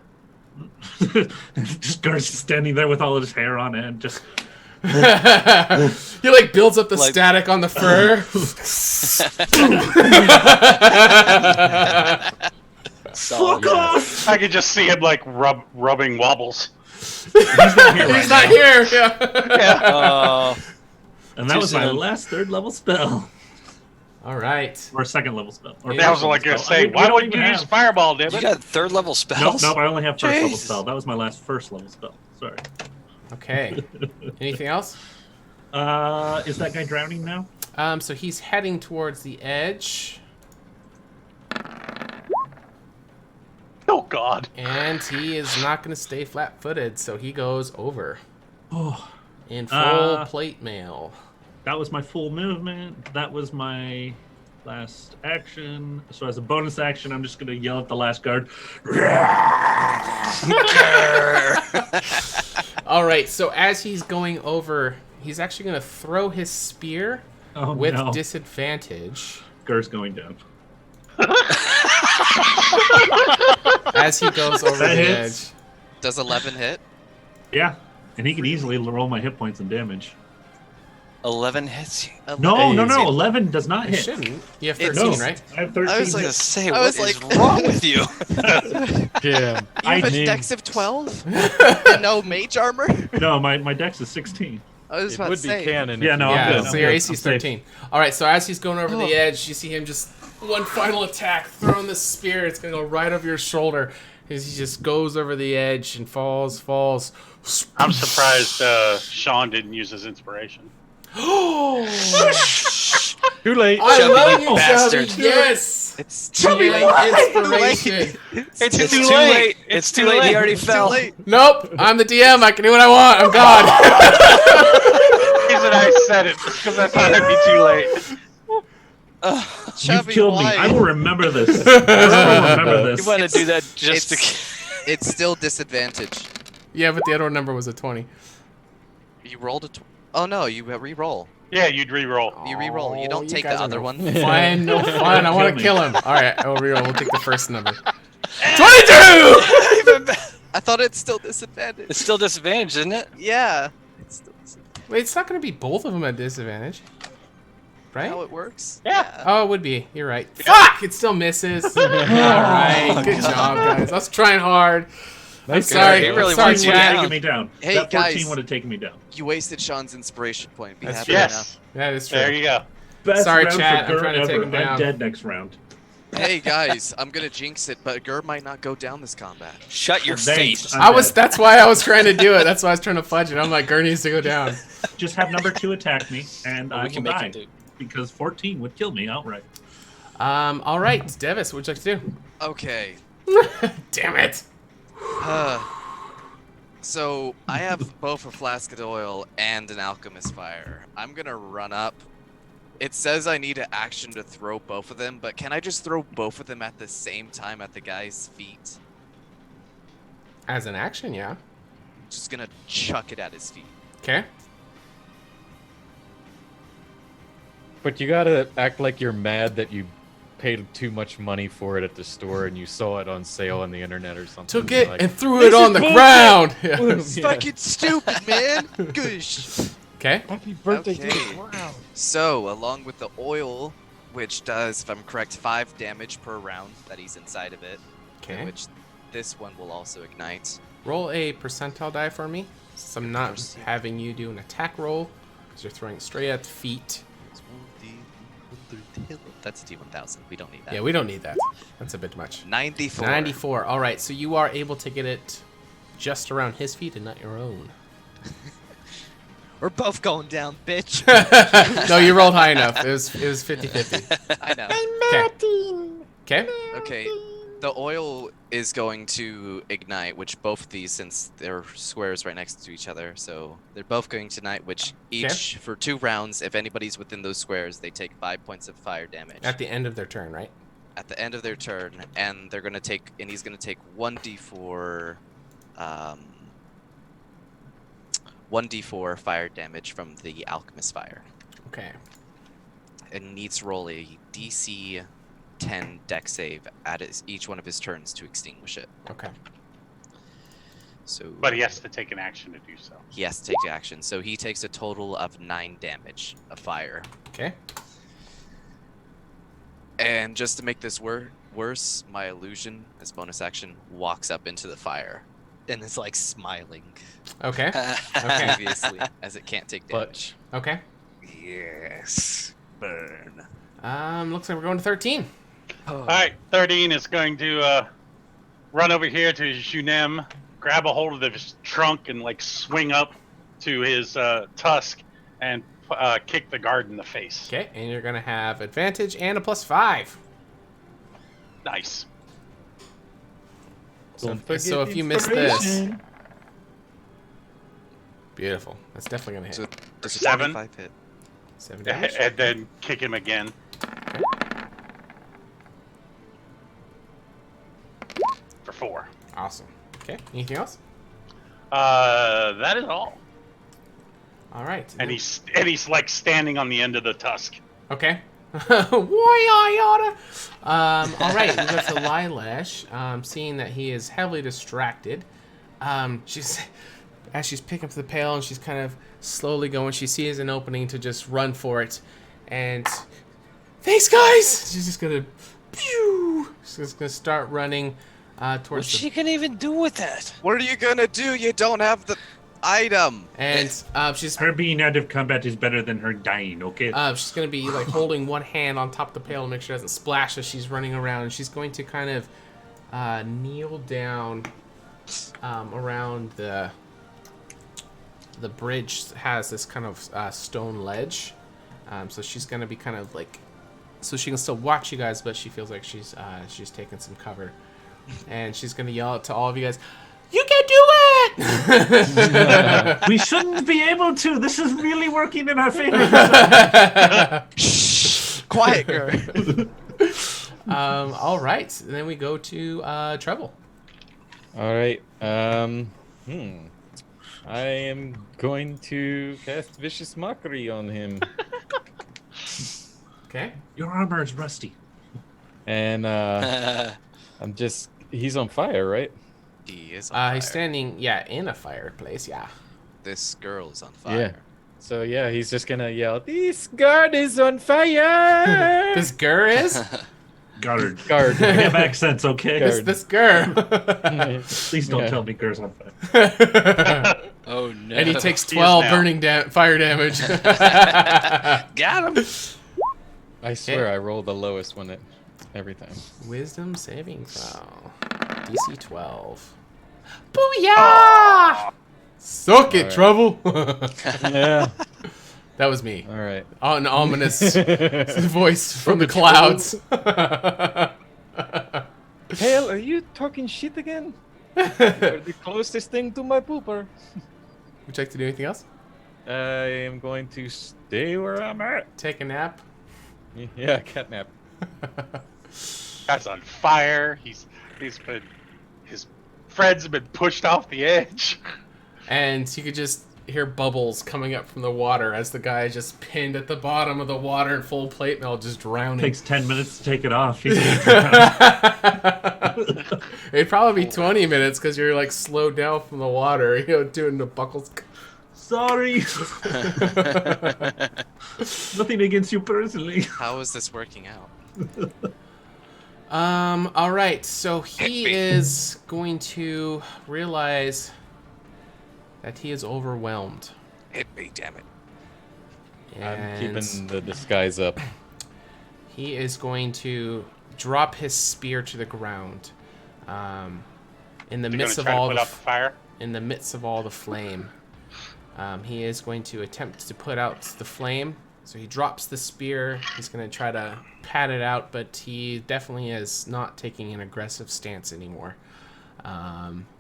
Just Gar's standing there with all of his hair on end, just He like builds up the Like- static on the fur. Solid. I could just see him like rubbing wobbles. He's not here. He's not here. Yeah. Yeah. And that Too was my soon. last third level spell. Or right. Or second level spell. Or Yeah, I was first like level gonna spell. say, We why don't would even you use have- fireball, damn You it? got third level spells? Nope, I only have first level Jeez. spell. That was my last first level spell. Sorry. Okay. Anything else? Is that guy drowning now? So he's heading towards the edge, Oh God. and he is not going to stay flat-footed, so he goes over Oh, in full plate mail. that was my full movement. That was my last action. So as a bonus action, I'm just gonna yell at the last guard. All right. So as he's going over, he's actually going to throw his spear Oh with no, disadvantage Gur's going down. as he goes over That the hits. edge. Does 11 hit? Yeah, and he can easily roll my hit points and damage. 11 hits you. No, no, no. Easy. 11 does not It hit. shouldn't. You have It's- 13, No, right? I have 13 I was I was hits. say, I what was is like- wrong with you? Damn. You have a need- dex of 12? And no mage armor? No, my dex is 16. I was It about would to be say. canon. Yeah, if no, you- I'm Yeah, good. so I'm your good. AC is I'm safe. 13. All right, so as he's going over Oh. the edge, you see him just one final attack, throwing the spear. It's going to go right over your shoulder as he just goes over the edge and falls. I'm surprised Sean didn't use his inspiration. Too late. I Chubby, love you you, bastard. Chubby. Yes. It's Chubby inspiration. It's too late. It's too late. He already It's too fell. late. Nope, I'm the DM. I can do what I want. I'm God. The reason I said it because I thought it'd be too late. You've Chubby, killed why? me. I will remember this. I will remember this. You want to do that just to. It's still disadvantage. Yeah, but the other number was a 20. You rolled a oh no, you re-roll. Yeah, you'd re-roll. You re-roll. You Oh, don't you take guys the are other no one. Fine, no fun. I want Kill to me. kill him. All right, I will reroll. We'll take the first number. 22! I thought it's still disadvantage. It's still disadvantage, isn't it? Yeah. It's still disadvantage. Wait, it's not going to be both of them at disadvantage. Right? How it works? Yeah. Oh, it would be. You're right. Fuck! It still misses. All right. Good job, guys. I was trying hard. I'm Nice sorry. He really I'm sorry, wants you Would have chat. down. taken me down. Hey, That 14 guys. would have taken me down. You wasted Sean's inspiration point. Be That's happy true. now. Yes. That is true. There you go. Best Sorry, round chat, for I'm Gur trying to take ever. him down. I'm dead next round. Hey guys, I'm gonna jinx it, but Gur might not go down this combat. Shut your Thanks. face. I'm dead. That's why I was trying to do it. That's why I was trying to fudge it. I'm like, Gur needs to go down. Just have number 2 attack me, and I We will can make die. him do. Because 14 would kill me outright. All right, Devis, what'd you like to Okay. do? Damn it. So I have both a flask of oil and an alchemist fire. I'm gonna run up. It says I need an action to throw both of them, but can I just throw both of them at the same time at the guy's feet? As an action, yeah. Just gonna chuck it at his feet. Okay. But you gotta act like you're mad that you paid too much money for it at the store and you saw it on sale on the internet or something. Took it Like, and threw it on the ground. Yeah. It's fucking stupid, man. Goosh. Okay. Happy birthday to Okay. the ground. So, along with the oil, which does, if I'm correct, 5 damage per round that he's inside of it, Okay. which this one will also ignite. Roll a percentile die for me. Since I'm not Percent. having you do an attack roll, because you're throwing it straight at the feet. That's a D1000. We don't need that. Yeah, we don't need that. That's a bit much. 94. 94. All right, so you are able to get it just around his feet and not your own. We're both going down, bitch. No, you rolled high enough. It was 50-50. I know. Okay. Okay, the oil is going to ignite, which both of these, since they're squares right next to each other, so they're both going to ignite, which each, for 2 rounds, if anybody's within those squares, they take 5 points of fire damage. At the end of their turn, right? At the end of their turn, and they're gonna take, and he's gonna take 1d4, 1d4 fire damage from the alchemist fire, Okay. and needs to roll a DC 10 dex save at each one of his turns to extinguish it. Okay. So But he has to take an action to do so. he has to take action. So he takes a total of 9 damage of fire. Okay. And just to make this worse, my illusion, as bonus action, walks up into the fire and is like smiling. Okay. Okay. Obviously, as it can't take damage. Okay. Yes. Burn. Looks like we're going to 13. All right, 13 is going to run over here to Junem, grab a hold of his trunk, and like swing up to his tusk and kick the guard in the face. Okay, and you're gonna have advantage and a +5. Nice. So if you miss this, beautiful. That's definitely gonna hit. So does a 7. 25 hit? 7 damage. And then kick him again. For 4. Awesome. Okay. Anything else? That is all. All right. And he's like standing on the end of the tusk. Okay. All right. We go to Lilash. Seeing that he is heavily distracted, she's picking up the pail and she's kind of slowly going. She sees an opening to just run for it, and thanks, guys. She's just gonna, she's just gonna start running towards. What's she gonna even do with that? What are you gonna do? You don't have the item. And she's Her being out of combat is better than her dying, okay? she's gonna be like holding one hand on top of the pail to make sure it doesn't splash as she's running around, and she's going to kind of kneel down around the bridge. Has this kind of stone ledge, so she's gonna be kind of like, so she can still watch you guys, but she feels like she's taking some cover, and she's gonna yell out to all of you guys, "You can do it!" We shouldn't be able to. This is really working in our favor. Shh, quiet, girl. All right. And then we go to Treble. All right. I am going to cast Vicious Mockery on him. Okay. Your armor is rusty. And he's on fire, right? He is on fire. He's standing, in a fireplace, yeah. This girl is on fire. Yeah. So yeah, he's just gonna yell, "This guard is on fire!" This girl is? Guard. Guard. We have accents, okay? This girl. Please don't tell me girl's on fire. Oh no. And he takes 12 burning fire damage. Got him. I swear I roll the lowest one every time. Wisdom saving throw. DC 12. Booyah! Suck it, All right. Trouble. Yeah. That was me. All right. An ominous voice from the clouds. Hale, are you talking shit again? You're the closest thing to my pooper. Would you like to do anything else? I am going to stay where I'm at. Take a nap. Yeah, catnap. Guy's on fire. His friends have been pushed off the edge. And you could just hear bubbles coming up from the water as the guy is just pinned at the bottom of the water in full plate mail, just drowning. Takes 10 minutes to take it off. He's It'd probably be 20 minutes because you're like slowed down from the water, doing the buckles. Sorry. Nothing against you personally. How is this working out? All right. So he is going to realize that he is overwhelmed. Hit me, damn it. I'm keeping the disguise up. He is going to drop his spear to the ground. In the midst of all the fire. In the midst of all the flame, he is going to attempt to put out the flame. So he drops the spear. He's going to try to pat it out, but he definitely is not taking an aggressive stance anymore.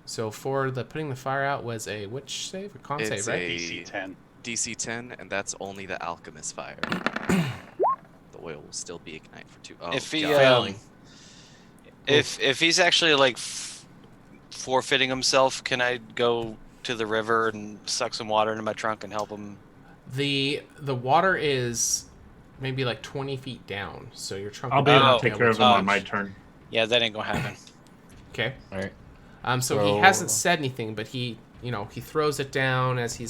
So for the putting the fire out was a which save? A con save, right? DC 10. DC 10, and that's only the alchemist fire. The oil will still be ignite for 2. Oh, If he God. Failing. if he's actually like forfeiting himself, can I go to the river and suck some water into my trunk and help him? The water is maybe like 20 feet down, so your trunk. I'll will be able not to take able care of to- him on my turn. Yeah, that ain't gonna happen. Okay. All right. So he hasn't said anything, but he throws it down as he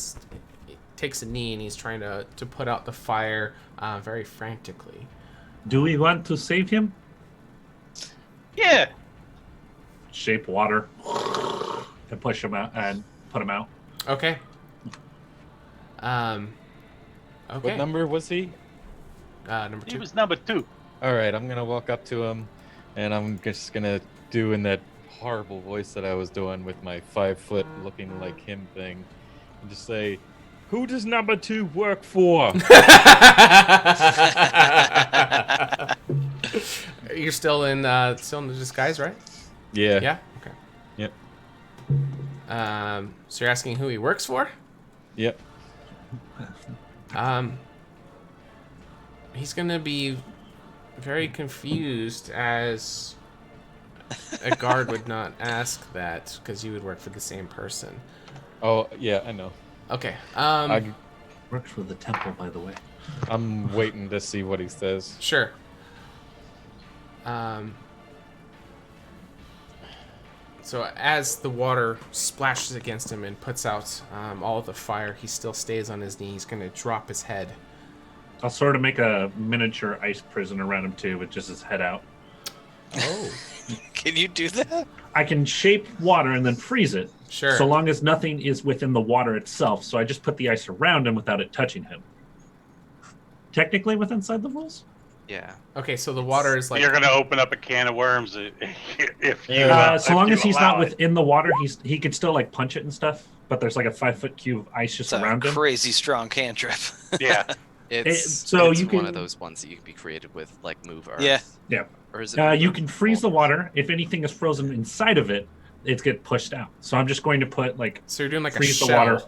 takes a knee and he's trying to put out the fire very frantically. Do we want to save him? Yeah. Shape water and push him out and put him out. Okay. Okay. What number was he? Number 2. He was number 2. All right, I'm gonna walk up to him, and I'm just gonna do in that horrible voice that I was doing with my 5-foot looking like him thing, and just say, "Who does number 2 work for?" You're still in the disguise, right? Yeah. Yeah. Okay. Yep. So you're asking who he works for? Yep. He's gonna be very confused, as a guard would not ask that because you would work for the same person. Oh yeah, I know. Okay. Works for the temple, by the way. I'm waiting to see what he says. Sure. So as the water splashes against him and puts out all the fire, he still stays on his knee. He's going to drop his head. I'll sort of make a miniature ice prison around him too, with just his head out. Oh. Can you do that? I can shape water and then freeze it. Sure. So long as nothing is within the water itself. So I just put the ice around him without it touching him. Technically within inside the rules? Yeah. Okay, so the water is like... You're going to open up a can of worms if you so long as he's not allow it. within the water, he could still like punch it and stuff. But there's like a 5-foot cube of ice just It's around a him. crazy strong cantrip. Yeah. It's you one can- of those ones that you can be creative with, like move earth. Yeah. Yeah. Or is it You can freeze the water. If anything is frozen inside of it, it's get pushed out. So I'm just going to put like So you're doing like a freeze shell. the water.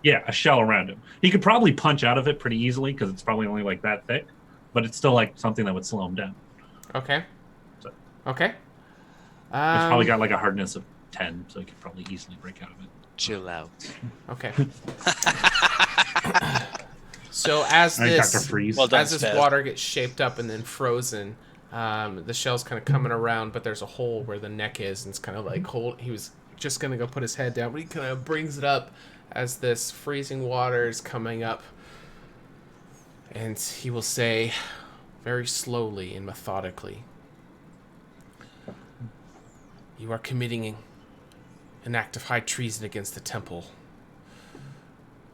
Yeah, a shell around him. He could probably punch out of it pretty easily because it's probably only like that thick, but it's still like something that would slow him down. Okay. So- Okay. It's probably got like a hardness of 10, so he could probably easily break out of it. Chill out. Okay. So as All right, Dr. this Freeze. Well done, as this Spaz. water gets shaped up and then frozen, the shell's kind of coming around, but there's a hole where the neck is, and it's kind of like he was just gonna go put his head down, but he kind of brings it up as this freezing water is coming up, and he will say, very slowly and methodically, "You are committing an act of high treason against the temple.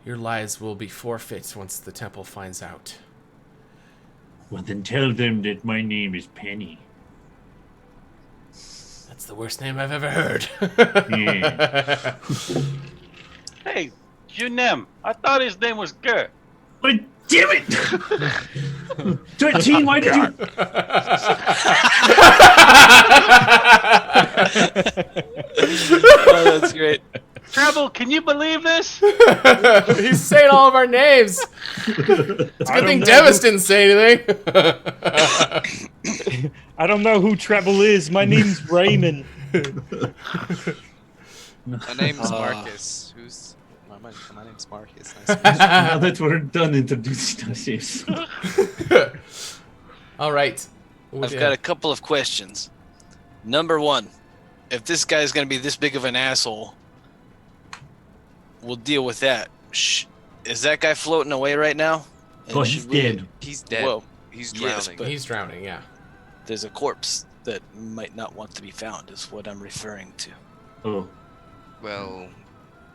Your lives will be forfeit once the temple finds out." Well, then tell them that my name is Penny. That's the worst name I've ever heard. Yeah. Hey, Junem, I thought his name was Gur. But damn it! 13, why did you... Oh, that's great. Treble, can you believe this? He's saying all of our names. It's a good thing Devis didn't say anything. I don't know who Treble is. My name's Raymond. My name's Marcus. My name's Marcus. Nice to meet you. Now that we're done introducing ourselves. All right. I've got a couple of questions. Number one, if this guy's going to be this big of an asshole, we'll deal with that. Is that guy floating away right now? And Oh, he's should we- dead. He's dead. Whoa. He's Yes, drowning. but- He's drowning, yeah. There's a corpse that might not want to be found, is what I'm referring to. Oh, Well,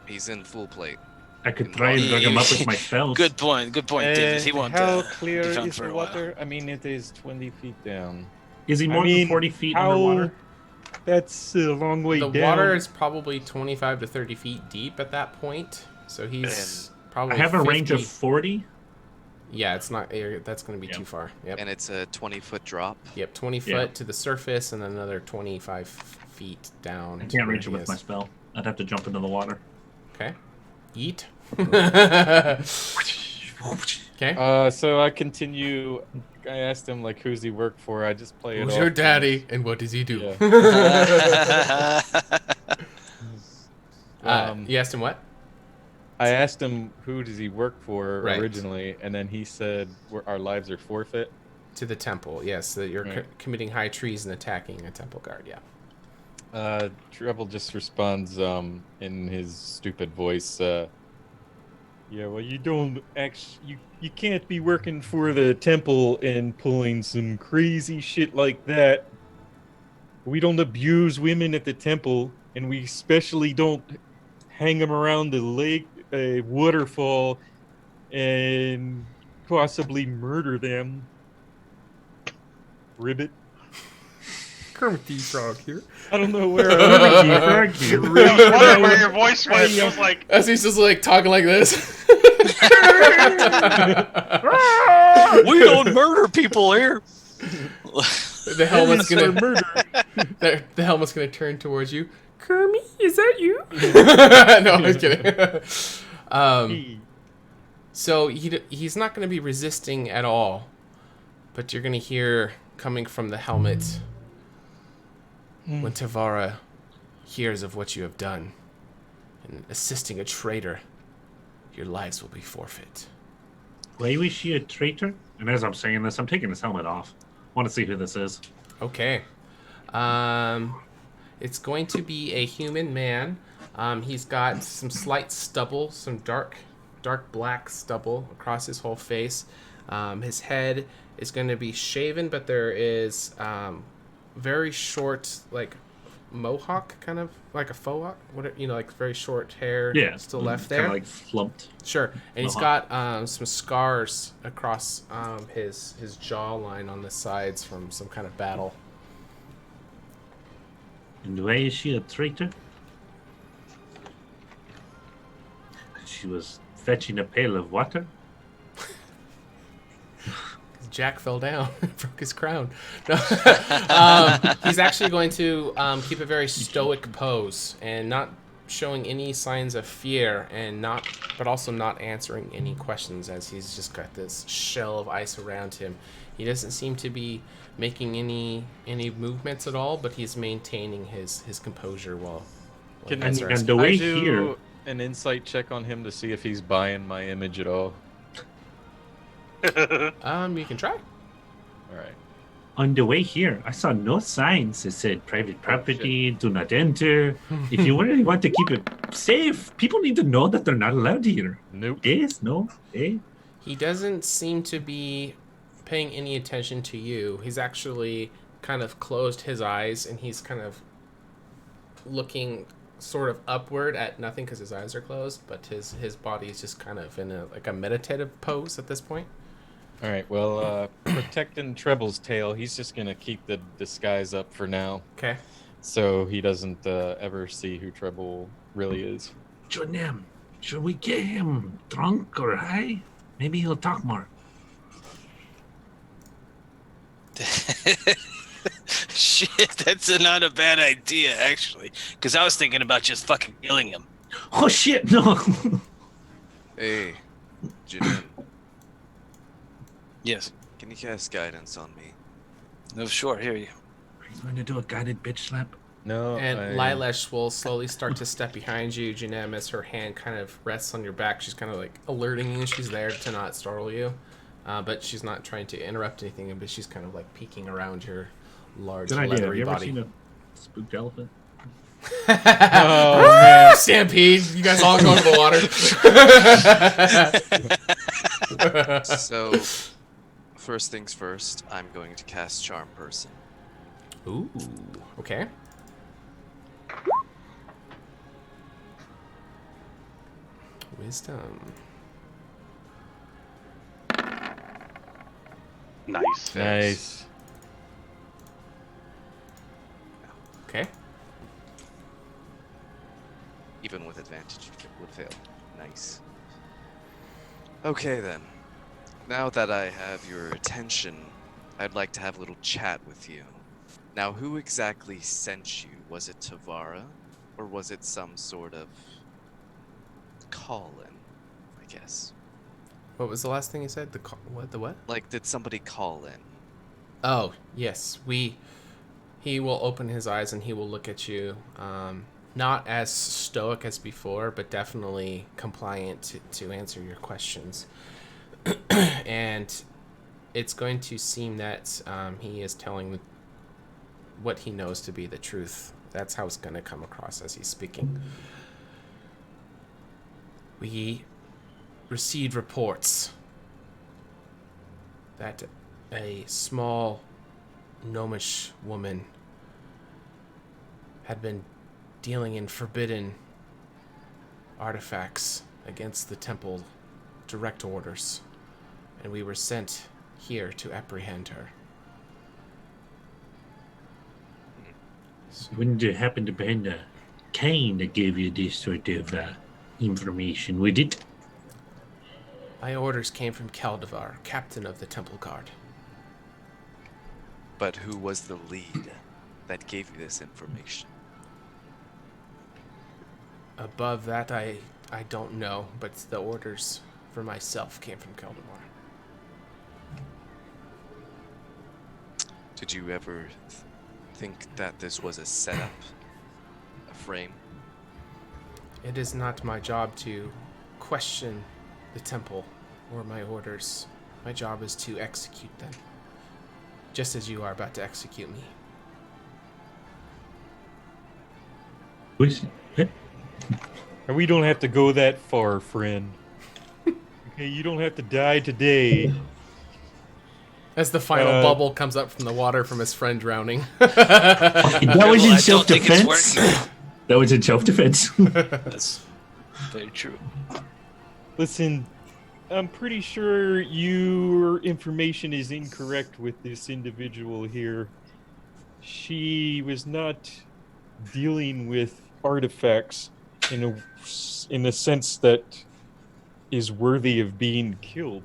he's in full plate. I could try and drag him up with my spells. Good point, David. He won't How be clear found is for the a while. water? I mean, it is 20 feet down. Is he more than 40 feet underwater? That's a long way The down. water is probably 25 to 30 feet deep at that point. So he's probably I have a range of 50. 40. Yeah, it's not. That's going to be Yep. too far. Yep. And it's a 20-foot drop. Yep, 20 foot Yeah. to the surface and then another 25 feet down. I to can't where reach it he with is. my spell. I'd have to jump into the water. Okay. Yeet. Okay. So I continue. I asked him like, who's he work for? I just play it. Who's off your and- daddy and what does he do? Yeah. You asked him what? I asked him who does he work for Right. originally, and then he said our lives are forfeit. To the temple, yes. That you're Right. committing high treason attacking a temple guard, yeah. Treble just responds in his stupid voice. Yeah, well, you don't actually, you can't be working for the temple and pulling some crazy shit like that. We don't abuse women at the temple, and we especially don't hang them around the lake, waterfall, and possibly murder them. Ribbit. Kermit the Frog here. I don't know where Frog here. I was wondering where your voice went. It was like, As he's just like talking like this. We don't murder people here. The helmet's gonna the helmet's gonna turn towards you. Kermit, is that you? No, I was kidding. So he's not gonna be resisting at all, but you're gonna hear coming from the helmet. When Tavara hears of what you have done and assisting a traitor, your lives will be forfeit. Why was she a traitor? And as I'm saying this, I'm taking his helmet off. Want to see who this is. Okay. It's going to be a human man. He's got some slight stubble, some dark black stubble across his whole face. His head is going to be shaven, but there is very short, like mohawk, kind of like a faux hawk, like very short hair. Yeah, still left there. Kind of like flumped. Sure, and he's mohawk. got some scars across his jawline on the sides from some kind of battle. And why is she a traitor? She was fetching a pail of water. Jack fell down, broke his crown. No. He's actually going to keep a very stoic pose and not showing any signs of fear, but also not answering any questions, as he's just got this shell of ice around him. He doesn't seem to be making any movements at all, but he's maintaining his composure while Can And I the way do here, an insight check on him to see if he's buying my image at all? You can try. All right. on the way here, I saw no signs that said private property, do not enter. If you really want to keep it safe, people need to know that they're not allowed here. Nope. Yes, no, eh? He doesn't seem to be paying any attention to you. He's actually kind of closed his eyes, and he's kind of looking sort of upward at nothing because his eyes are closed, but his body is just kind of in a meditative pose at this point. All right. Well, protecting Treble's tail, he's just gonna keep the disguise up for now, Okay. so he doesn't ever see who Treble really is. Jonem, should we get him drunk or high? Maybe he'll talk more. Shit, that's not a bad idea, actually. Because I was thinking about just fucking killing him. Oh shit, no! Hey, Janine, Yes. can you cast guidance on me? No, sure, hear you. Are you going to do a guided bitch slap? No. And I- Lilash will slowly start to step behind you, Janem, as her hand kind of rests on your back. She's kind of like alerting you. She's there to not startle you, but she's not trying to interrupt anything. But she's kind of like peeking around your large Good idea. Have leathery you ever body. seen a spooked elephant? Oh man. Stampede! You guys all go in the water. So, first things first, I'm going to cast Charm Person. Ooh. Okay. Wisdom. Nice. Nice. Okay. Even with advantage, it would fail. Nice. Okay then. Now that I have your attention, I'd like to have a little chat with you. Now, who exactly sent you? Was it Tavara? Or was it some sort of call-in, I guess? What was the last thing you said? What? The what? Like, did somebody call in? Oh, yes. He will open his eyes and he will look at you. Not as stoic as before, but definitely compliant to answer your questions. And it's going to seem that he is telling what he knows to be the truth, That's how it's going to come across as he's speaking. We received reports that a small gnomish woman had been dealing in forbidden artifacts against the temple direct orders, and we were sent here to apprehend her. Wouldn't you happen to find a cane that gave you this sort of information, would it? My orders came from Keldevar, captain of the Temple Guard. But who was the lead that gave you this information? Above that, I don't know, but the orders for myself came from Keldevar. Did you ever think that this was a setup? A frame? It is not my job to question the temple or my orders. My job is to execute them, just as you are about to execute me. And we don't have to go that far, friend. Okay, you don't have to die today. As the final bubble comes up from the water from his friend drowning. That was in self-defense. That was in self-defense. That's very true. Listen, I'm pretty sure your information is incorrect with this individual here. She was not dealing with artifacts in a sense that is worthy of being killed.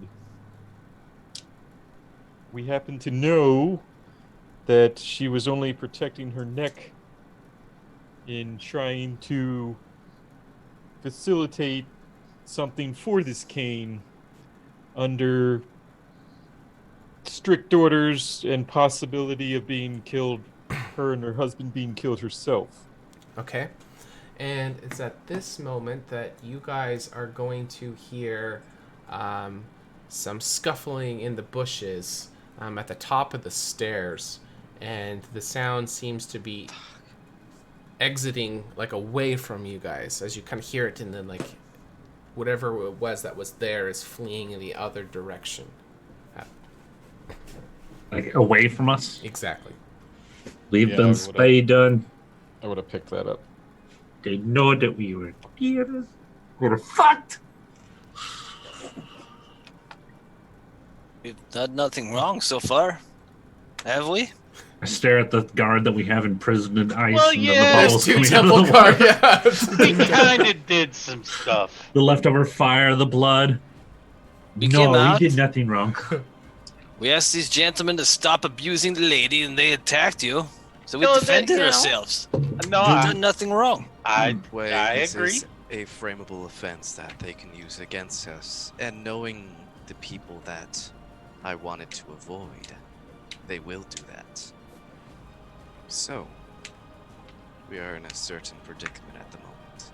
We happen to know that she was only protecting her neck in trying to facilitate something for this cane under strict orders and possibility of being killed, her and her husband being killed herself. Okay. And it's at this moment that you guys are going to hear some scuffling in the bushes at the top of the stairs. And the sound seems to be exiting like away from you guys as you kind of hear it, and then like whatever it was that was there is fleeing in the other direction. Like away from us? Exactly. Leave them spay done. I would have picked that up. They know that we were here. We're fucked. We've done nothing wrong so far, have we? I stare at the guard that we have imprisoned in ice. Well, and yeah, the bubbles There's two coming out of temple the guard. water. Yeah. We kind of did some stuff. The leftover fire, the blood. We came No, out. we did nothing wrong. We asked these gentlemen to stop abusing the lady, and they attacked you. So we No, defended they- no. ourselves. No, We've I, done nothing wrong. I This agree. is a frameable offense that they can use against us. And knowing the people that I wanted to avoid, they will do that. So, we are in a certain predicament at the moment.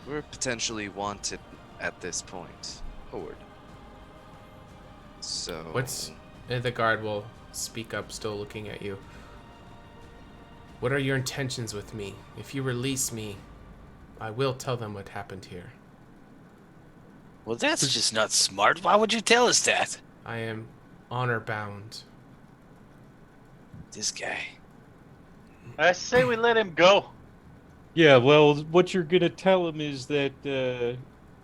We're potentially wanted at this point. Forward. So... The guard will speak up, still looking at you. What are your intentions with me? If you release me, I will tell them what happened here. Well, that's just not smart. Why would you tell us that? I am honor bound. This guy. I say we let him go. Yeah, well, what you're gonna tell him is that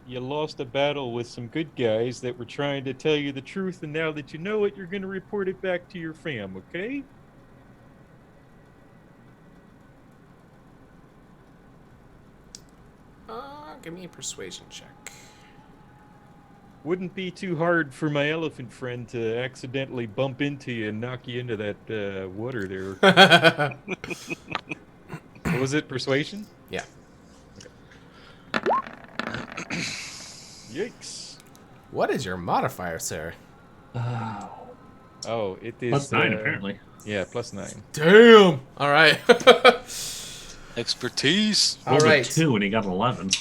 you lost a battle with some good guys that were trying to tell you the truth, and now that you know it, you're gonna report it back to your fam, okay? Give me a persuasion check. Wouldn't be too hard for my elephant friend to accidentally bump into you and knock you into that water there. What was it, persuasion? Yeah. Yikes. What is your modifier, sir? Oh, it is... +9, apparently. Yeah, +9. Damn! Alright. Expertise. Rolled a Alright. 2 and he got 11.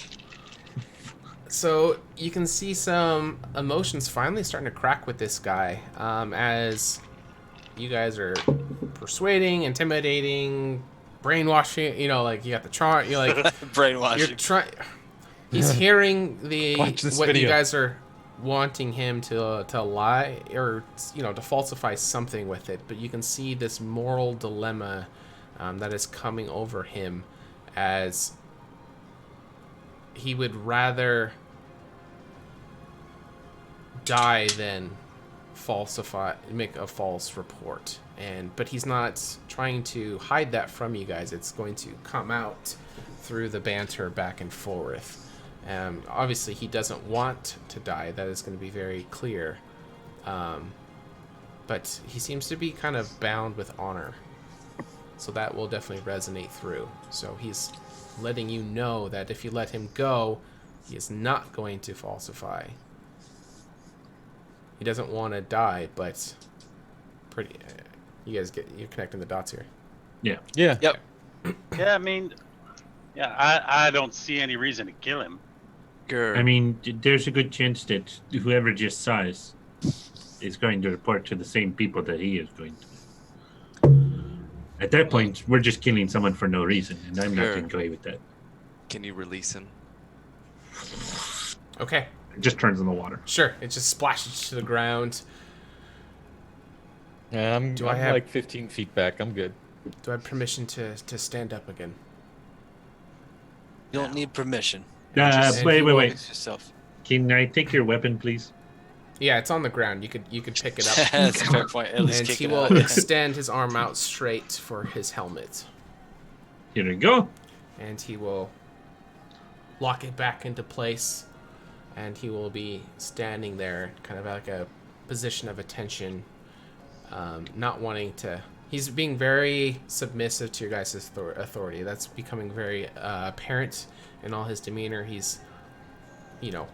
So you can see some emotions finally starting to crack with this guy as you guys are persuading, intimidating, brainwashing. You know, like you got the charm. You're like Brainwashing. You're trying. He's hearing Watch this what you video. guys are wanting him to lie or to falsify something with it, but you can see this moral dilemma that is coming over him as he would rather die than make a false report. But he's not trying to hide that from you guys. It's going to come out through the banter back and forth. Obviously, he doesn't want to die. That is going to be very clear. But he seems to be kind of bound with honor. So that will definitely resonate through. So he's letting you know that if you let him go, he is not going to falsify. He doesn't want to die, but you're connecting the dots here. Yeah. Yeah. Yep. Yeah, I mean, I don't see any reason to kill him. I mean, there's a good chance that whoever just saw us is going to report to the same people that he is going to. At that point, we're just killing someone for no reason, and I'm not going to go away with that. Can you release him? Okay. It just turns in the water. Sure. It just splashes to the ground. Yeah, I'm I have- like 15 feet back. I'm good. Do I have permission to stand up again? You don't need permission. And Wait. he will- Fix yourself. Can I take your weapon, please? Yeah, it's on the ground. You could pick it up. That's a fair point. At least And kick he it will out. extend his arm out straight for his helmet. Here we go. And he will lock it back into place. And he will be standing there, kind of like a position of attention, not wanting to. He's being very submissive to your guys' authority. That's becoming very apparent in all his demeanor. He's,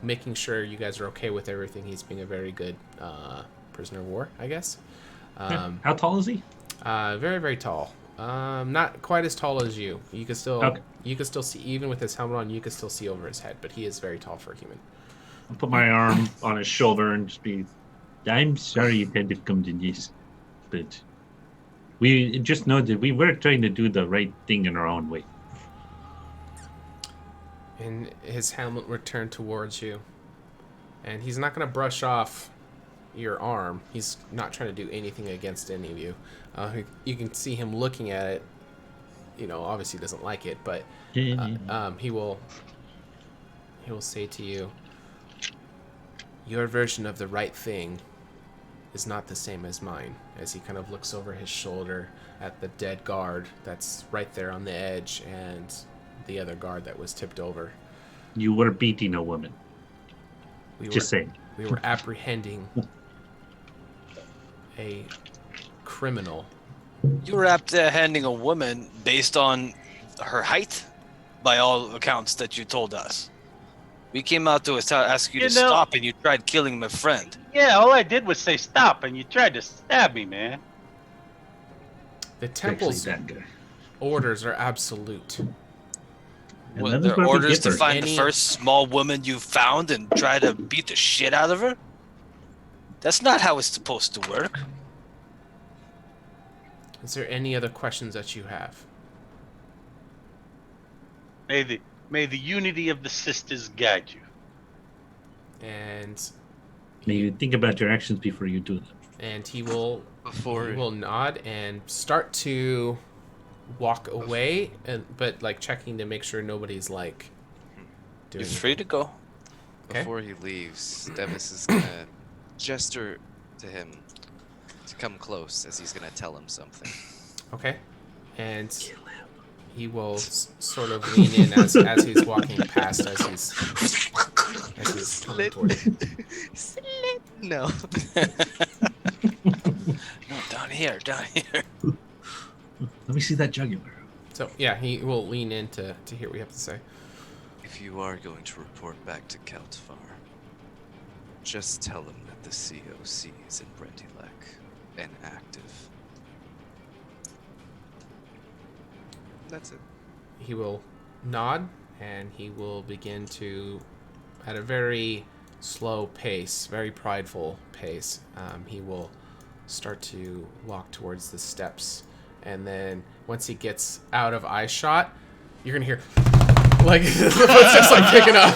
making sure you guys are okay with everything. He's being a very good prisoner of war, I guess. How tall is he? Very, very tall. Not quite as tall as you. You can still see, even with his helmet on, you can still see over his head. But he is very tall for a human. I'll put my arm on his shoulder and just be, I'm sorry it had to come to this, but we just know that we were trying to do the right thing in our own way. And his helmet will turn towards you. And he's not going to brush off your arm. He's not trying to do anything against any of you. You can see him looking at it. Obviously doesn't like it, but he will say to you, your version of the right thing is not the same as mine. As he kind of looks over his shoulder at the dead guard that's right there on the edge and the other guard that was tipped over. You were beating a woman. Just saying. We were apprehending a criminal. You were apprehending a woman based on her height, by all accounts that you told us. We came out to ask you to stop, and you tried killing my friend. Yeah, all I did was say stop, and you tried to stab me, man. The temple's orders are absolute. Were there orders to find the first small woman you found and try to beat the shit out of her? That's not how it's supposed to work. Is there any other questions that you have? May the unity of the sisters guide you. And may you think about your actions before you do them. And he will nod and start to walk away, but like checking to make sure nobody's like doing. You're free to go. Okay. Before he leaves, Devis is gonna gesture to him to come close as he's gonna tell him something. Okay. And he will sort of lean in as he's walking past, as he's coming toward him. No. No, down here. Let me see that jugular. So yeah, he will lean in to hear what you have to say. If you are going to report back to Kaltfar, just tell him that the COC is in Brentilek and active. That's it. He will nod and he will begin to, at a very slow pace, very prideful pace, he will start to walk towards the steps and then once he gets out of eye shot, you're gonna hear like the footsteps like picking up.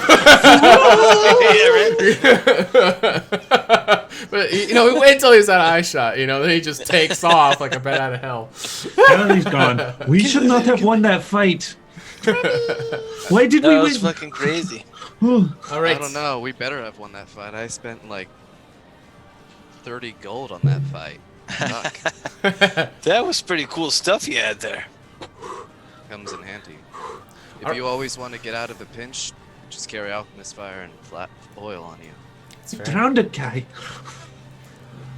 But we wait until he's out of eye shot. Then he just takes off like a bat out of hell. He's gone. We should not have won that fight. Why did we That win? was fucking crazy. All right. I don't know. We better have won that fight. I spent like 30 gold on that fight. Fuck. That was pretty cool stuff you had there. Comes in handy. If you always want to get out of a pinch, just carry alchemist fire and flat oil on you. Drowned a guy.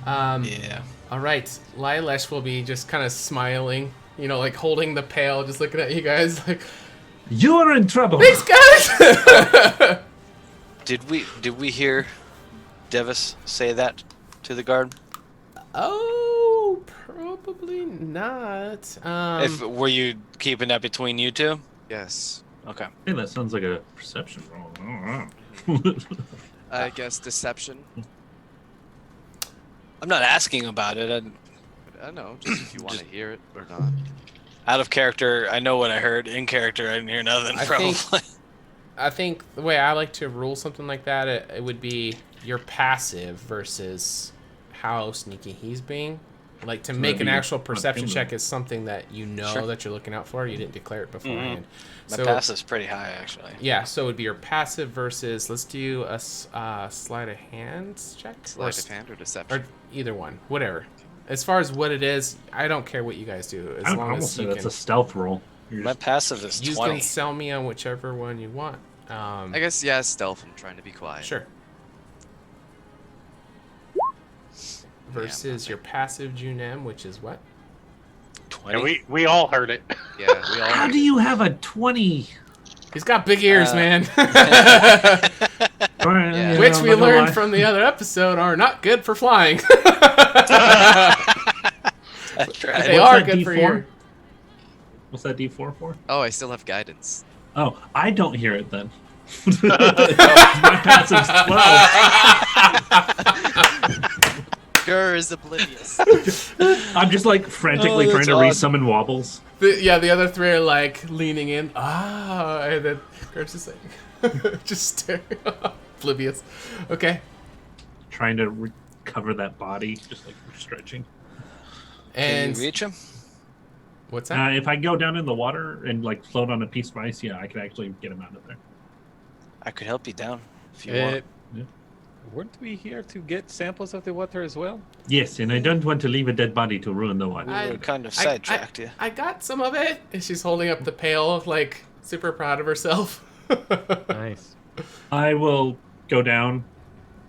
Yeah. All right. Lilash will be just kind of smiling, like holding the pail, just looking at you guys like, You're in trouble. thanks, guys. Did we hear Devis say that to the guard? Oh, probably not. Were you keeping that between you two? Yes. Okay. Hey, that sounds like a perception roll. I guess deception. I'm not asking about it. I don't know, just if you want to hear it or not. Out of character, I know what I heard. In character, I didn't hear nothing. I think the way I like to rule something like that, it would be your passive versus how sneaky he's being. Like to make an actual perception check is something that Sure. that you're looking out for. You didn't declare it beforehand. My passive's pretty high, actually. Yeah, so it would be your passive versus. Let's do a sleight of hand check. Sleight of hand or deception? Or either one, whatever. As far as what it is, I don't care what you guys do. As long as you that's can. a stealth roll. My passive is You 20. can sell me on whichever one you want. I guess, stealth. I'm trying to be quiet. Sure. Versus your passive Junem, which is what? 20. Yeah, we all heard it. Yeah, we all. How do you have a 20? He's got big ears, man. Yeah. Which we learned from the other episode are not good for flying. That's right. They are good for you. What's that D4 for? Oh, I still have guidance. Oh, I don't hear it then. My passive's 12. Gur is oblivious. I'm just like frantically trying to resummon wobbles. The other three are like leaning in. And then Kurt's just like, just staring, oblivious. Okay. Trying to recover that body, just like stretching. And can you reach him? What's that? If I go down in the water and like float on a piece of ice, yeah, I can actually get him out of there. I could help you down if you want. Yeah. Weren't we here to get samples of the water as well? Yes, and I don't want to leave a dead body to ruin the water. We kind of sidetracked you. I got some of it. And she's holding up the pail, like super proud of herself. Nice. I will go down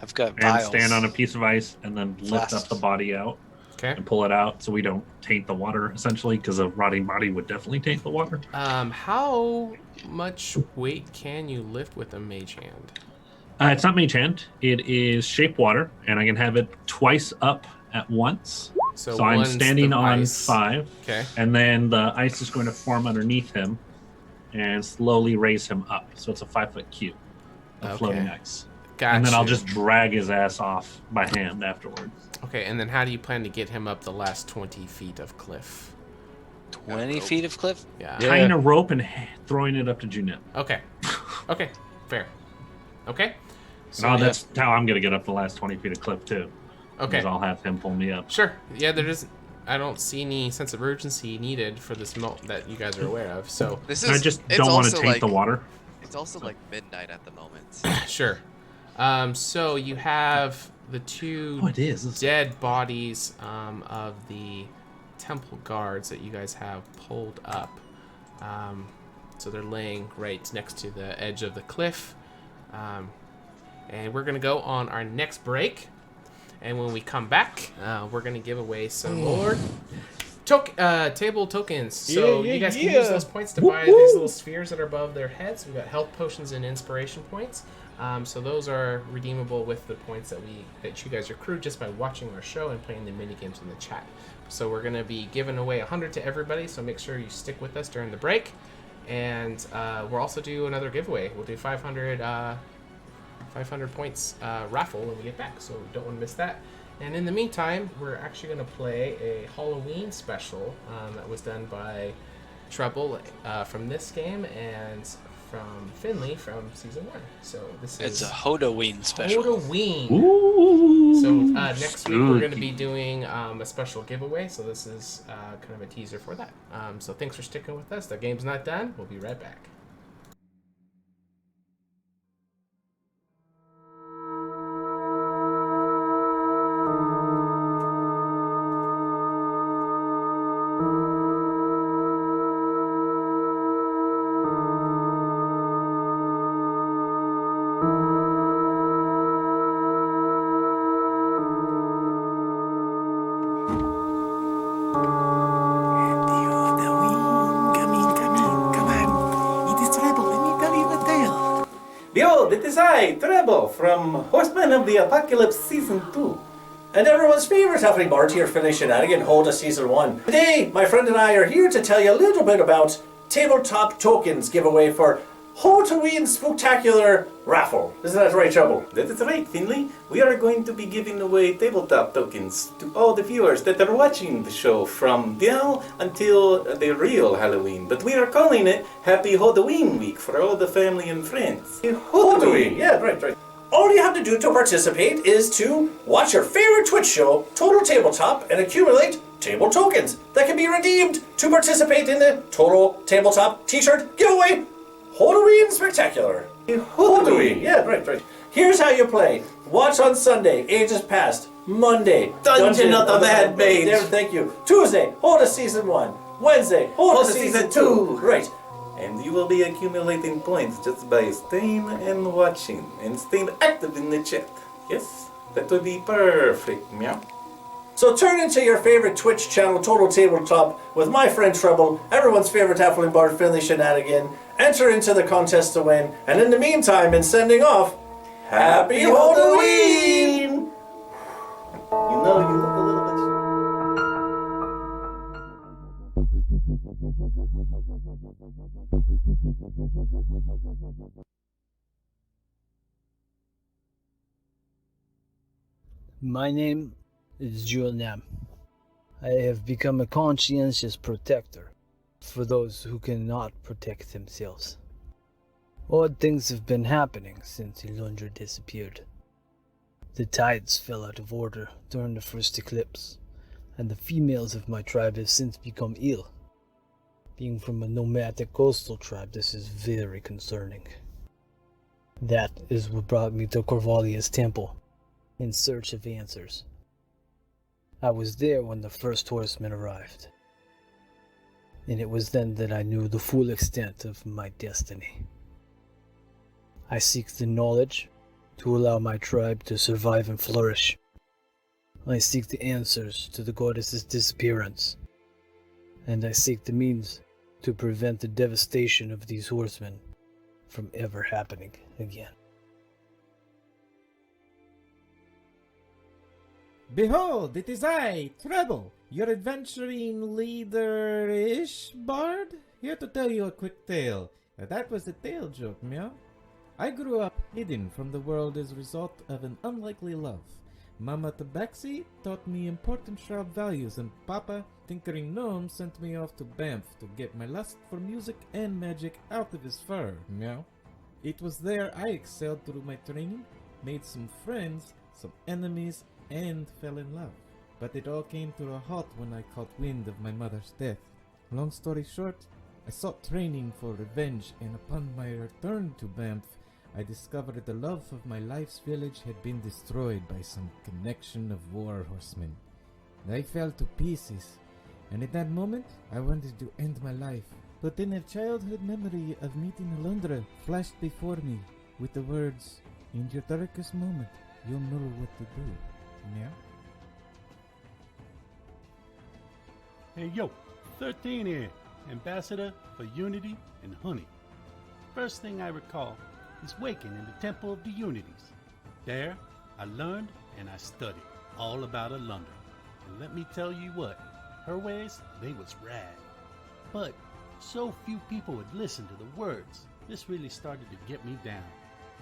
I've got and vials. stand on a piece of ice and then lift up the body out. Okay. And pull it out so we don't taint the water, essentially, because a rotting body would definitely taint the water. How much weight can you lift with a mage hand? It's not mage hand. It is shape water, and I can have it twice up at once. So I'm one's standing the on ice. 5. Okay. And then the ice is going to form underneath him and slowly raise him up. So it's a 5-foot cube of floating ice. Gotcha. And then I'll just drag his ass off by hand afterwards. Okay, and then how do you plan to get him up the last 20 feet of cliff? 20 feet of cliff? Yeah. Tying a rope and throwing it up to Junette. Okay. Okay, fair. Okay. So that's how I'm going to get up the last 20 feet of cliff, too. Okay. Because I'll have him pull me up. Sure. Yeah, I don't see any sense of urgency needed for this melt that you guys are aware of. So I just don't want to taint the water. It's also like midnight at the moment. Sure. So you have the two dead bodies of the temple guards that you guys have pulled up. So they're laying right next to the edge of the cliff. And we're going to go on our next break. And when we come back, we're going to give away some more table tokens. So you guys can use those points to buy these little spheres that are above their heads. We've got health potions and inspiration points. So those are redeemable with the points that you guys accrued just by watching our show and playing the mini games in the chat. So we're going to be giving away 100 to everybody, so make sure you stick with us during the break. And we'll also do another giveaway. We'll do 500 points raffle when we get back, so don't want to miss that. And in the meantime, we're actually going to play a Halloween special that was done by Treble from this game and from Finley from season 1. So this is It's a HotA special. HotA. Ooh, So next week we're going to be doing a special giveaway. So this is kind of a teaser for that. So thanks for sticking with us. The game's not done. We'll be right back. Behold, it is I, Treble, from Horsemen of the Apocalypse Season 2. And everyone's favorite halfling bard here for Shenanigan, HotA Season 1. Today, my friend and I are here to tell you a little bit about tabletop tokens giveaway for HotA Spectacular Raffle. Isn't that right, Treble? That is right, Finley. We are going to be giving away tabletop tokens to all the viewers that are watching the show from now until the real Halloween. But we are calling it Happy Halloween Week for all the family and friends. Halloween! Yeah, right. All you have to do to participate is to watch your favorite Twitch show, Total Tabletop, and accumulate table tokens that can be redeemed to participate in the Total Tabletop t-shirt giveaway. Halloween Spectacular. Halloween. Yeah, right. Here's how you play. Watch on Sunday, Ages Past. Monday, Dungeon of the Mad Mage. There, thank you. Tuesday, HotA Season 1. Wednesday, HotA Season 2. Right. And you will be accumulating points just by staying and watching and staying active in the chat. Yes? That would be perfect, meow. So turn into your favorite Twitch channel, Total Tabletop, with my friend Treble, everyone's favorite halfling bard, Finley Shenanigan. Enter into the contest to win, and in the meantime, in sending off, Happy Halloween! You know, you look a little bit... My name is Nam. I have become a conscientious protector for those who cannot protect themselves. Odd things have been happening since Ilundra disappeared. The tides fell out of order during the first eclipse, and the females of my tribe have since become ill. Being from a nomadic coastal tribe, this is very concerning. That is what brought me to Corvalia's temple, in search of answers. I was there when the first horseman arrived, and it was then that I knew the full extent of my destiny. I seek the knowledge to allow my tribe to survive and flourish. I seek the answers to the goddess's disappearance, and I seek the means to prevent the devastation of these horsemen from ever happening again. Behold, it is I, Treble, your adventuring leader-ish bard, here to tell you a quick tale. That was a tale joke, meow. I grew up hidden from the world as a result of an unlikely love. Mama Tabaxi taught me important shroud values, and Papa, Tinkering Gnome, sent me off to Banff to get my lust for music and magic out of his fur, meow. It was there I excelled through my training, made some friends, some enemies, and fell in love. But it all came to a halt when I caught wind of my mother's death. Long story short, I sought training for revenge, and upon my return to Banff, I discovered the love of my life's village had been destroyed by some connection of war horsemen. I fell to pieces, and at that moment, I wanted to end my life. But then a childhood memory of meeting Alundra flashed before me with the words, "In your darkest moment, you'll know what to do." Yeah? Hey yo, 13 here, Ambassador for Unity and Honey. First thing I recall is waking in the Temple of the Unities. There, I learned and I studied all about Alundra. And let me tell you what, her ways, they was rad. But so few people would listen to the words. This really started to get me down.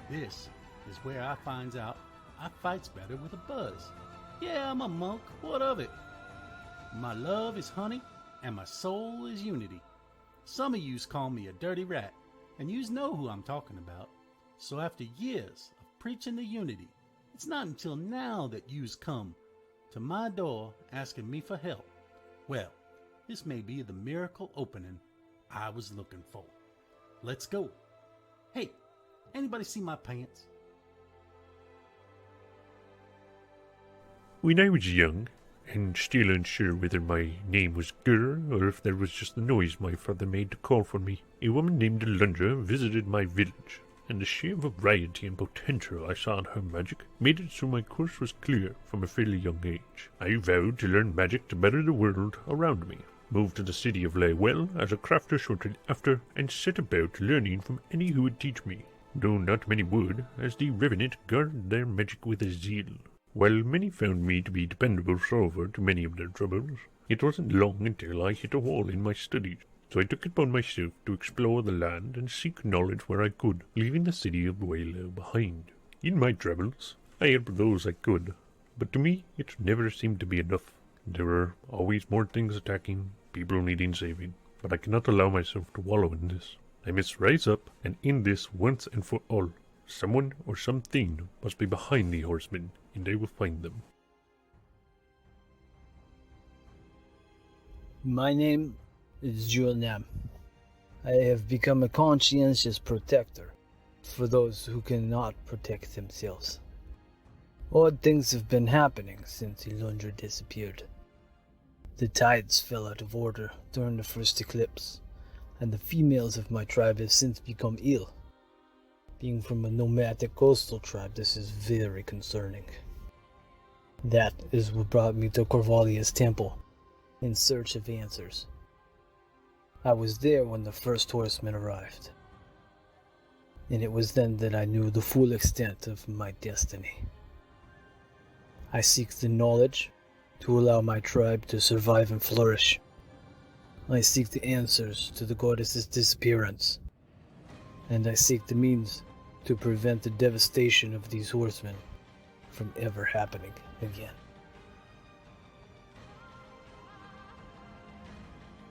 This is where I finds out I fights better with a buzz. Yeah, I'm a monk. What of it? My love is honey, and my soul is unity. Some of yous call me a dirty rat, and yous know who I'm talking about. So after years of preaching the unity, it's not until now that yous come to my door asking me for help. Well, this may be the miracle opening I was looking for. Let's go. Hey, anybody see my pants? When I was young, and still unsure whether my name was Gur or if that was just the noise my father made to call for me, a woman named Alundra visited my village, and the sheer variety and potential I saw in her magic made it so my course was clear from a fairly young age. I vowed to learn magic to better the world around me, moved to the city of Laywell as a crafter shortly after, and set about learning from any who would teach me, though not many would, as the Revenant guarded their magic with a zeal. While many found me to be dependable solver to many of their troubles, it wasn't long until I hit a wall in my studies, so I took it upon myself to explore the land and seek knowledge where I could, leaving the city of Waylow behind. In my travels, I helped those I could, but to me it never seemed to be enough. There were always more things attacking, people needing saving, but I cannot allow myself to wallow in this. I must rise up and end this once and for all. Someone or something must be behind the horsemen, and I will find them. My name is Julian. I have become a conscientious protector for those who cannot protect themselves. Odd things have been happening since Elundra disappeared. The tides fell out of order during the first eclipse, and the females of my tribe have since become ill. Being from a nomadic coastal tribe, this is very concerning. That is what brought me to Corvalia's temple, in search of answers. I was there when the first horseman arrived, and it was then that I knew the full extent of my destiny. I seek the knowledge to allow my tribe to survive and flourish. I seek the answers to the goddess's disappearance, and I seek the means to prevent the devastation of these horsemen from ever happening again.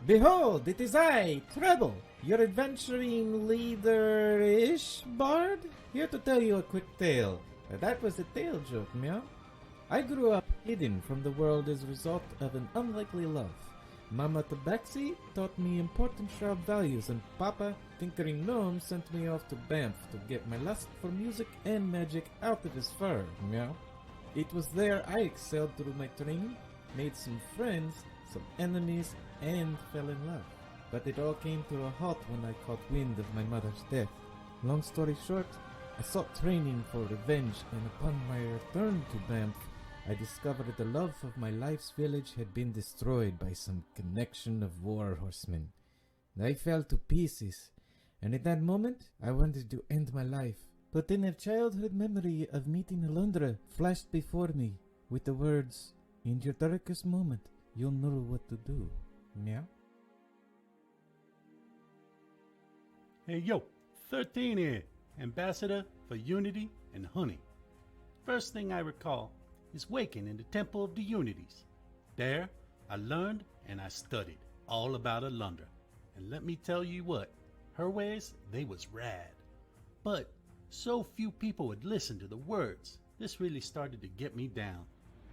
Behold, it is I, Treble, your adventuring leader-ish bard, here to tell you a quick tale. That was a tale joke, meow. I grew up hidden from the world as a result of an unlikely love. Mama Tabaxi taught me important sharp values, and Papa, tinkering gnome, sent me off to Banff to get my lust for music and magic out of his fur, meow. It was there I excelled through my training, made some friends, some enemies, and fell in love. But it all came to a halt when I caught wind of my mother's death. Long story short, I sought training for revenge, and upon my return to Banff, I discovered the love of my life's village had been destroyed by some connection of war horsemen. I fell to pieces, and at that moment, I wanted to end my life. But then a childhood memory of meeting Alundra flashed before me with the words, "In your darkest moment, you'll know what to do." Meow? Hey yo, 13 here, Ambassador for Unity and Honey. First thing I recall is waking in the Temple of the Unities. There, I learned and I studied all about Alundra. And let me tell you what, her ways, they was rad. But so few people would listen to the words. This really started to get me down.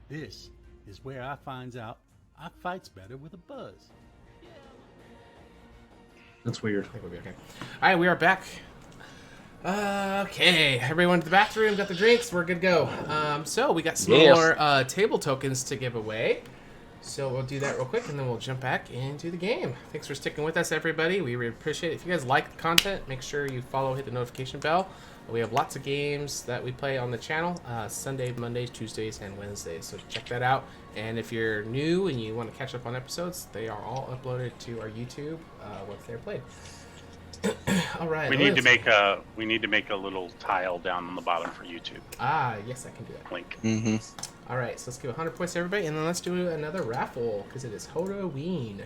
This is where I finds out I fights better with a buzz. That's weird. I think we'll be okay. All right, we are back. Okay, everybody went to the bathroom, got the drinks, we're good to go. So we got some more table tokens to give away. So we'll do that real quick, and then we'll jump back into the game. Thanks for sticking with us, everybody. We really appreciate it. If you guys like the content, make sure you follow, hit the notification bell. We have lots of games that we play on the channel, Sunday, Mondays, Tuesdays, and Wednesdays. So check that out. And if you're new and you want to catch up on episodes, they are all uploaded to our YouTube once they're played. All right. We need to make a little tile down on the bottom for YouTube. Ah, yes, I can do that. Link. Mm-hmm. All right, so let's give 100 points to everybody, and then let's do another raffle because it is HotA.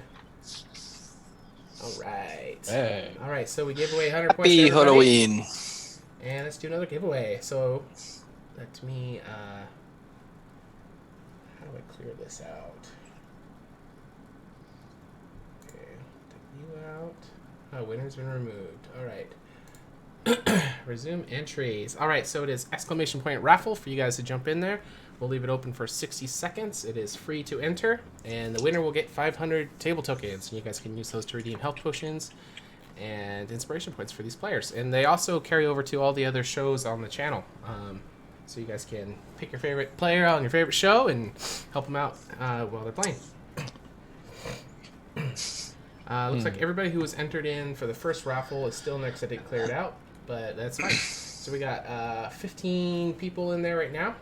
All right. Hey. All right, so we gave away 100 points. Happy to everybody. Halloween. And let's do another giveaway. So let me How do I clear this out? Okay, take you out. Oh, winner's been removed. All right. Resume entries. All right, so it is exclamation point raffle for you guys to jump in there. We'll leave it open for 60 seconds. It is free to enter, and the winner will get 500 table tokens. And you guys can use those to redeem health potions and inspiration points for these players. And they also carry over to all the other shows on the channel. So you guys can pick your favorite player on your favorite show and help them out while they're playing. Looks like everybody who was entered in for the first raffle is still next. I didn't clear it out, but that's fine. So we got 15 people in there right now.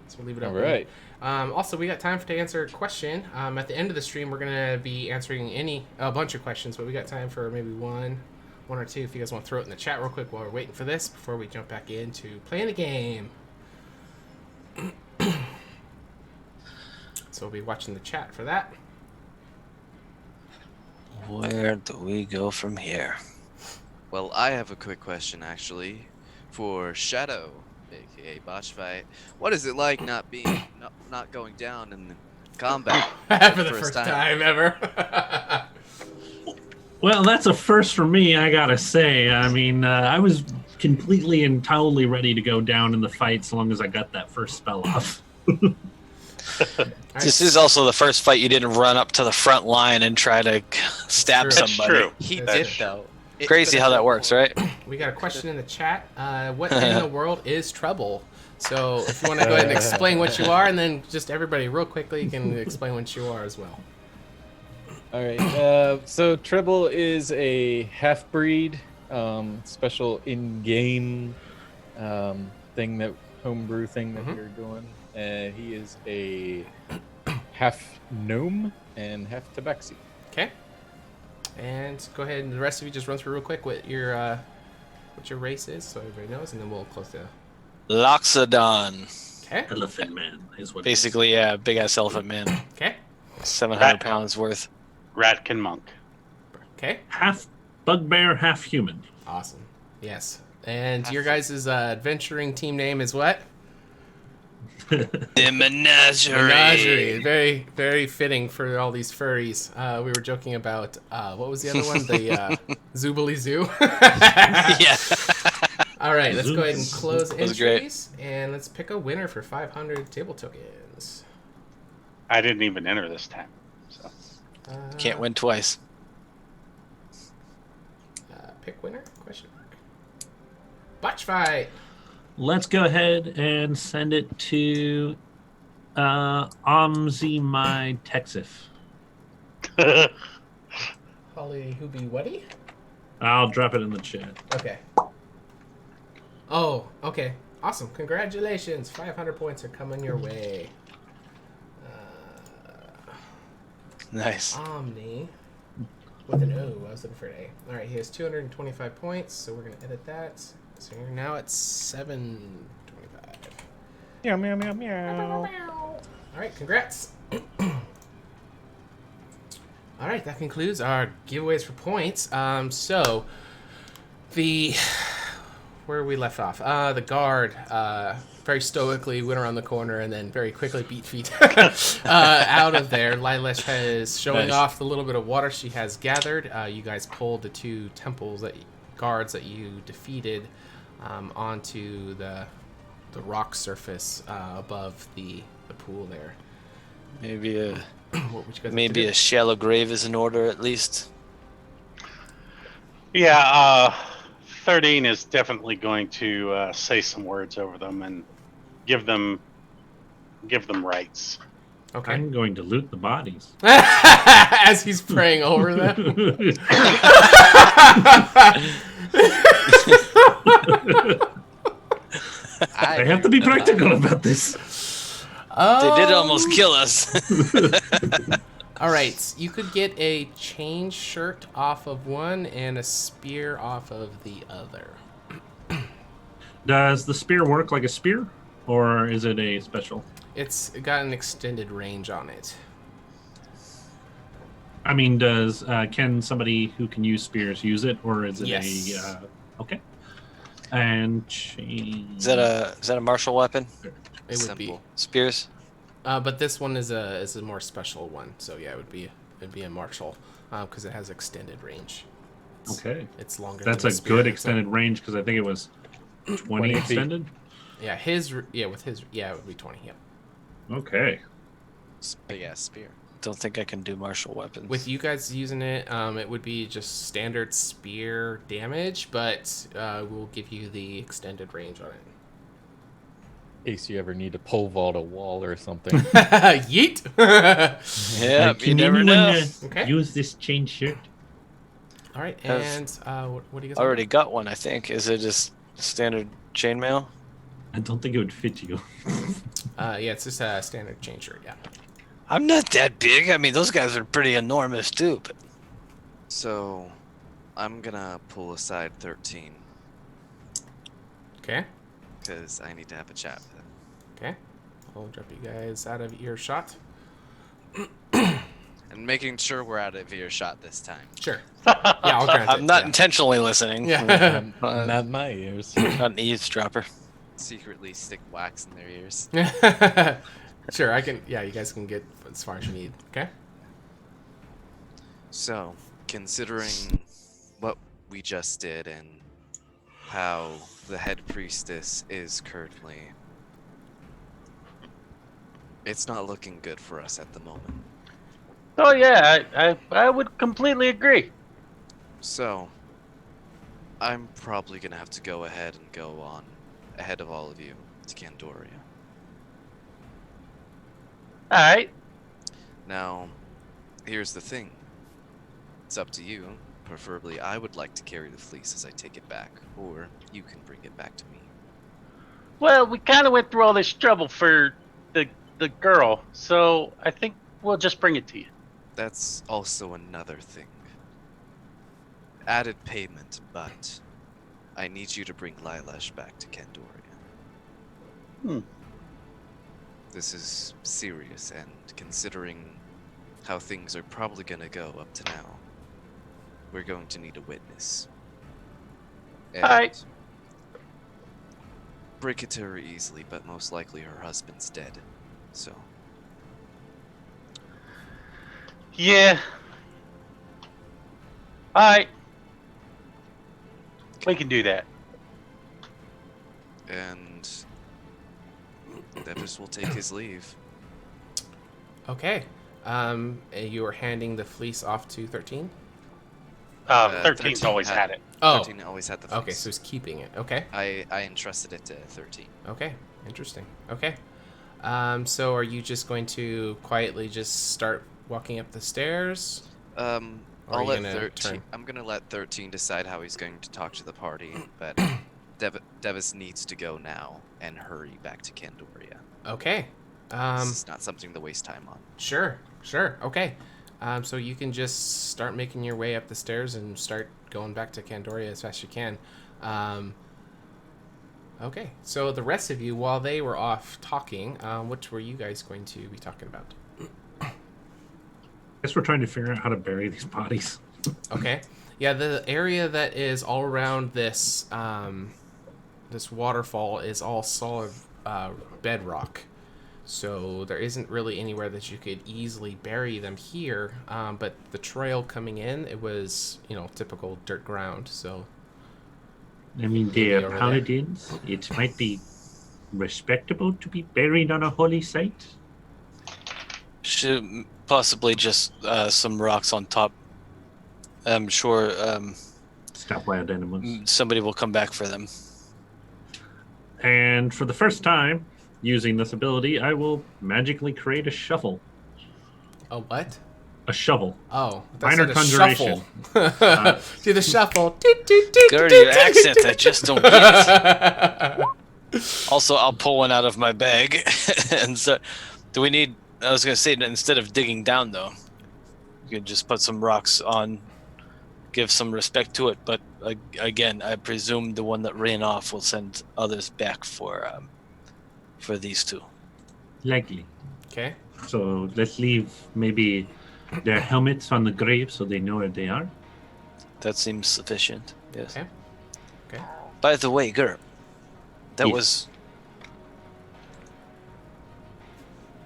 So we'll leave it open. All right. Also, we got time to answer a question. At the end of the stream, we're going to be answering a bunch of questions, but we got time for maybe one or two if you guys want to throw it in the chat real quick while we're waiting for this before we jump back into playing the game. So we'll be watching the chat for that. Where do we go from here? Well, I have a quick question actually for Shadow, aka Botch Fight. What is it like not going down in combat for the first time ever? Well, that's a first for me, I gotta say. I mean, I was completely and totally ready to go down in the fight so long as I got that first spell off. This is also the first fight you didn't run up to the front line and try to stab That's somebody. true. He That's did true. though. Crazy how that works, right? We got a question in the chat. What in the world is trouble? So if you want to go ahead and explain what you are, and then just everybody real quickly can explain what you are as well. All right. So Treble is a half-breed, special in-game homebrew thing that you're doing. He is a half gnome and half tabaxi. Okay. And go ahead and the rest of you just run through real quick what your race is, so everybody knows, and then we'll close the. Loxodon. Okay. Elephant man is what. Basically, yeah, big ass elephant man. Okay. 700 pounds worth. Ratkin monk. Okay. Half bugbear, half human. Awesome. Yes. And your guys' adventuring team name is what? The Menagerie. Menagerie. Very, very fitting for all these furries. We were joking about what was the other one? The Zoobly Zoo. Yeah. All right, let's go ahead and close That was great. entries, and let's pick a winner for 500 table tokens. I didn't even enter this time. So Can't win twice. Pick winner? Question mark. Botch fight. Let's go ahead and send it to Omzi my Texif. Holly Hooby Wuddy? I'll drop it in the chat. Okay. Oh, okay. Awesome. Congratulations. 500 points are coming your way. Nice. Omni. With an O. I was looking for an A. Alright, he has 225 points, so we're going to edit that. So you're now at 725. Meow, meow, meow, meow. Alright, congrats. Alright, that concludes our giveaways for points. So, where we left off? The guard very stoically went around the corner and then very quickly beat feet out of there. Lilash is showing off the little bit of water she has gathered. You guys pulled the two guards that you defeated onto the rock surface above the pool there. Maybe a What would you guys maybe like a shallow grave is in order at least. yeah, 13 is definitely going to say some words over them and give them rights. Okay. I'm going to loot the bodies. As he's praying over them. I have to be practical about this. They did almost kill us. All right, you could get a chain shirt off of one and a spear off of the other. Does the spear work like a spear, or is it a special? It's got an extended range on it. I mean, can somebody who can use spears use it, or is it a okay? And chain. Is that a martial weapon? It would be. Spears. But this one is a more special one. So yeah, it'd be a martial because it has extended range. Okay. It's longer. That's than a the spear, good so- extended range because I think it was 20 20 feet. extended. Yeah, with his it would be 20. Yep. Okay. Big ass spear. Don't think I can do martial weapons. With you guys using it, it would be just standard spear damage, but we'll give you the extended range on it. In case you ever need to pole vault a wall or something. Yeet! Yeah, you Can never anyone know. Okay. use this chain shirt? All right, Have- and what do you guys? I already got one, I think. Is it just standard chainmail? I don't think it would fit you. Yeah, it's just a standard chain shirt. Yeah. I'm not that big. I mean, those guys are pretty enormous too. But So, I'm gonna pull aside 13 Okay. because I need to have a chat with him. Okay. I'll drop you guys out of earshot. And making sure we're out of earshot this time. Sure. Yeah, I'll grant it. I'm not yeah. intentionally listening. Yeah. Not in my ears. Not an eavesdropper. Secretly stick wax in their ears. Sure, I can. Yeah, you guys can get as far as you need. Okay. So, considering what we just did and how the head priestess is currently, it's not looking good for us at the moment. Oh yeah, I would completely agree. So, I'm probably gonna have to go ahead and go on ahead of all of you to Candoria. All right. Now, here's the thing. It's up to you. Preferably, I would like to carry the fleece as I take it back, or you can bring it back to me. Well, we kind of went through all this trouble for the girl, so I think we'll just bring it to you. That's also another thing. Added payment, but I need you to bring Lilash back to Candoria. Hmm. This is serious, and considering how things are probably gonna go up to now, we're going to need a witness. And Alright. break it to her easily, but most likely her husband's dead. So, Yeah. All right. We can do that. and Devis will take his leave. Okay. You are handing the fleece off to 13? 13's always had it. Oh. 13 always had the fleece. Okay, so he's keeping it. Okay. I entrusted it to 13. Okay. Interesting. Okay. So are you just going to quietly just start walking up the stairs? Or are I'll you let gonna 13. turn? I'm gonna let 13 decide how he's going to talk to the party, but Devis needs to go now and hurry back to Candoria. Okay. This is not something to waste time on. Sure. Okay. So you can just start making your way up the stairs and start going back to Candoria as fast as you can. Okay. So the rest of you, while they were off talking, what were you guys going to be talking about? Guess we're trying to figure out how to bury these bodies. Okay. Yeah, the area that is all around this this waterfall is all solid bedrock. So there isn't really anywhere that you could easily bury them here. But the trail coming in, it was, typical dirt ground. So I mean, Maybe they're over there. paladins. It might be respectable to be buried on a holy site. Should possibly just some rocks on top. I'm sure Stop wild animals. somebody will come back for them. And for the first time, using this ability, I will magically create a shovel. a what? A shovel. Oh, Minor conjuration. Do the shuffle. Girl, your accent, I just don't get it. Also, I'll pull one out of my bag. And so, do we need... I was going to say, instead of digging down, though, you could just put some rocks on, give some respect to it. But, again, I presume the one that ran off will send others back for these two. Likely. Okay. So let's leave maybe their helmets on the grave so they know where they are. That seems sufficient, yes. Okay. By the way, Gerb, that Yes. was...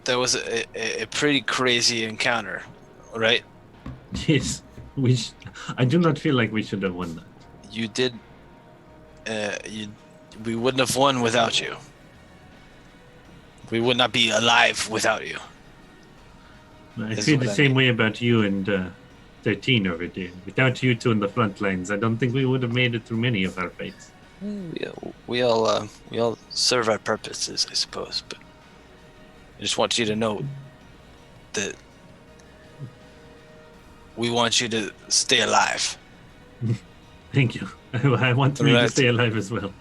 There was a pretty crazy encounter, right? Yes, I do not feel like we should have won that. You did. We wouldn't have won without you. We would not be alive without you. I Is feel what the I same mean. way about you and 13 over there. Without you two in the front lines, I don't think we would have made it through many of our fights. We all serve our purposes, I suppose. But I just want you to know that we want you to stay alive. Thank you. I want me to Right. stay alive as well.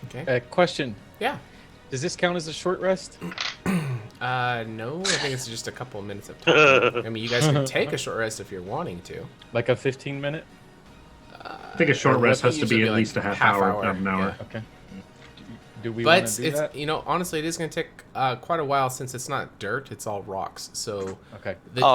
Okay. Question. Yeah. Does this count as a short rest? No, I think it's just a couple of minutes of time. I mean, you guys can take a short rest if you're wanting to. Like a 15-minute? I think a short rest has to be at least a half hour, not an hour. yeah. Okay. Do we want But to do it's that? honestly, it is going to take quite a while since it's not dirt; it's all rocks. So Okay.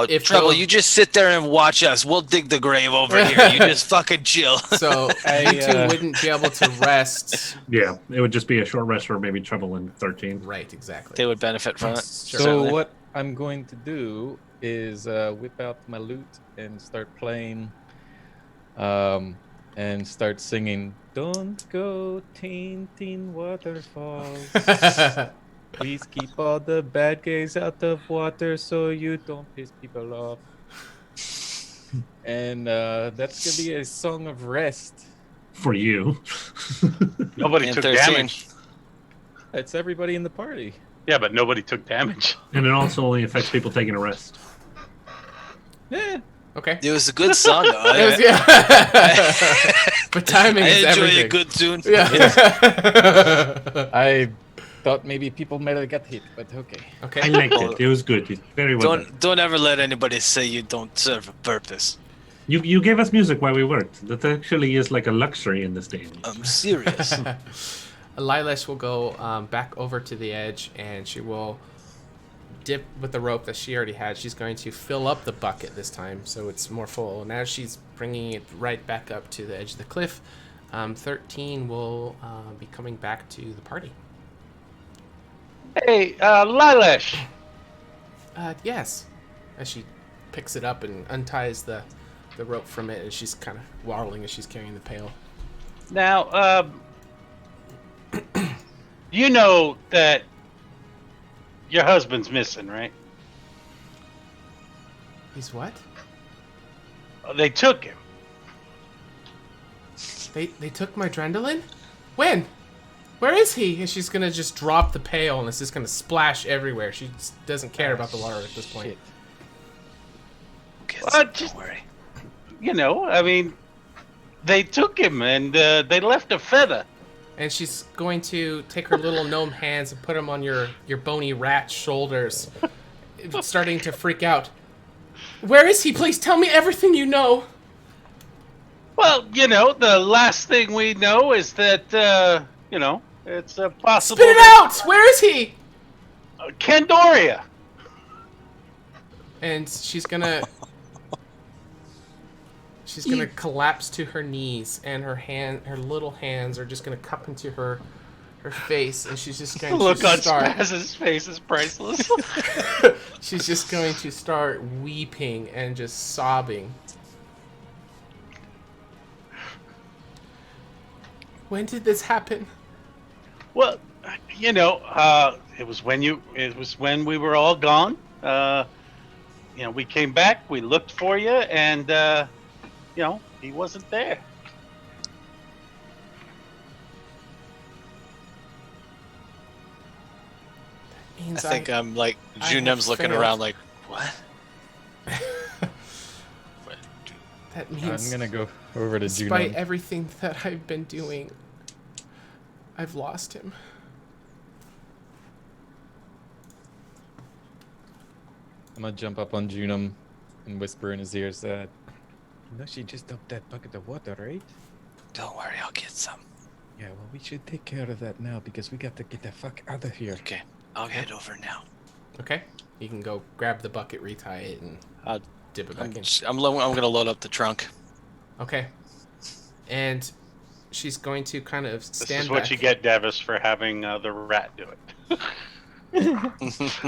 if Trouble, the- you just sit there and watch us. We'll dig the grave over here. You just fucking chill. So you two wouldn't be able to rest. Yeah, it would just be a short rest for maybe Trouble in 13. Right, exactly. They would benefit from it. So certainly. what I'm going to do is whip out my lute and start playing, and start singing. Don't go tainting waterfalls. Please keep all the bad guys out of water so you don't piss people off. And that's gonna be a song of rest. For you. Nobody And took 13. damage. It's everybody in the party. Yeah, but nobody took damage. And it also only affects people taking a rest. Yeah. Okay. It was a good song, though. It was- yeah. But timing I is enjoy everything. a good tune. Yeah. I thought maybe people might have got hit, but okay. Okay. I liked it. It was good. It's very well done. Don't ever let anybody say you don't serve a purpose. You gave us music while we worked. That actually is like a luxury in this day. I'm serious. Lilash will go back over to the edge, and she will dip with the rope that she already had. She's going to fill up the bucket this time, so it's more full. And as she's bringing it right back up to the edge of the cliff, 13 will be coming back to the party. Hey, Lilash. Yes. As she picks it up and unties the rope from it, and she's kind of waddling as she's carrying the pail. Now, you know that your husband's missing, right? He's what? They took him. They took my Drendolin? When? Where is he? And she's gonna just drop the pail, and it's just gonna splash everywhere. She just doesn't care about the water at this point. Don't worry. You know, I mean, they took him and they left a feather. And she's going to take her little gnome hands and put them on your bony rat shoulders, starting to freak out. Where is he? Please tell me everything you know. Well, you know, the last thing we know is that, you know, it's possible. Spit it out! Where is he? Candoria. And she's gonna collapse to her knees, and her little hands are just gonna cup into her face, and she's just going Look to on start. Spaz's face is priceless. She's just going to start weeping and just sobbing. When did this happen? Well, you know, it was when we were all gone. You know, we came back, we looked for you, and you know, he wasn't there. I think I'm like I Junem's have looking failed. around like, what? That means I'm gonna go over to despite Juno. everything that I've been doing, I've lost him. I'm gonna jump up on Junum and whisper in his ears that, you know, she just dumped that bucket of water, right? Don't worry, I'll get some. Yeah, well, we should take care of that now because we got to get the fuck out of here. Okay, I'll head over now. Okay, you can go grab the bucket, retie it, and I'll dip it back in. I'm gonna load up the trunk. Okay, and she's going to kind of This stand is what back. you get, Davis, for having the rat do it.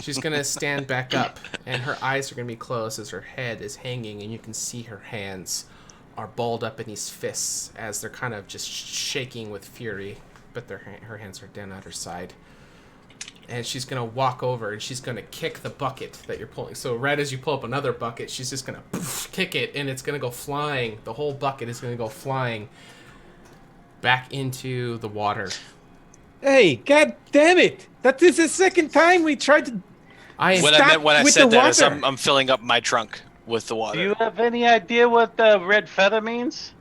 She's gonna stand back up, and her eyes are gonna be closed as her head is hanging, and you can see her hands are balled up in these fists as they're kind of just shaking with fury, but her hands are down at her side. And she's gonna walk over and she's gonna kick the bucket that you're pulling. So right as you pull up another bucket, she's just gonna kick it, and it's gonna go flying. The whole bucket is gonna go flying back into the water. Hey, god damn it! That is the second time we tried to. What I meant when I said that is I'm filling up my trunk with the water. Do you have any idea what the red feather means?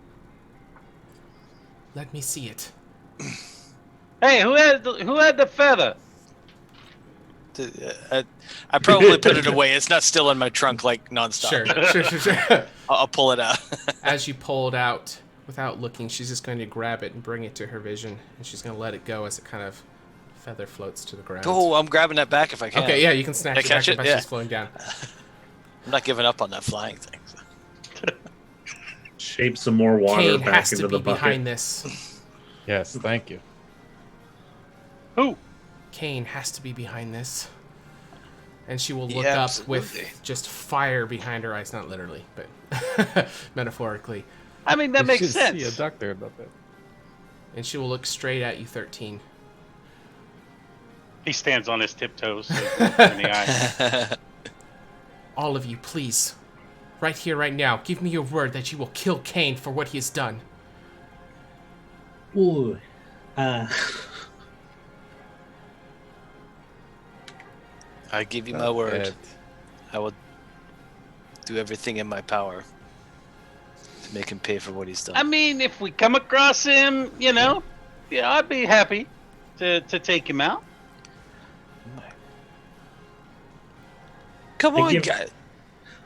Let me see it. Hey, who had the feather? I probably put it away. It's not still in my trunk like nonstop. Sure. I'll pull it out. As you pull it out, without looking, she's just going to grab it and bring it to her vision, and she's going to let it go as it kind of feather floats to the ground. Oh, I'm grabbing that back if I can. Okay, yeah, you can snatch it back as she's floating down. I'm not giving up on that flying thing. Shape some more water Kane back has into to be the bucket. behind this. Yes, thank you. Who? Kane has to be behind this. And she will look Yeah, up with just fire behind her eyes, not literally, but metaphorically. I mean, that You makes should sense. See a doctor about that. And she will look straight at you, 13. He stands on his tiptoes in the eye. All of you, please. Right here, right now, give me your word that you will kill Kane for what he has done. Ooh. I give you my word. I will do everything in my power to make him pay for what he's done. I mean, if we come across him, I'd be happy to take him out. Come on, give- guys.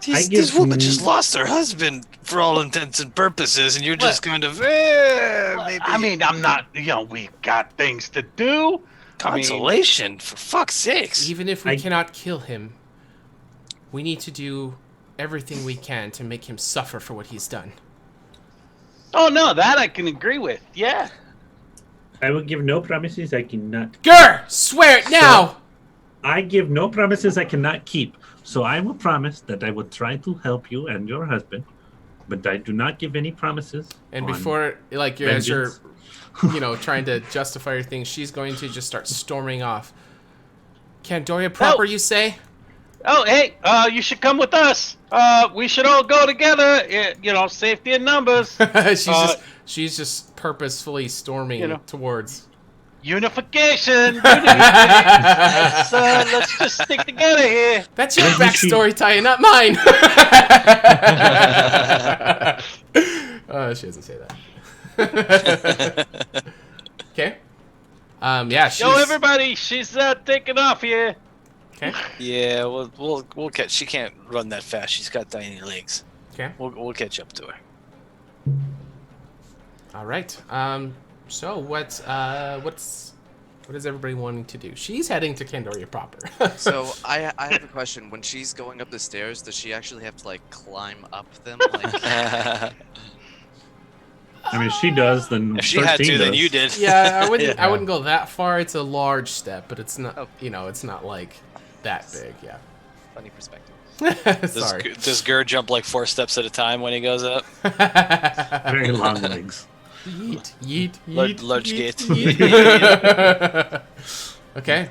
I This give woman m- just lost her husband for all intents and purposes, and you're just kind of, maybe. I mean, I'm not, we've got things to do. Consolation, for fuck's sakes. Even if we cannot kill him, we need to do everything we can to make him suffer for what he's done. Oh, no, that I can agree with. Yeah. I will give no promises I cannot. Grr! Swear it now! I give no promises I cannot keep. So I will promise that I will try to help you and your husband, but I do not give any promises. And on before, as you're, vengeance. trying to justify your things, she's going to just start storming off. Candoria proper, you say? Oh, hey, you should come with us. We should all go together. Safety in numbers. she's just purposefully storming towards. Unification. Let's just stick together here. That's your backstory, Ty, not mine. She doesn't say that. Okay. Yeah. Yo, everybody, she's taking off here. Okay. Yeah, we'll catch. She can't run that fast. She's got tiny legs. Okay. We'll catch up to her. All right. So what is everybody wanting to do? She's heading to Candoria proper. So I have a question. When she's going up the stairs, does she actually have to climb up them? I mean, she does. Then if she had to, does. then you did. Yeah, I wouldn't. I wouldn't go that far. It's a large step, but it's not. It's not like that big. Yeah. Funny perspective. Sorry. Does Gur jump 4 steps at a time when he goes up? Very long legs. Yeet. Large gate. Yeet. Okay.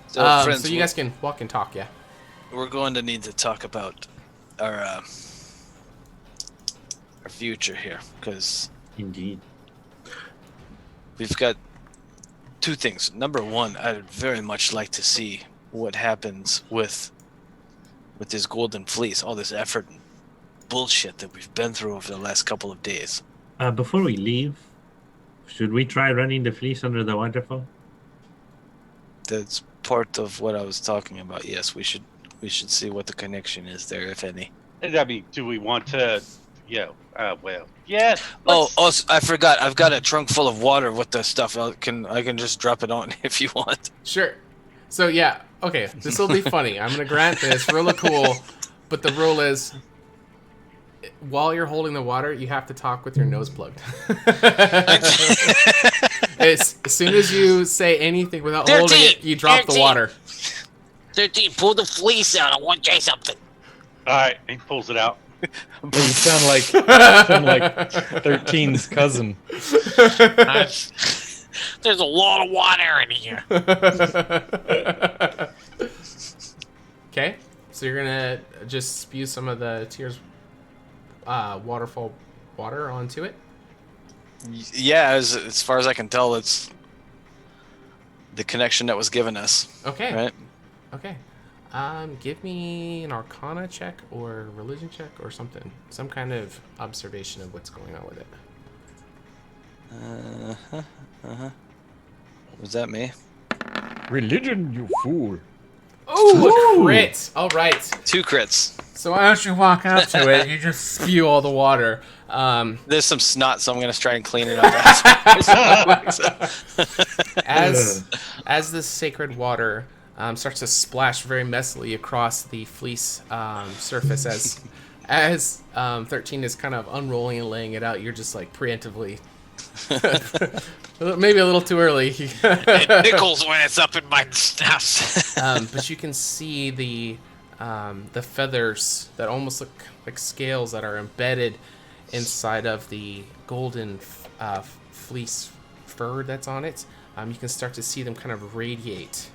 So, friends, so you guys can walk and talk, yeah. We're going to need to talk about our future here, because indeed we've got 2 things. Number 1, I'd very much like to see what happens with this golden fleece, all this effort and bullshit that we've been through over the last couple of days. Before we leave, should we try running the fleece under the waterfall? That's part of what I was talking about. Yes, we should see what the connection is there, if any. I mean, do we want to? Yeah. Yeah. Oh, I forgot. I've got a trunk full of water with the stuff. I can just drop it on if you want. Sure. So yeah, okay. This will be funny. I'm gonna grant this. Really cool, but the rule is while you're holding the water, you have to talk with your nose plugged. As soon as you say anything without holding it, you drop the water. 13, pull the fleece out. I want to try something. All right, he pulls it out. You sound like 13's cousin. There's a lot of water in here. Okay, so you're gonna just spew some of the tears, waterfall water onto it. Yeah, as far as I can tell, it's the connection that was given us. Okay. Right. Okay. Give me an Arcana check or religion check or something. Some kind of observation of what's going on with it. Was that me? Religion, you fool. Oh, a crit! All right. 2 crits. So as you walk up to it, you just spew all the water. There's some snot, so I'm gonna try and clean it up. As this sacred water starts to splash very messily across the fleece surface, as 13 is kind of unrolling and laying it out, you're just like preemptively. Maybe a little too early. It tickles when it's up in my snout. But you can see the feathers that almost look like scales that are embedded inside of the golden fleece fur that's on it. You can start to see them kind of radiate.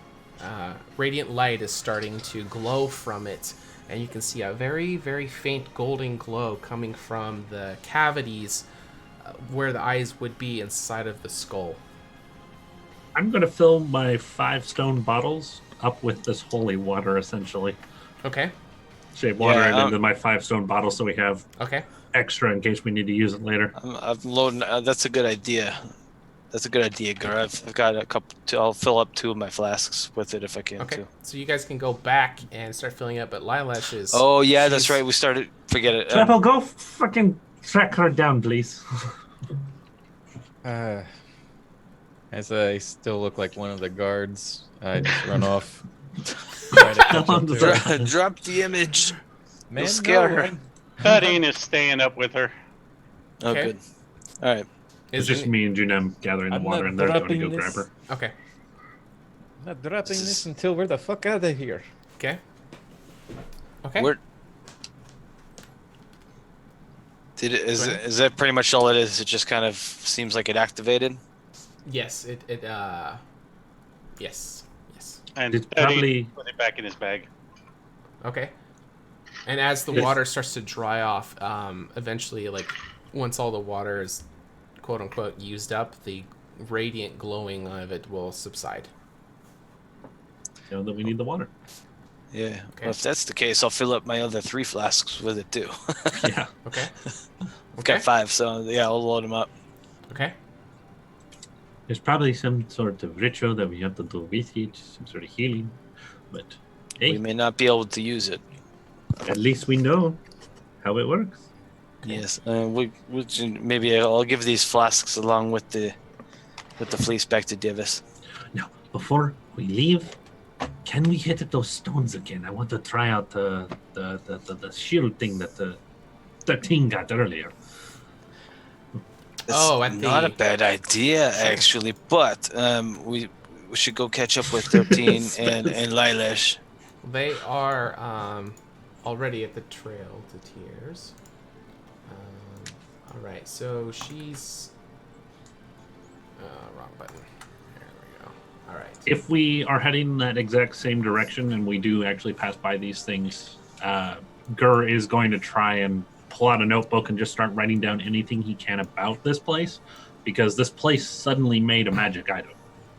Radiant light is starting to glow from it, and you can see a very, very faint golden glow coming from the cavities where the eyes would be inside of the skull. I'm going to fill my 5 stone bottles up with this holy water, essentially. Okay. Shave water into my 5 stone bottles so we have extra in case we need to use it later. I'm loading. That's a good idea. That's a good idea, Gur. I've got a couple. I'll fill up 2 of my flasks with it if I can. Okay. Too. So you guys can go back and start filling up, but Lilash is... Oh, yeah, that's right. We started... Forget it. Treble, go fucking track her down, please. As I still look like one of the guards, I just run off. Drop the image. Man, You'll scare no, her. Cutting is staying up with her. Oh, Okay. good. All right. It's just me and Junem gathering the I'm water, not and they're going to dropping go this. grab her. Okay. I'm not dropping this until we're the fuck out of here. Okay. Okay. Where... Is that pretty much all it is? It just kind of seems like it activated? Yes, yes. And It's Eddie probably- put it back in his bag. Okay. And as the water starts to dry off, eventually, like, once all the water is quote-unquote used up, the radiant glowing of it will subside. You know that we need the water. Yeah. Okay. Well, if that's the case, I'll fill up my other 3 flasks with it too. Yeah. Okay. I've got 5, so yeah, I'll load them up. Okay. There's probably some sort of ritual that we have to do with it, some sort of healing. But hey, We may not be able to use it. at least we know how it works. Yes. Maybe I'll give these flasks along with the fleece back to Divis. Now, before we leave, can we hit those stones again? I want to try out the shield thing that the 13 got earlier. It's not a bad idea, actually, but we should go catch up with 13 and Lilash. They are already at the Trail to Tears. All right, so she's wrong button. There we go. All right. If we are heading that exact same direction and we do actually pass by these things, Gur is going to try and pull out a notebook and just start writing down anything he can about this place, because this place suddenly made a magic item.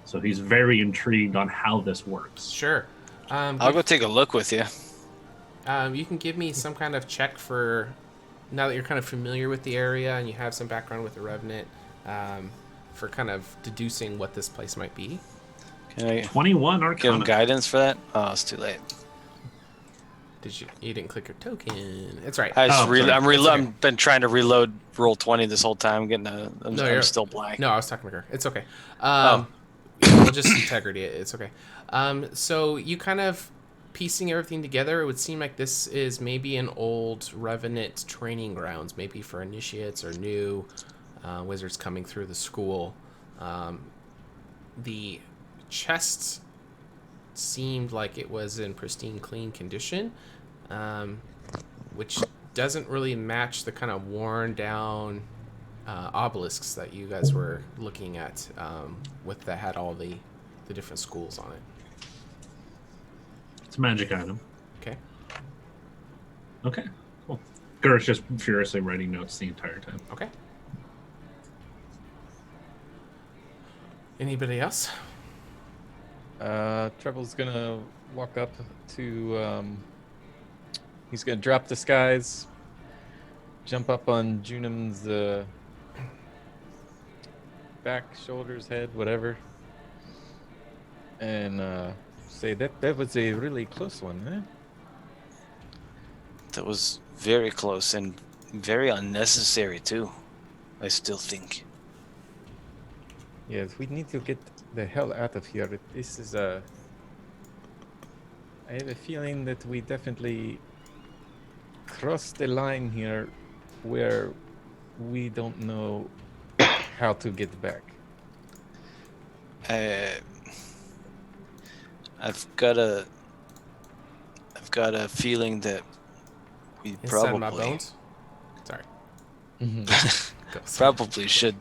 So he's very intrigued on how this works. Sure. I'll go take a look with you. You can give me some kind of check for, now that you're kind of familiar with the area and you have some background with the Revenant, for kind of deducing what this place might be. Can I 21 Arcana. give him guidance for that? Oh, it's too late. You didn't click your token. It's right. I've been trying to reload roll 20 this whole time. I'm still blank. No, I was talking to her. It's okay. We'll just integrity it. It's okay. So you kind of piecing everything together, it would seem like this is maybe an old Revenant training grounds, maybe for initiates or new wizards coming through the school. The chest seemed like it was in pristine, clean condition, which doesn't really match the kind of worn down obelisks that you guys were looking at that had all the different schools on it. It's a magic item. Okay. Okay, cool. Gur's just furiously writing notes the entire time. Okay. Anybody else? Treble's gonna walk up to. He's gonna drop disguise, jump up on Junim's back, shoulders, head, whatever, and say that was a really close one, eh? That was very close and very unnecessary too, I still think. Yes, we need to get the hell out of here. This is I have a feeling that we definitely crossed the line here where we don't know how to get back. I've got a feeling that we Inside my probably bones? Sorry. probably should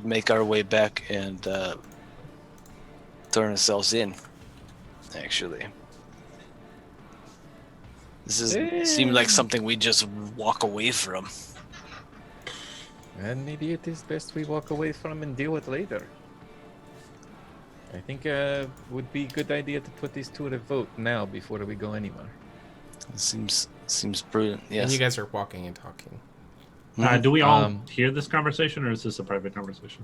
make our way back and turn ourselves in. Actually, seemed like something we just walk away from. And maybe it is best we walk away from and deal with later. I think would be a good idea to put these two to a vote now before we go anywhere. Seems prudent. Yes. And you guys are walking and talking. Do we all hear this conversation, or is this a private conversation?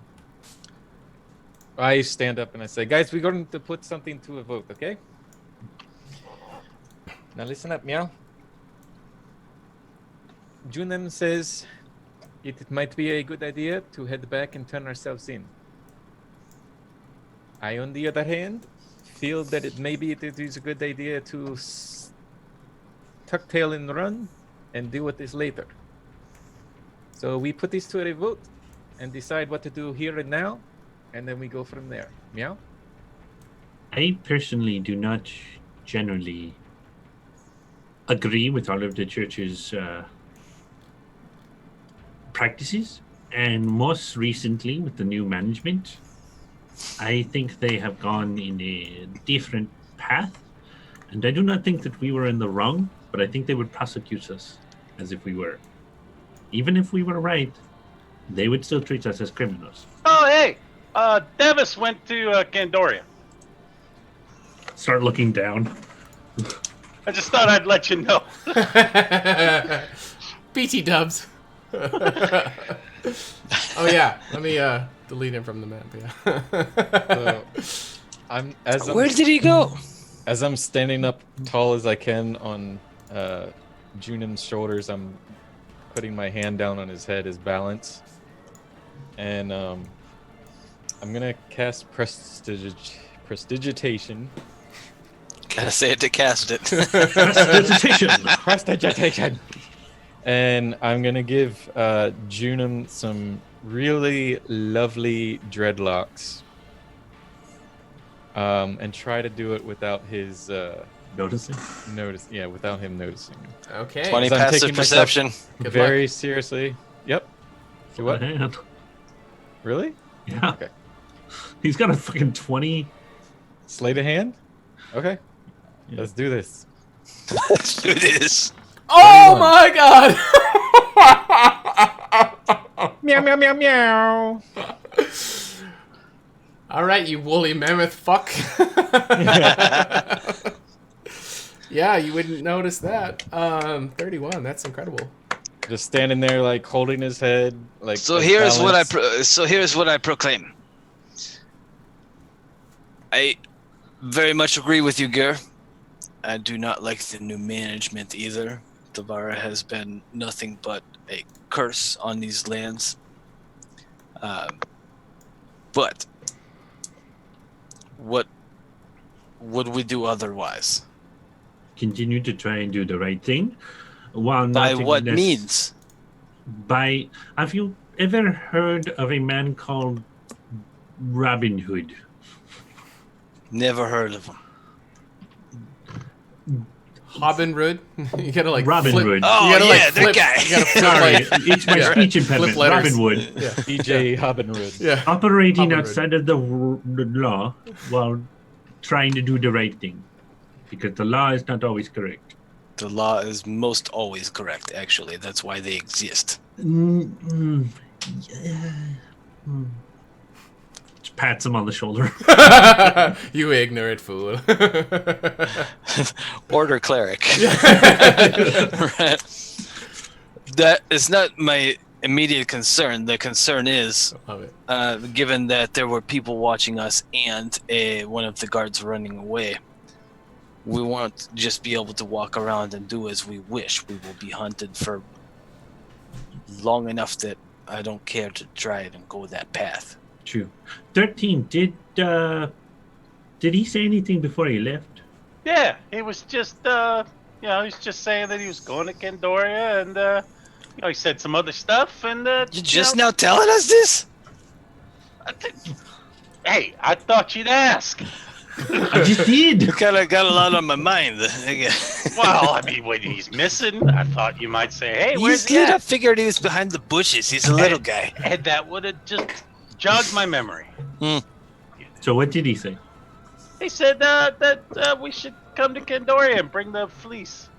I stand up and I say, guys, we're going to put something to a vote, okay? Now listen up, meow. Junim says it might be a good idea to head back and turn ourselves in. I, on the other hand, feel that maybe it is a good idea to tuck tail and run and deal with this later. So we put these two at a vote and decide what to do here and now, and then we go from there. Meow? I personally do not generally agree with all of the church's practices, and most recently with the new management, I think they have gone in a different path, and I do not think that we were in the wrong, but I think they would prosecute us as if we were. Even if we were right, they would still treat us as criminals. Oh, hey! Devis went to Candoria. Start looking down. I just thought I'd let you know. BT dubs. Oh yeah, let me delete him from the map. Yeah. Where did he go? As I'm standing up tall as I can on Junim's shoulders, I'm putting my hand down on his head as balance, and I'm gonna cast prestidigitation. Gotta say it to cast it. Prestidigitation. And I'm gonna give Junim some really lovely dreadlocks, and try to do it without his noticing. Without him noticing. Okay. 20 passive perception. Very seriously. Yep. Do what? Hand. Really? Yeah. Okay. He's got a fucking 20. Sleight of hand? Okay. Yeah. Let's do this. Let's do this. Oh my god! Meow, meow, meow, meow. Alright, you woolly mammoth fuck. Yeah, you wouldn't notice that. 31, that's incredible. Just standing there, like, holding his head, like. So here's what I proclaim. I very much agree with you, Ger. I do not like the new management either. Tavara has been nothing but a curse on these lands. But what would we do otherwise? continue to try and do the right thing, while By not what nec- means? By have you ever heard of a man called Robin Hood? Never heard of him. Robin Hood. You gotta like Robin flip. Hood. Oh, You gotta, yeah, like, that flip. guy. You gotta flip, Sorry, like, it's my yeah. speech impediment. Flip letters. Robin Wood. Yeah. DJ Hobbenrood. Yeah. Operating Robin Hood. outside of the law while trying to do the right thing, because the law is not always correct. The law is most always correct, actually. That's why they exist. Just pats him on the shoulder. You ignorant fool. Order cleric. Right. That is not my immediate concern. The concern is, Love it. given that there were people watching us and one of the guards running away, we won't just be able to walk around and do as we wish. We will be hunted for long enough that I don't care to try it and go that path. True. 13. Did he say anything before he left? Yeah, he was just, he's just saying that he was going to Kendoria, and, he said some other stuff, and, You just now telling us this? Hey, I thought you'd ask. I just did. You kind of got a lot on my mind. Well, I mean, when he's missing, I thought you might say, hey, where's He's he lit. I at? figured he was behind the bushes. He's a little guy. And that would have just jogged my memory. So what did he say? He said that we should come to Kendoria and bring the fleece.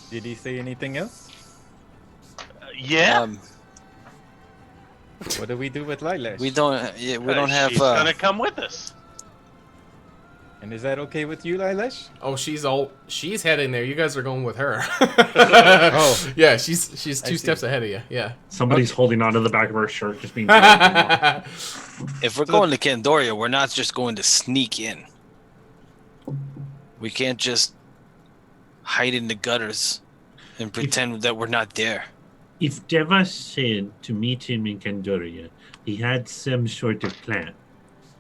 Did he say anything else? Yeah. What do we do with Lilash? We don't. Yeah, we don't have. She's gonna come with us. And is that okay with you, Lilash? Oh, she's heading there. You guys are going with her. Oh. Yeah, she's two see. steps ahead of you. Yeah. Somebody's holding onto the back of her shirt, just being. If we're going to Kendoria, we're not just going to sneak in. We can't just hide in the gutters and pretend that we're not there. If Deva said to meet him in Kandoria, he had some sort of plan.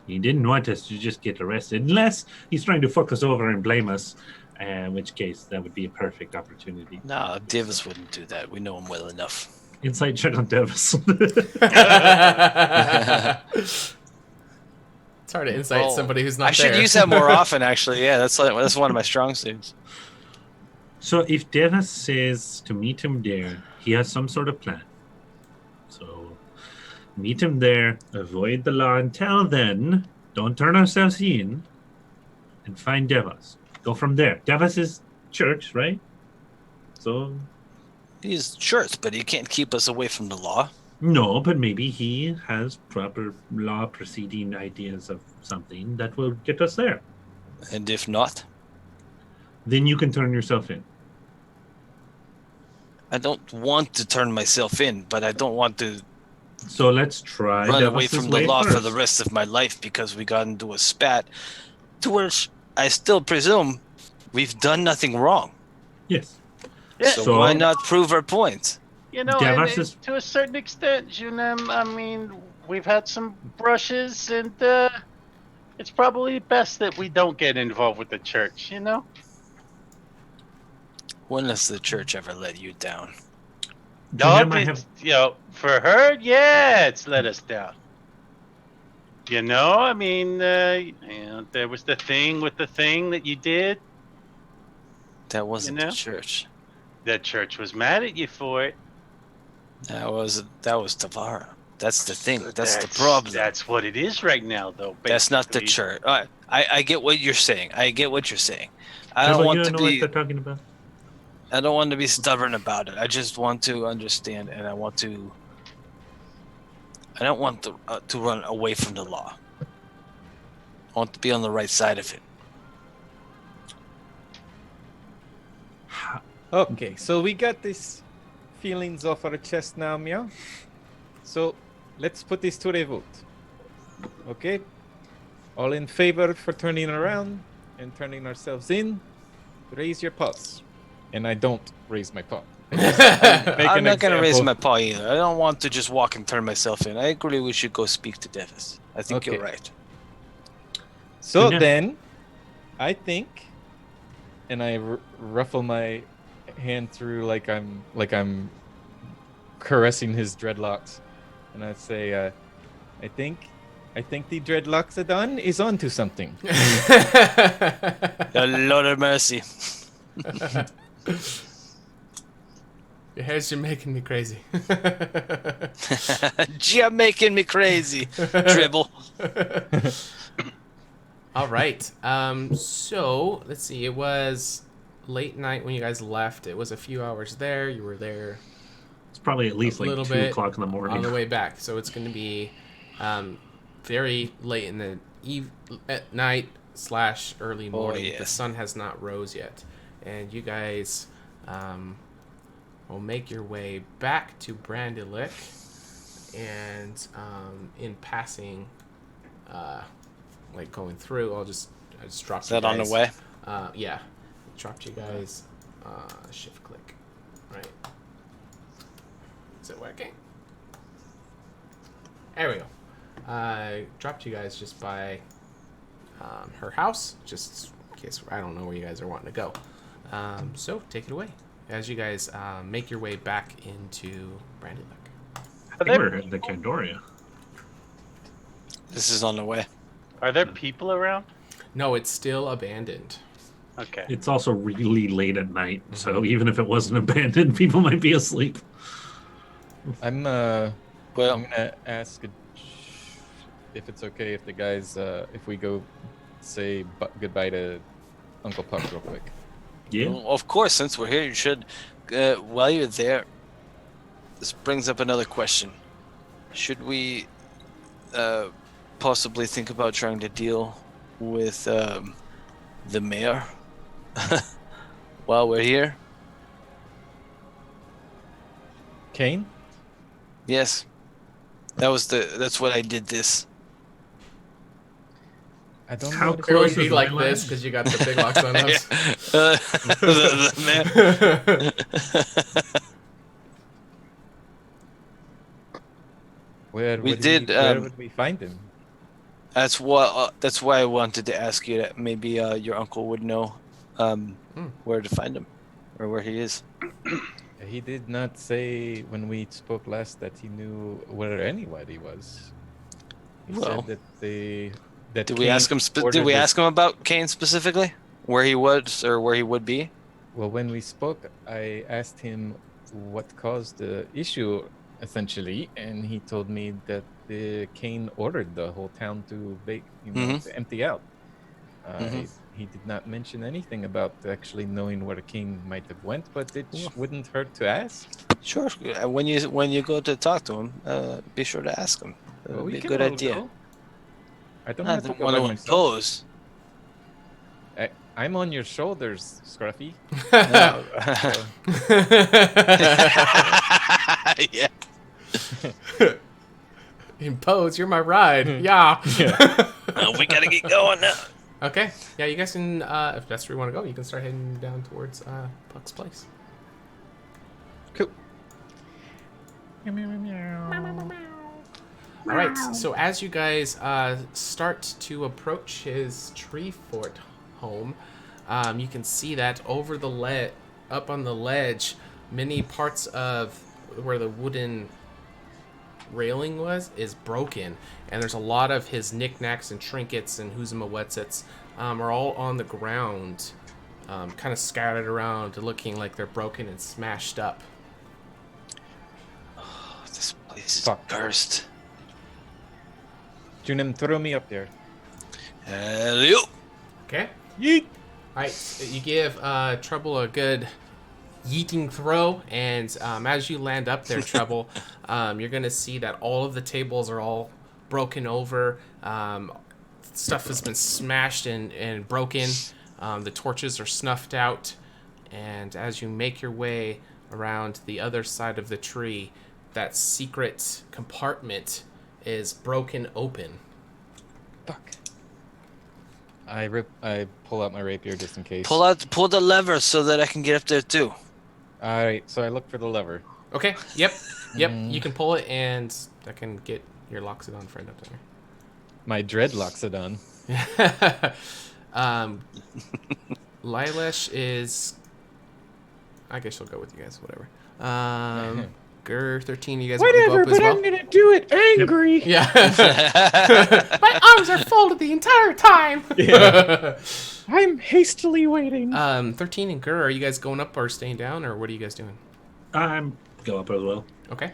He didn't want us to just get arrested, unless he's trying to fuck us over and blame us, in which case that would be a perfect opportunity. No, Davis wouldn't do that. We know him well enough. Inside check on Davis. It's hard to insight somebody who's not I should there. use that more often, actually. Yeah, that's one of my strong suits. So if Davis says to meet him there, he has some sort of plan. So meet him there, avoid the law until then, don't turn ourselves in, and find Devas. Go from there. Devas is church, right? So He's church, but he can't keep us away from the law. no, but maybe he has proper law proceeding ideas of something that will get us there. And if not, Then you can turn yourself in. I don't want to turn myself in, but I don't want to So let's try run away Devas's from the way law for first. the rest of my life because we got into a spat, to which I still presume we've done nothing wrong. Yes. Yeah. So why not prove our point? You know, Devas and is- to a certain extent, Junem, I mean, we've had some brushes, and it's probably best that we don't get involved with the church, you know? When has the church ever let you down? Dog, Junem, I have- for her, yeah, it's let us down. You know, I mean, there was the thing with the thing that you did. That wasn't know? the church. The church was mad at you for it. That was Tavara. That's the thing. That's the problem. That's what it is right now, though. That's not the basically. church. I get what you're saying. I get what you're saying. I Devil, don't you want don't to know what be. they're talking about. I don't want to be stubborn about it. I just want to understand, and I want to. I don't want to run away from the law. I want to be on the right side of it. Okay, so we got these feelings off our chest now, Meow. So let's put this to a vote. Okay? All in favor for turning around and turning ourselves in, raise your paws. And I don't raise my paw. I'm not going to raise my paw either. I don't want to just walk and turn myself in. I agree we should go speak to Devis. I think you're Okay. right. So Yeah. then, I think and I ruffle my hand through like I'm caressing his dreadlocks, and I say, I think the dreadloxodon is onto something. The Lord of mercy. Your hair's just making me crazy. You're making me crazy. Dribble. All right. So let's see. It was late night when you guys left. It was a few hours there. You were there. It's probably at least a like little 2 bit o'clock in the morning. on the way back. So it's going to be very late in the at night / early morning. yeah. The sun has not rose yet, and you guys will make your way back to Brandylick, and in passing, like going through, I just dropped. Is that on the way? Yeah, dropped you guys. Shift click, right? Is it working? There we go. I dropped you guys just by her house, just in case I don't know where you guys are wanting to go. So take it away as you guys make your way back into Brandylock. I think we're at the Candoria. This is on the way. Are there people around? No, it's still abandoned. Okay. It's also really late at night, so even if it wasn't abandoned, people might be asleep. I'm gonna ask if it's okay if the guys if we go say goodbye to Uncle Puck real quick. Yeah. Well, of course, since we're here, you should. While you're there, this brings up another question. Should we possibly think about trying to deal with the mayor while we're here? Kane? Yes. That's what I did this. I don't How know. It would close be is like my this line? because you got the big locks on us. The mayor. Where We would did, where would we find him? That's why I wanted to ask you that maybe your uncle would know where to find him or where he is. He did not say when we spoke last that he knew where anybody was. He Well, said that did we ask him? Did we ask him about Kane specifically, where he was or where he would be? Well, when we spoke, I asked him what caused the issue, essentially, and he told me that Kane ordered the whole town to to empty out. He did not mention anything about actually knowing where King might have went, but it wouldn't hurt to ask. Sure. When you go to talk to him, be sure to ask him. That would be a good idea. Go. I don't I have to don't go want by to myself. impose. I'm on your shoulders, Scruffy. Yeah. Impose, you're my ride. Yeah. We gotta get going now. Okay. Yeah, you guys can, if that's where you want to go, you can start heading down towards Puck's place. Cool. All right. So as you guys start to approach his tree fort home, you can see that over the up on the ledge, many parts of where the wooden railing is broken, and there's a lot of his knickknacks and trinkets and whoozamawetsets are all on the ground, kind of scattered around, looking like they're broken and smashed up. Oh, this place is cursed. Junim, throw me up there. Hello. Okay. Yeet. All right. You give Trouble a good yeeting throw, and as you land up there, Trouble, you're gonna see that all of the tables are all broken over. Stuff has been smashed and broken. The torches are snuffed out, and as you make your way around the other side of the tree, that secret compartment is broken open. Fuck. I pull out my rapier just in case. Pull the lever so that I can get up there too. All right, so I look for the lever. Okay. Yep. You can pull it, and that can get your Loxodon friend up there. My dreadlocks are done. Lilash is. I guess she'll go with you guys. Whatever. Gur 13. You guys want to go Whatever, up as but well? I'm gonna do it angry. Yeah. My arms are folded the entire time. Yeah. I'm hastily waiting. 13 and Gur, are you guys going up or staying down, or what are you guys doing? I'm go up as well. Okay.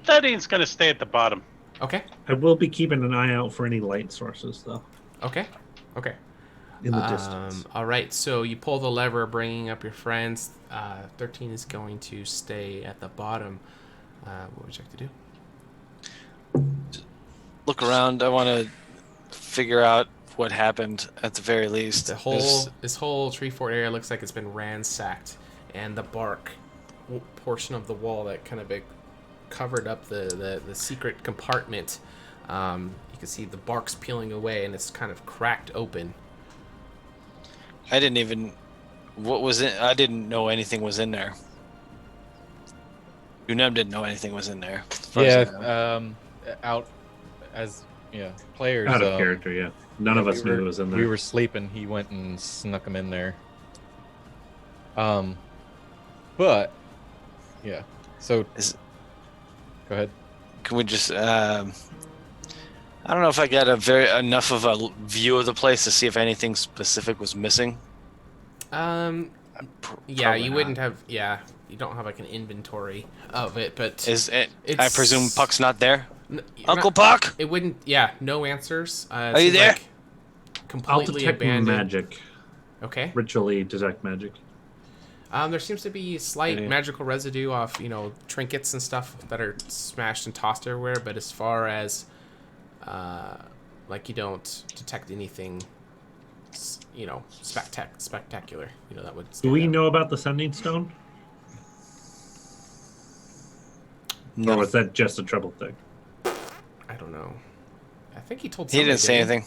13's gonna stay at the bottom. Okay. I will be keeping an eye out for any light sources, though. Okay. Okay. In the distance. All right. So you pull the lever, bringing up your friends. 13 is going to stay at the bottom. What would you like to do? Look around. I want to figure out what happened at the very least. This whole tree fort area looks like it's been ransacked, and the bark portion of the wall that kind of covered up the secret compartment. You can see the bark's peeling away, and it's kind of cracked open. I didn't even. What was it? I didn't know anything was in there. Unum didn't know anything was in there. Out as players. Out of character, yeah. None of us knew it was in there. We were sleeping. He went and snuck him in there. But yeah. So go ahead. Can we just? I don't know if I got enough of a view of the place to see if anything specific was missing. Yeah, you wouldn't have. Yeah, you don't have like an inventory of it, but is it? I presume Puck's not there. Uncle not, Puck. It wouldn't. Yeah, no answers. Are you there? Like completely I'll detect abandoned. magic. Okay. Ritually detect magic. There seems to be slight magical residue off, trinkets and stuff that are smashed and tossed everywhere. But as far as, you don't detect anything, spectacular. That would. Do we know about the sending stone? No. Or was that just a trouble thing? I don't know. I think he told. He didn't say anything.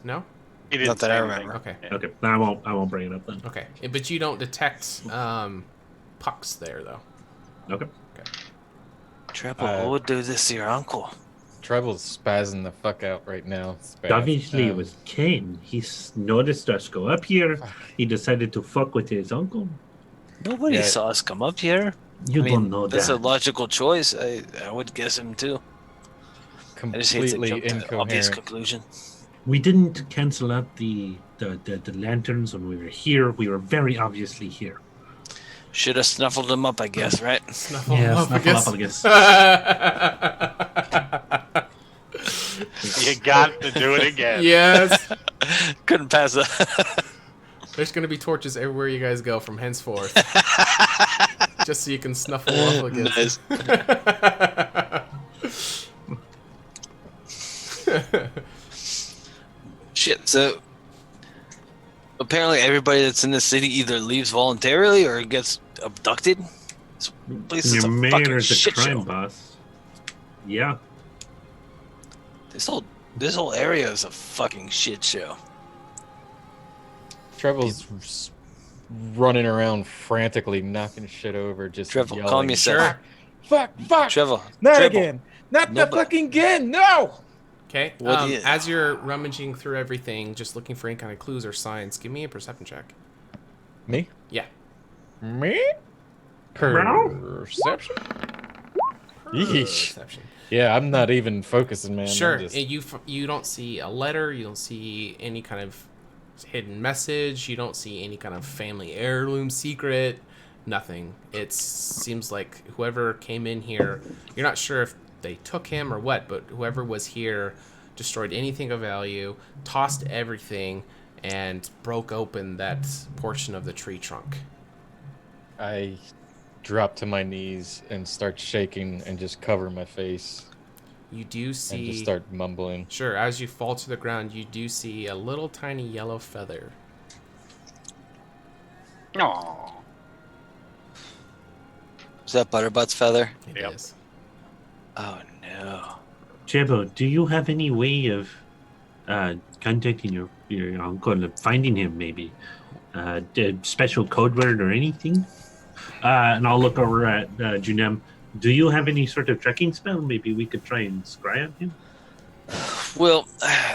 No. He didn't Not that say I anything. remember. Okay. Okay. I won't bring it up then. Okay, but you don't detect pucks there though. Okay. Treble, what would do this to your uncle? Treble's spazzing the fuck out right now. Obviously, it was Ken. He's noticed us go up here. He decided to fuck with his uncle. Nobody saw us come up here. You don't know that's that. a logical choice. I would guess him too. I just hate to Completely jump to the obvious incoherent. conclusion. We didn't cancel out the lanterns when we were here. We were very obviously here. Should have snuffled him up, I guess, right? Snuffle Yeah, up, snuffle up, I guess. You got to do it again. Yes. Couldn't pass that. There's gonna be torches everywhere you guys go from henceforth, just so you can snuffle up against. Shit, so apparently everybody that's in the city either leaves voluntarily or gets abducted. This place is Your a fucking mayor's a shit crime show. boss. Yeah. This whole area is a fucking shit show. Treble's running around frantically, knocking shit over, just Treble, yelling. calm yourself. Fuck! Treble, Not Treble. again! Not No, the but- fucking again! No! Okay. What do you- As you're rummaging through everything, just looking for any kind of clues or signs, give me a perception check. Me? Yeah. Me? Perception? Yeesh. Perception. Yeah, I'm not even focusing, man. I'm Sure. just- You don't see a letter. You don't see any kind of hidden message. You don't see any kind of family heirloom secret. Nothing. It seems like whoever came in here, you're not sure if they took him or what, but whoever was here destroyed anything of value, tossed everything, and broke open that portion of the tree trunk. I drop to my knees and start shaking and just cover my face. You do see... And just start mumbling. Sure, as you fall to the ground, you do see a little tiny yellow feather. Aww. Is that Butterbutt's feather? It is. Oh no. Jebo, do you have any way of contacting your uncle and finding him, maybe? A special code word or anything? And I'll look over at Junem. Do you have any sort of tracking spell? Maybe we could try and scry on him? Well,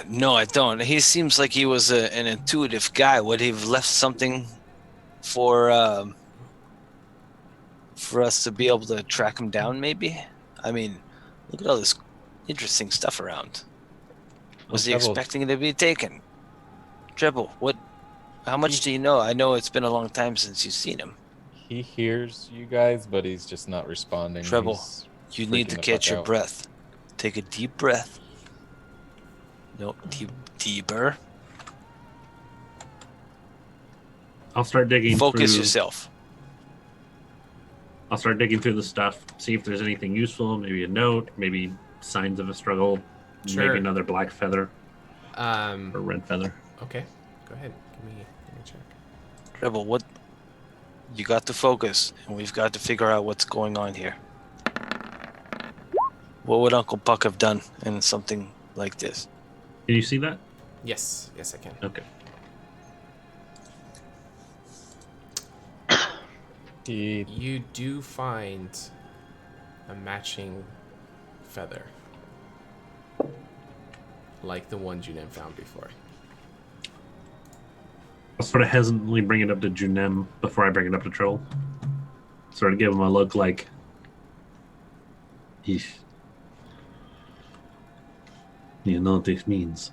no, I don't. He seems like he was an intuitive guy. Would he have left something for us to be able to track him down, maybe? I mean, look at all this interesting stuff around. Was he Treble. expecting it to be taken? Treble, how much do you know? I know it's been a long time since you've seen him. He hears you guys, but he's just not responding. Treble, He's you need to freaking the catch fuck your out. breath. Take a deep breath. No, deeper. I'll start digging Focus through. yourself. I'll start digging through the stuff, see if there's anything useful, maybe a note, maybe signs of a struggle, Sure. maybe another black feather Or or red feather. Okay, go ahead. Give me a check. Treble, what? You got to focus, and we've got to figure out what's going on here. What would Uncle Puck have done in something like this? Can you see that? Yes, I can. Okay. You do find a matching feather, like the one Junem found before. I'll sort of hesitantly bring it up to Junem before I bring it up to Troll. Sort of give him a look like, eesh. You know what this means.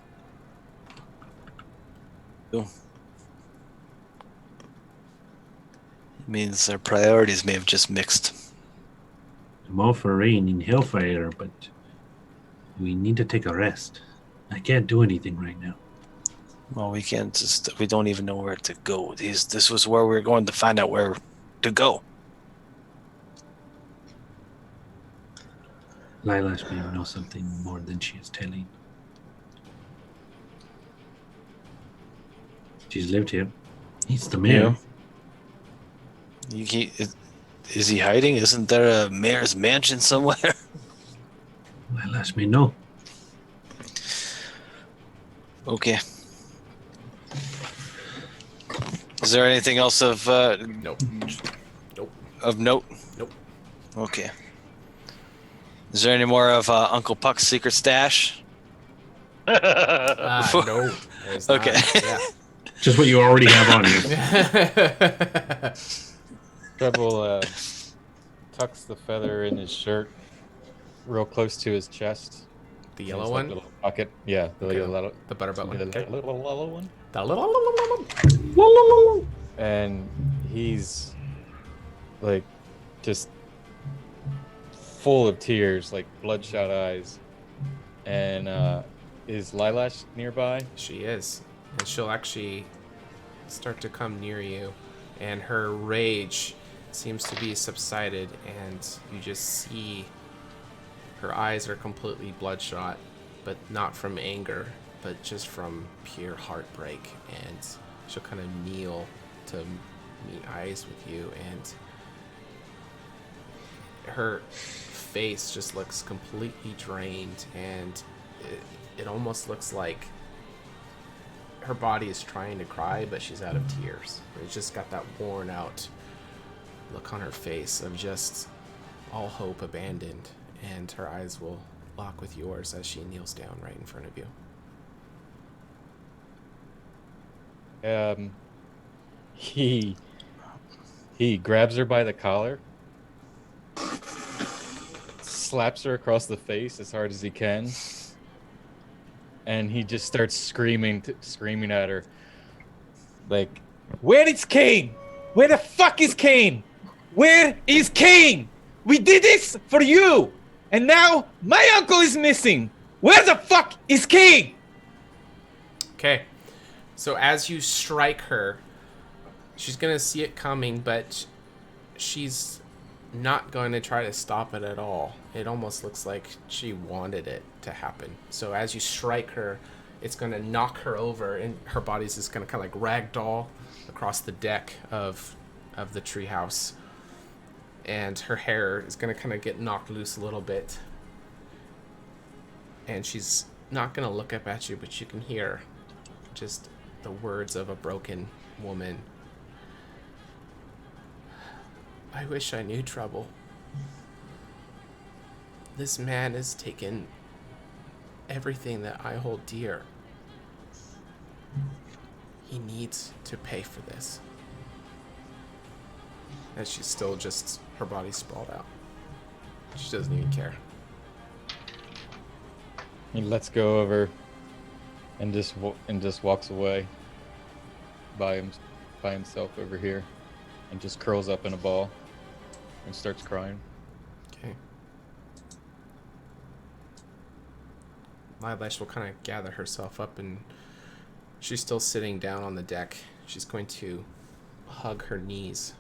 It means our priorities may have just mixed. I'm all for rain in Hellfire, but we need to take a rest. I can't do anything right now. Well, we can't just. We don't even know where to go. This was where we were going to find out where to go. Lilash may know something more than she is telling. She's lived here. He's the mayor. Is he hiding? Isn't there a mayor's mansion somewhere? Lilash may know. Okay. Is there anything else of Nope. of note? Nope. Okay. Is there any more of Uncle Puck's secret stash? No. there's not. Okay. Yeah. Just what you already have on you. Treble tucks the feather in his shirt, real close to his chest. The In yellow his, one? little pocket. Yeah, the Okay. little, The butterbutt one. the Okay. little yellow one. The little. And he's like just full of tears, like bloodshot eyes. And is Lilash nearby? She is. And she'll actually start to come near you. And her rage seems to be subsided. And you just see her eyes are completely bloodshot. But not from anger, but just from pure heartbreak. And she'll kind of kneel to meet eyes with you. And her face just looks completely drained. And it almost looks like her body is trying to cry, but she's out of tears. It's just got that worn out look on her face of just all hope abandoned, and her eyes will lock with yours as she kneels down right in front of you. He grabs her by the collar, slaps her across the face as hard as he can, and he just starts screaming at her, like, "Where is Kane? Where the fuck is Kane? Where is Kane? We did this for you, and now my uncle is missing. Where the fuck is Kane?" Okay, so as you strike her, she's gonna see it coming, but she's not going to try to stop it at all. It almost looks like she wanted it to happen. So as you strike her, it's going to knock her over, and her body's just going to kind of like ragdoll across the deck of the treehouse. And her hair is going to kind of get knocked loose a little bit. And she's not going to look up at you, but you can hear just the words of a broken woman. I wish I knew Trouble. This man has taken everything that I hold dear. He needs to pay for this. as she's still just, her body sprawled out. She doesn't even care. He lets go of her and just walks away by himself over here and just curls up in a ball and starts crying. Okay. Lilash will kind of gather herself up, and she's still sitting down on the deck. She's going to hug her knees.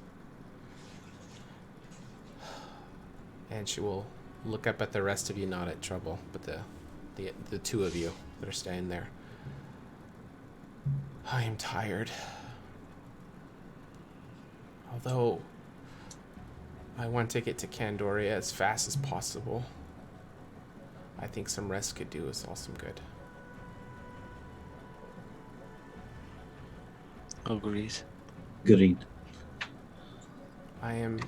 And she will look up at the rest of you, not at Trouble, but the two of you that are staying there. I am tired. Although I want to get to Candoria as fast as possible, I think some rest could do us all some good. Agreed. Agreed. I am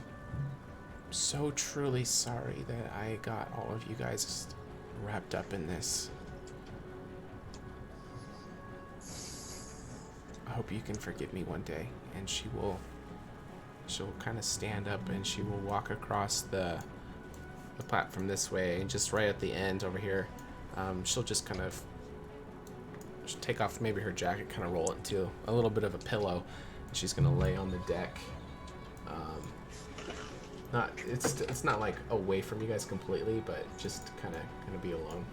so truly sorry that I got all of you guys wrapped up in this. I hope you can forgive me one day. And she'll kind of stand up and she will walk across the platform this way, and just right at the end over here, she'll just kind of take off maybe her jacket, kind of roll it into a little bit of a pillow, and she's gonna lay on the deck. It's not like away from you guys completely, but just kind of gonna be alone.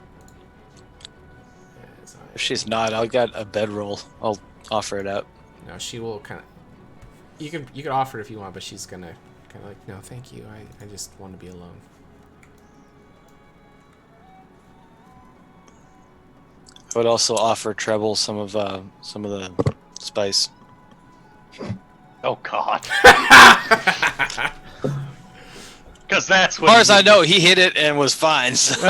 If she's not, I've got a bedroll. I'll offer it up. No, she will kind of. You can offer it if you want, but she's gonna kind of like, no, thank you. I just want to be alone. I would also offer Treble some of the spice. Oh God. Because that's what. As far as I know, he hit it and was fine. So.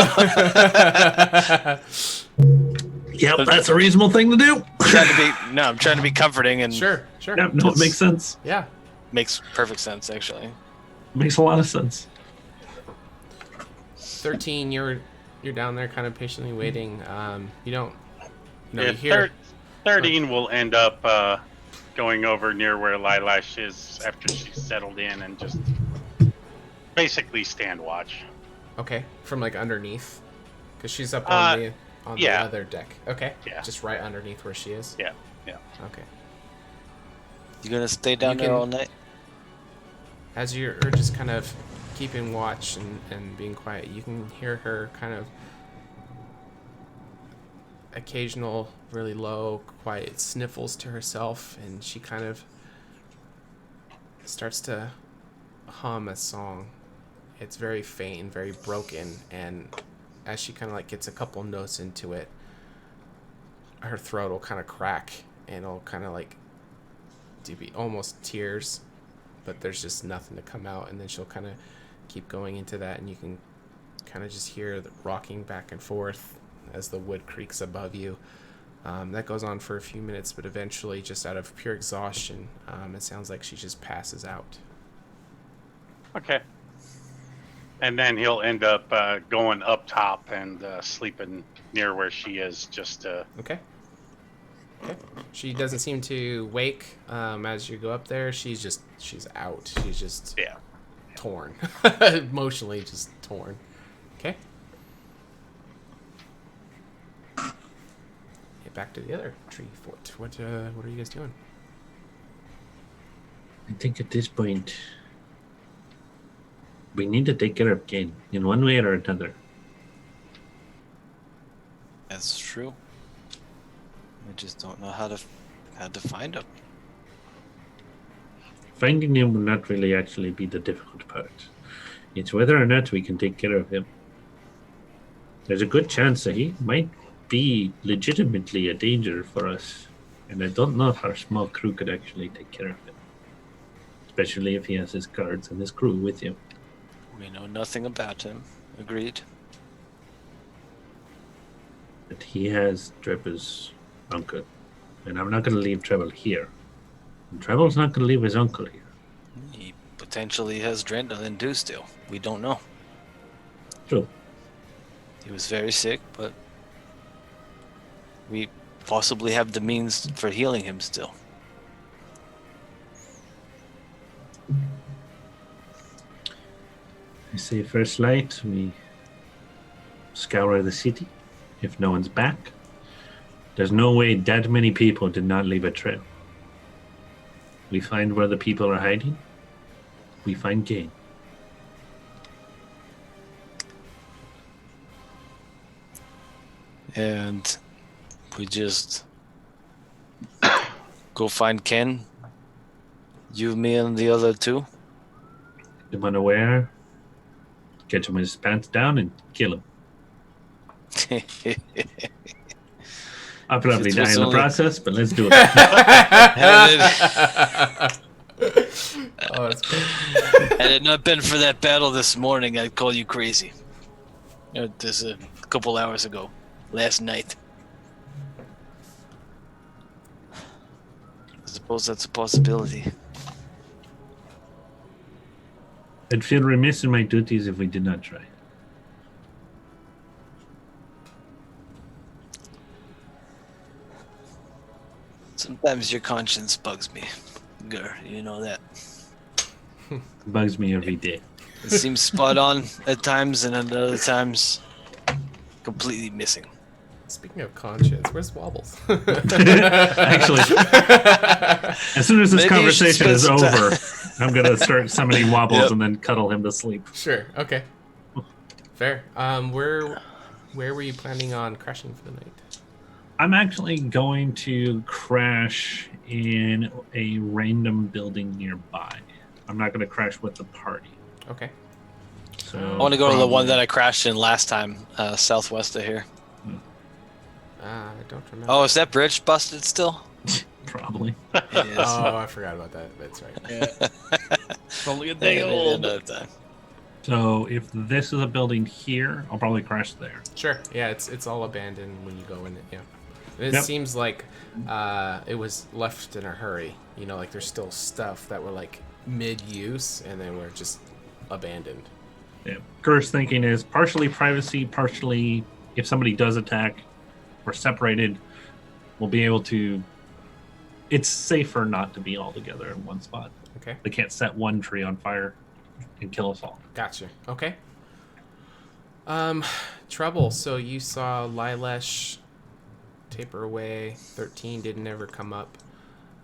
Yep, that's a reasonable thing to do. I'm trying to be comforting and. Sure. Yep, no, it makes sense. Yeah. Makes perfect sense, actually. Makes a lot of sense. 13, you're down there, kind of patiently waiting. You don't. You Yeah, hear. 13 will end up going over near where Lilash is after she's settled in and just basically stand watch. Okay, from like underneath, because she's up on the other deck. Okay. Yeah. Just right underneath where she is. Yeah. Okay. You gonna stay down there all night? As you're just kind of keeping watch and being quiet, you can hear her kind of occasional, really low, quiet sniffles to herself, and she kind of starts to hum a song. It's very faint, very broken, and as she kind of like gets a couple notes into it, her throat will kind of crack, and it'll kind of like be almost tears, but there's just nothing to come out, and then she'll kind of keep going into that, and you can kind of just hear the rocking back and forth as the wood creaks above you. That goes on for a few minutes, but eventually, just out of pure exhaustion, it sounds like she just passes out. Okay. And then he'll end up going up top and sleeping near where she is, just to... Okay. She doesn't seem to wake as you go up there. She's out. She's just torn. Emotionally just torn. Okay. Get back to the other tree fort. What are you guys doing? I think at this point, we need to take care of Kane in one way or another. That's true. I just don't know how to find him. Finding him will not really actually be the difficult part. It's whether or not we can take care of him. There's a good chance that he might be legitimately a danger for us, and I don't know if our small crew could actually take care of him. Especially if he has his guards and his crew with him. We know nothing about him. Agreed. But he has Trevor's uncle, and I'm not going to leave Trevor here. And Trevor's not going to leave his uncle here. He potentially has Drendalin do still. We don't know. True. He was very sick, but we possibly have the means for healing him still. I say first light, we scour the city. If no one's back, there's no way that many people did not leave a trail. We find where the people are hiding. We find gain. And we just go find Ken. You, me, and the other two. Him unaware. Get him with his pants down and kill him. I'll probably die in the process, but let's do it. Oh, that's great. Had it not been for that battle this morning, I'd call you crazy. This a couple hours ago, last night. I suppose that's a possibility. I'd feel remiss in my duties if we did not try. Sometimes your conscience bugs me. Gur, you know that. Bugs me every day. It seems spot on at times, and at other times, completely missing. Speaking of conscience, where's Wobbles? Actually, as soon as this conversation is over, I'm going to start summoning Wobbles and then cuddle him to sleep. Sure, okay. Fair. Where were you planning on crashing for the night? I'm actually going to crash in a random building nearby. I'm not going to crash with the party. Okay. So I want to go to the one that I crashed in last time, southwest of here. I don't remember. Oh, is that bridge busted still? Probably. It is. Oh, I forgot about that. That's right. Yeah. It's only a day old. So if this is a building here, I'll probably crash there. Sure. Yeah, it's all abandoned when you go in it. Yeah. It Yep. seems like it was left in a hurry. You know, like there's still stuff that were like mid-use and they were just abandoned. Yeah. Gur's thinking is partially privacy, partially if somebody does attack, we're separated. We'll be able to. It's safer not to be all together in one spot. Okay. They can't set one tree on fire and kill us all. Gotcha. Okay. Trouble. So you saw Lilesh taper away. 13 didn't ever come up.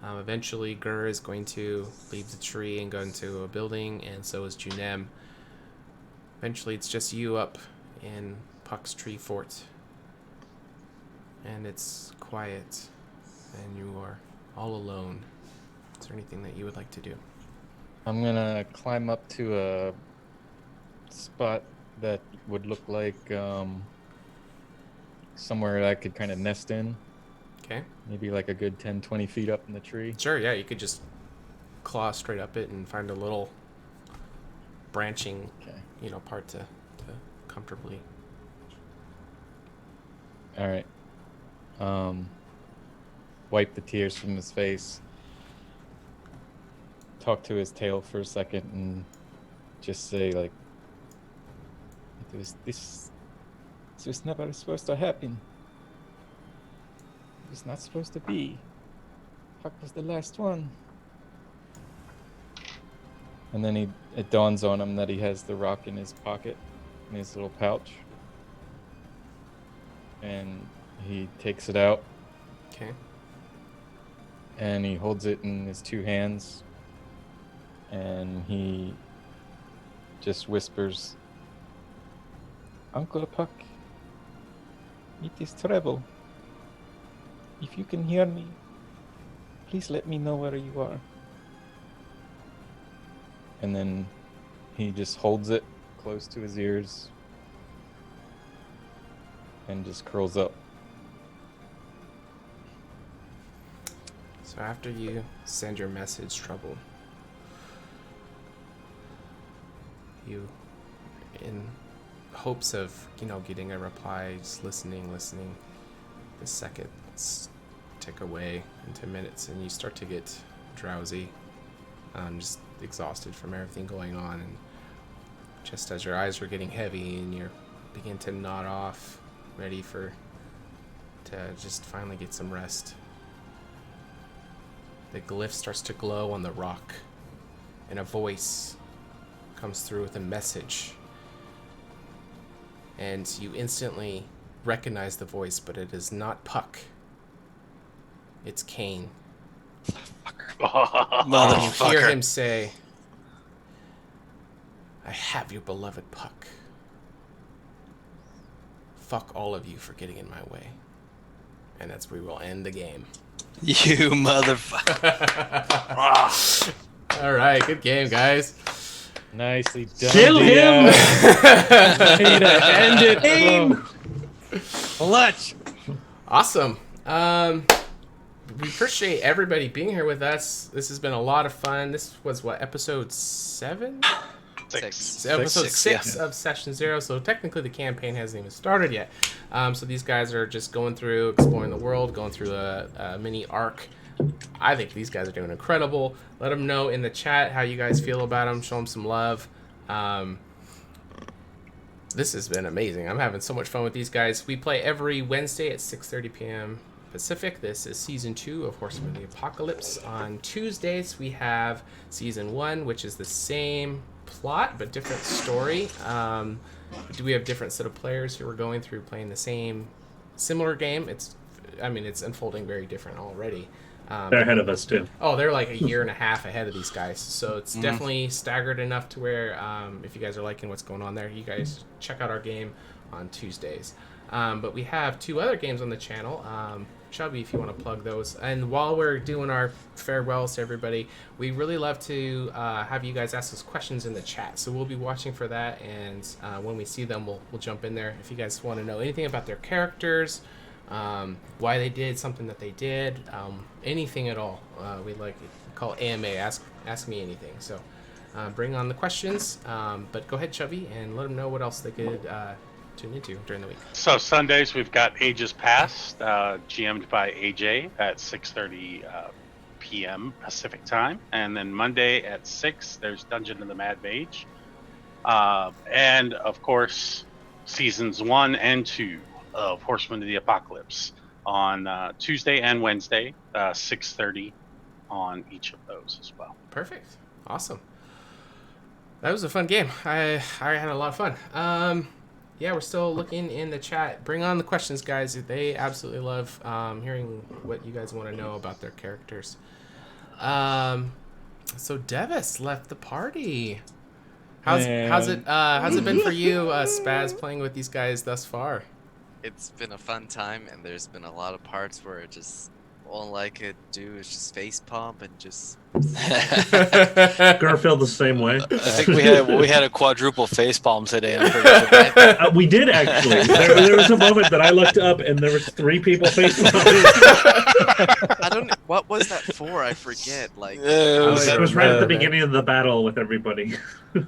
Eventually, Gur is going to leave the tree and go into a building, and so is Junem. Eventually, it's just you up in Puck's tree fort. And it's quiet, and you are all alone. Is there anything that you would like to do? I'm gonna climb up to a spot that would look like somewhere I could kind of nest in. Okay. Maybe like a good 10, 20 feet up in the tree. Sure, yeah, you could just claw straight up it and find a little branching, part to comfortably. All right. Wipe the tears from his face. Talk to his tail for a second and just say, like, this was never supposed to happen. It was not supposed to be. Puck was the last one. And then it dawns on him that he has the rock in his pocket, in his little pouch. And he takes it out. Okay. And he holds it in his two hands. And he just whispers, Uncle Puck, it is trouble. If you can hear me, please let me know where you are. And then he just holds it close to his ears and just curls up. So after you send your message, Trouble, you, in hopes of, getting a reply, just listening, the seconds tick away into minutes and you start to get drowsy, just exhausted from everything going on, and just as your eyes are getting heavy and you begin to nod off, ready to just finally get some rest, the glyph starts to glow on the rock, and a voice comes through with a message. And you instantly recognize the voice, but it is not Puck. It's Kane. And you hear him say, I have your beloved Puck. Fuck all of you for getting in my way. And that's where we will end the game. You motherfucker. All right, good game, guys. Nicely done. Kill him! Way to end it, bro. Clutch. Awesome. We appreciate everybody being here with us. This has been a lot of fun. This was what, episode 7? Episode 6 of Session 0. So technically the campaign hasn't even started yet. So these guys are just going through, exploring the world, going through a mini arc. I think these guys are doing incredible. Let them know in the chat how you guys feel about them. Show them some love. This has been amazing. I'm having so much fun with these guys. We play every Wednesday at 6:30 p.m. Pacific. This is Season 2 of Horsemen of the Apocalypse. On Tuesdays, we have Season 1, which is the same plot, but different story. We have different set of players who are going through playing the similar game. It's unfolding very different already. They're ahead of us, too. Oh, they're like a year and a half ahead of these guys. So it's definitely staggered enough to where if you guys are liking what's going on there, you guys check out our game on Tuesdays. But we have 2 other games on the channel. Chubby, if you want to plug those. And while we're doing our farewells to everybody, we really love to have you guys ask us questions in the chat. So we'll be watching for that, and when we see them, we'll jump in there. If you guys want to know anything about their characters, why they did something that they did, anything at all, we'd like to call AMA, ask me anything. So bring on the questions, but go ahead, Chubby, and let them know what else they could tune into during the week. So Sundays we've got Ages Past, GM'd by AJ at 6:30 p.m. Pacific time, and then Monday at 6 there's Dungeon of the Mad Mage, and of course seasons 1 and 2 of Horsemen of the Apocalypse on Tuesday and Wednesday, 6:30 on each of those as well. Perfect. Awesome. That was a fun game. I had a lot of fun. Yeah, we're still looking in the chat. Bring on the questions, guys. They absolutely love hearing what you guys want to know about their characters. So Devis left the party. How's it been for you, Spaz, playing with these guys thus far? It's been a fun time, and there's been a lot of parts where it just all I could do is just face pump and just. Garfield the same way. I think we had a quadruple facepalm today. I'm pretty sure. We did actually. There was a moment that I looked up and there was 3 people facepalming. I don't. What was that for? I forget. Like it was right at the beginning of the battle with everybody. I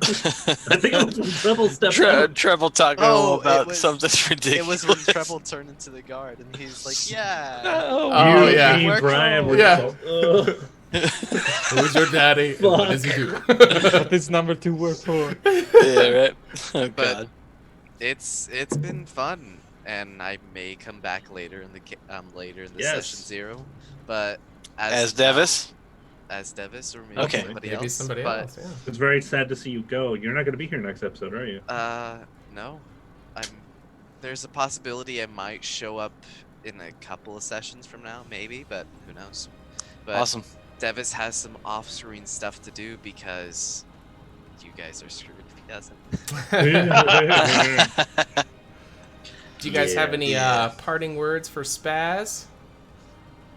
think it was when Treble stepped out. Treble talking about something ridiculous. It was when Treble turned into the guard, and he's like, "Yeah." Me, Brian, Who's your daddy? And what does he do? What does number 2 work for? Yeah, right. Oh, but God. it's been fun, and I may come back later in the Yes. session 0. But As Devis? As Devis, or maybe somebody else. Yeah. It's very sad to see you go. You're not going to be here next episode, are you? No. There's a possibility I might show up in a couple of sessions from now, maybe, but who knows. But Awesome. Devis has some off-screen stuff to do because you guys are screwed if he doesn't. Do you guys have any parting words for Spaz?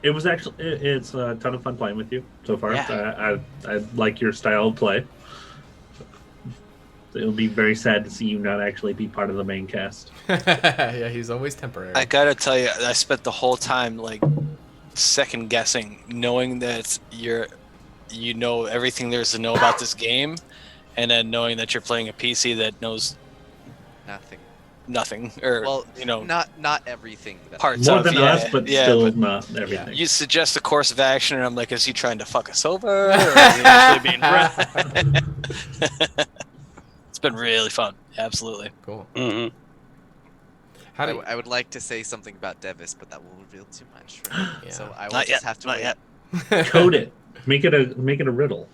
It was actually it's a ton of fun playing with you so far. Yeah. I like your style of play. It'll be very sad to see you not actually be part of the main cast. Yeah, he's always temporary. I gotta tell you, I spent the whole time like second guessing, knowing that you know everything there is to know about this game, and then knowing that you're playing a PC that knows nothing, or not everything. Parts more of, than us, but still not everything. You suggest a course of action, and I'm like, is he trying to fuck us over, or is he actually being right? It's been really fun. Absolutely. Cool. Mm-hmm. I would like to say something about Devis, but that will reveal too much. Right? Yeah. So I will Not just yet, have to not wait. yet. Code it. Make it a riddle.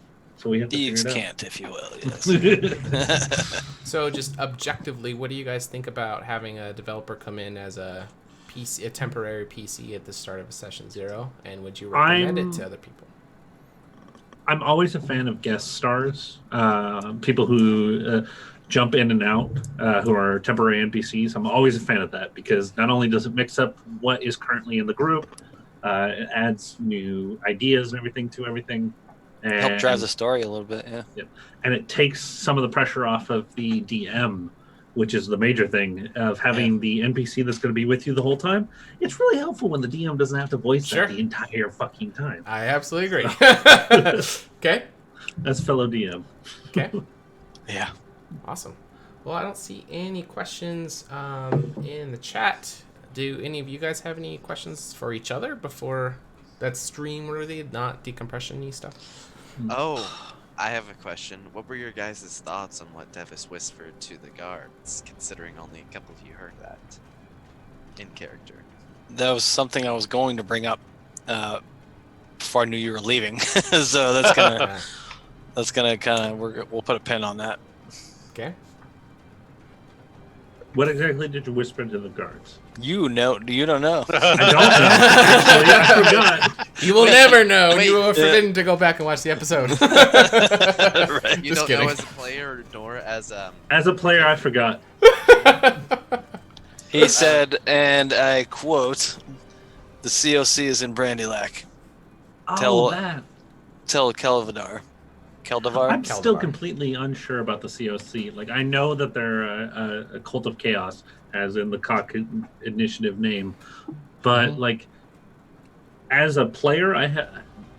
So we have to Thieves figure it can't, if you will. Yes. So, just objectively, what do you guys think about having a developer come in as a PC, a temporary PC at the start of a session 0? And would you recommend it to other people? I'm always a fan of guest stars, people who jump in and out, who are temporary NPCs. I'm always a fan of that because not only does it mix up what is currently in the group, it adds new ideas and everything to everything. And, Help drive the story a little bit, yeah. Yep. And it takes some of the pressure off of the DM, which is the major thing of having the NPC that's going to be with you the whole time. It's really helpful when the DM doesn't have to voice that the entire fucking time. I absolutely agree. Okay. That's fellow DM. Okay. Yeah. Awesome. Well, I don't see any questions in the chat. Do any of you guys have any questions for each other before that's stream worthy, not decompression-y stuff? Oh, I have a question. What were your guys' thoughts on what Devis whispered to the guards, considering only a couple of you heard that in character? That was something I was going to bring up before I knew you were leaving. So that's gonna kind of we'll put a pin on that. Okay. What exactly did you whisper to the guards? You don't know. I don't know. Actually, I forgot. You will never know. Wait, you are forbidden to go back and watch the episode. Right. You Just don't kidding. know as a player nor as As a player, I forgot. He said, and I quote, "The COC is in Brandylac. Oh, that. Tell Keldavar." I'm still completely unsure about the COC. Like, I know that they're a cult of chaos, as in the Cock Initiative name, but like, as a player,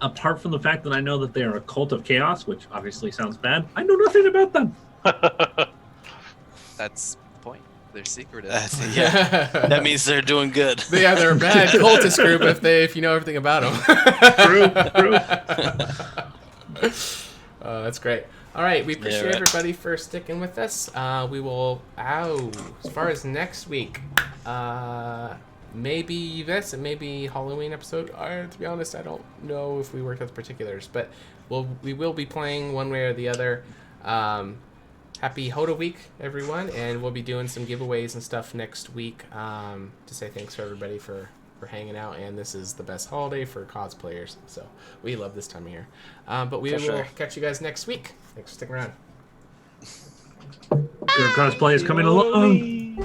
apart from the fact that I know that they are a cult of chaos, which obviously sounds bad, I know nothing about them. That's the point. They're secretive. Yeah. That means they're doing good. Yeah, they're a bad cultist group if you know everything about them. True. That's great. All right, we appreciate everybody for sticking with us. We will, as far as next week, maybe this, and maybe Halloween episode. To be honest, I don't know if we worked out the particulars, but we will be playing one way or the other. Happy HotA week, everyone, and we'll be doing some giveaways and stuff next week to say thanks for everybody for hanging out, and this is the best holiday for cosplayers, so we love this time of year. But we will catch you guys next week. Thanks for sticking around. Your cosplay is coming along.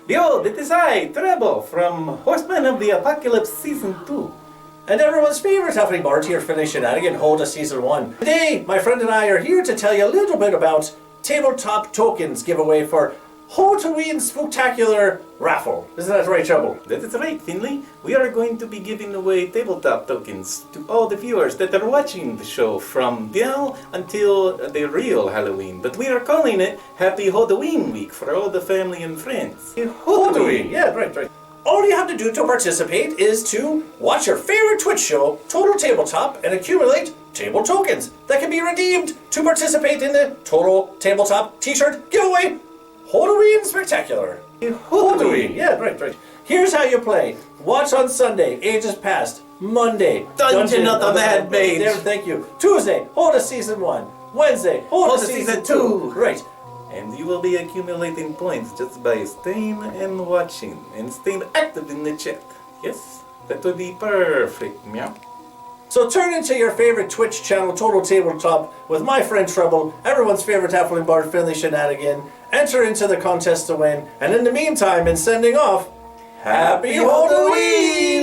Behold, it is I, Treble, from Horsemen of the Apocalypse Season 2. And everyone's favorite Huffing Bart here finished shenanigan HotA Season 1. Today, my friend and I are here to tell you a little bit about tabletop tokens giveaway for HotAween Spooktacular Raffle. Isn't that right, Treble? That is right, Finley. We are going to be giving away tabletop tokens to all the viewers that are watching the show from now until the real Halloween. But we are calling it Happy HotAween Week for all the family and friends. HotAween, yeah, right. All you have to do to participate is to watch your favorite Twitch show, Total Tabletop, and accumulate table tokens that can be redeemed to participate in the Total Tabletop t-shirt giveaway. HotAween Spectacular. HotAween, yeah, right. Here's how you play. Watch on Sunday, Ages Past. Monday, Dungeon of the Mad Mage. There, thank you. Tuesday, HotA Season 1. Wednesday, HotA Season 2. Right. And you will be accumulating points just by staying and watching and staying active in the chat. Yes? That would be perfect, meow. So turn into your favorite Twitch channel, Total Tabletop, with my friend Treble, everyone's favorite Halfling Bard, Finley Shenanigan. Enter into the contest to win, and in the meantime, in sending off, Happy Halloween!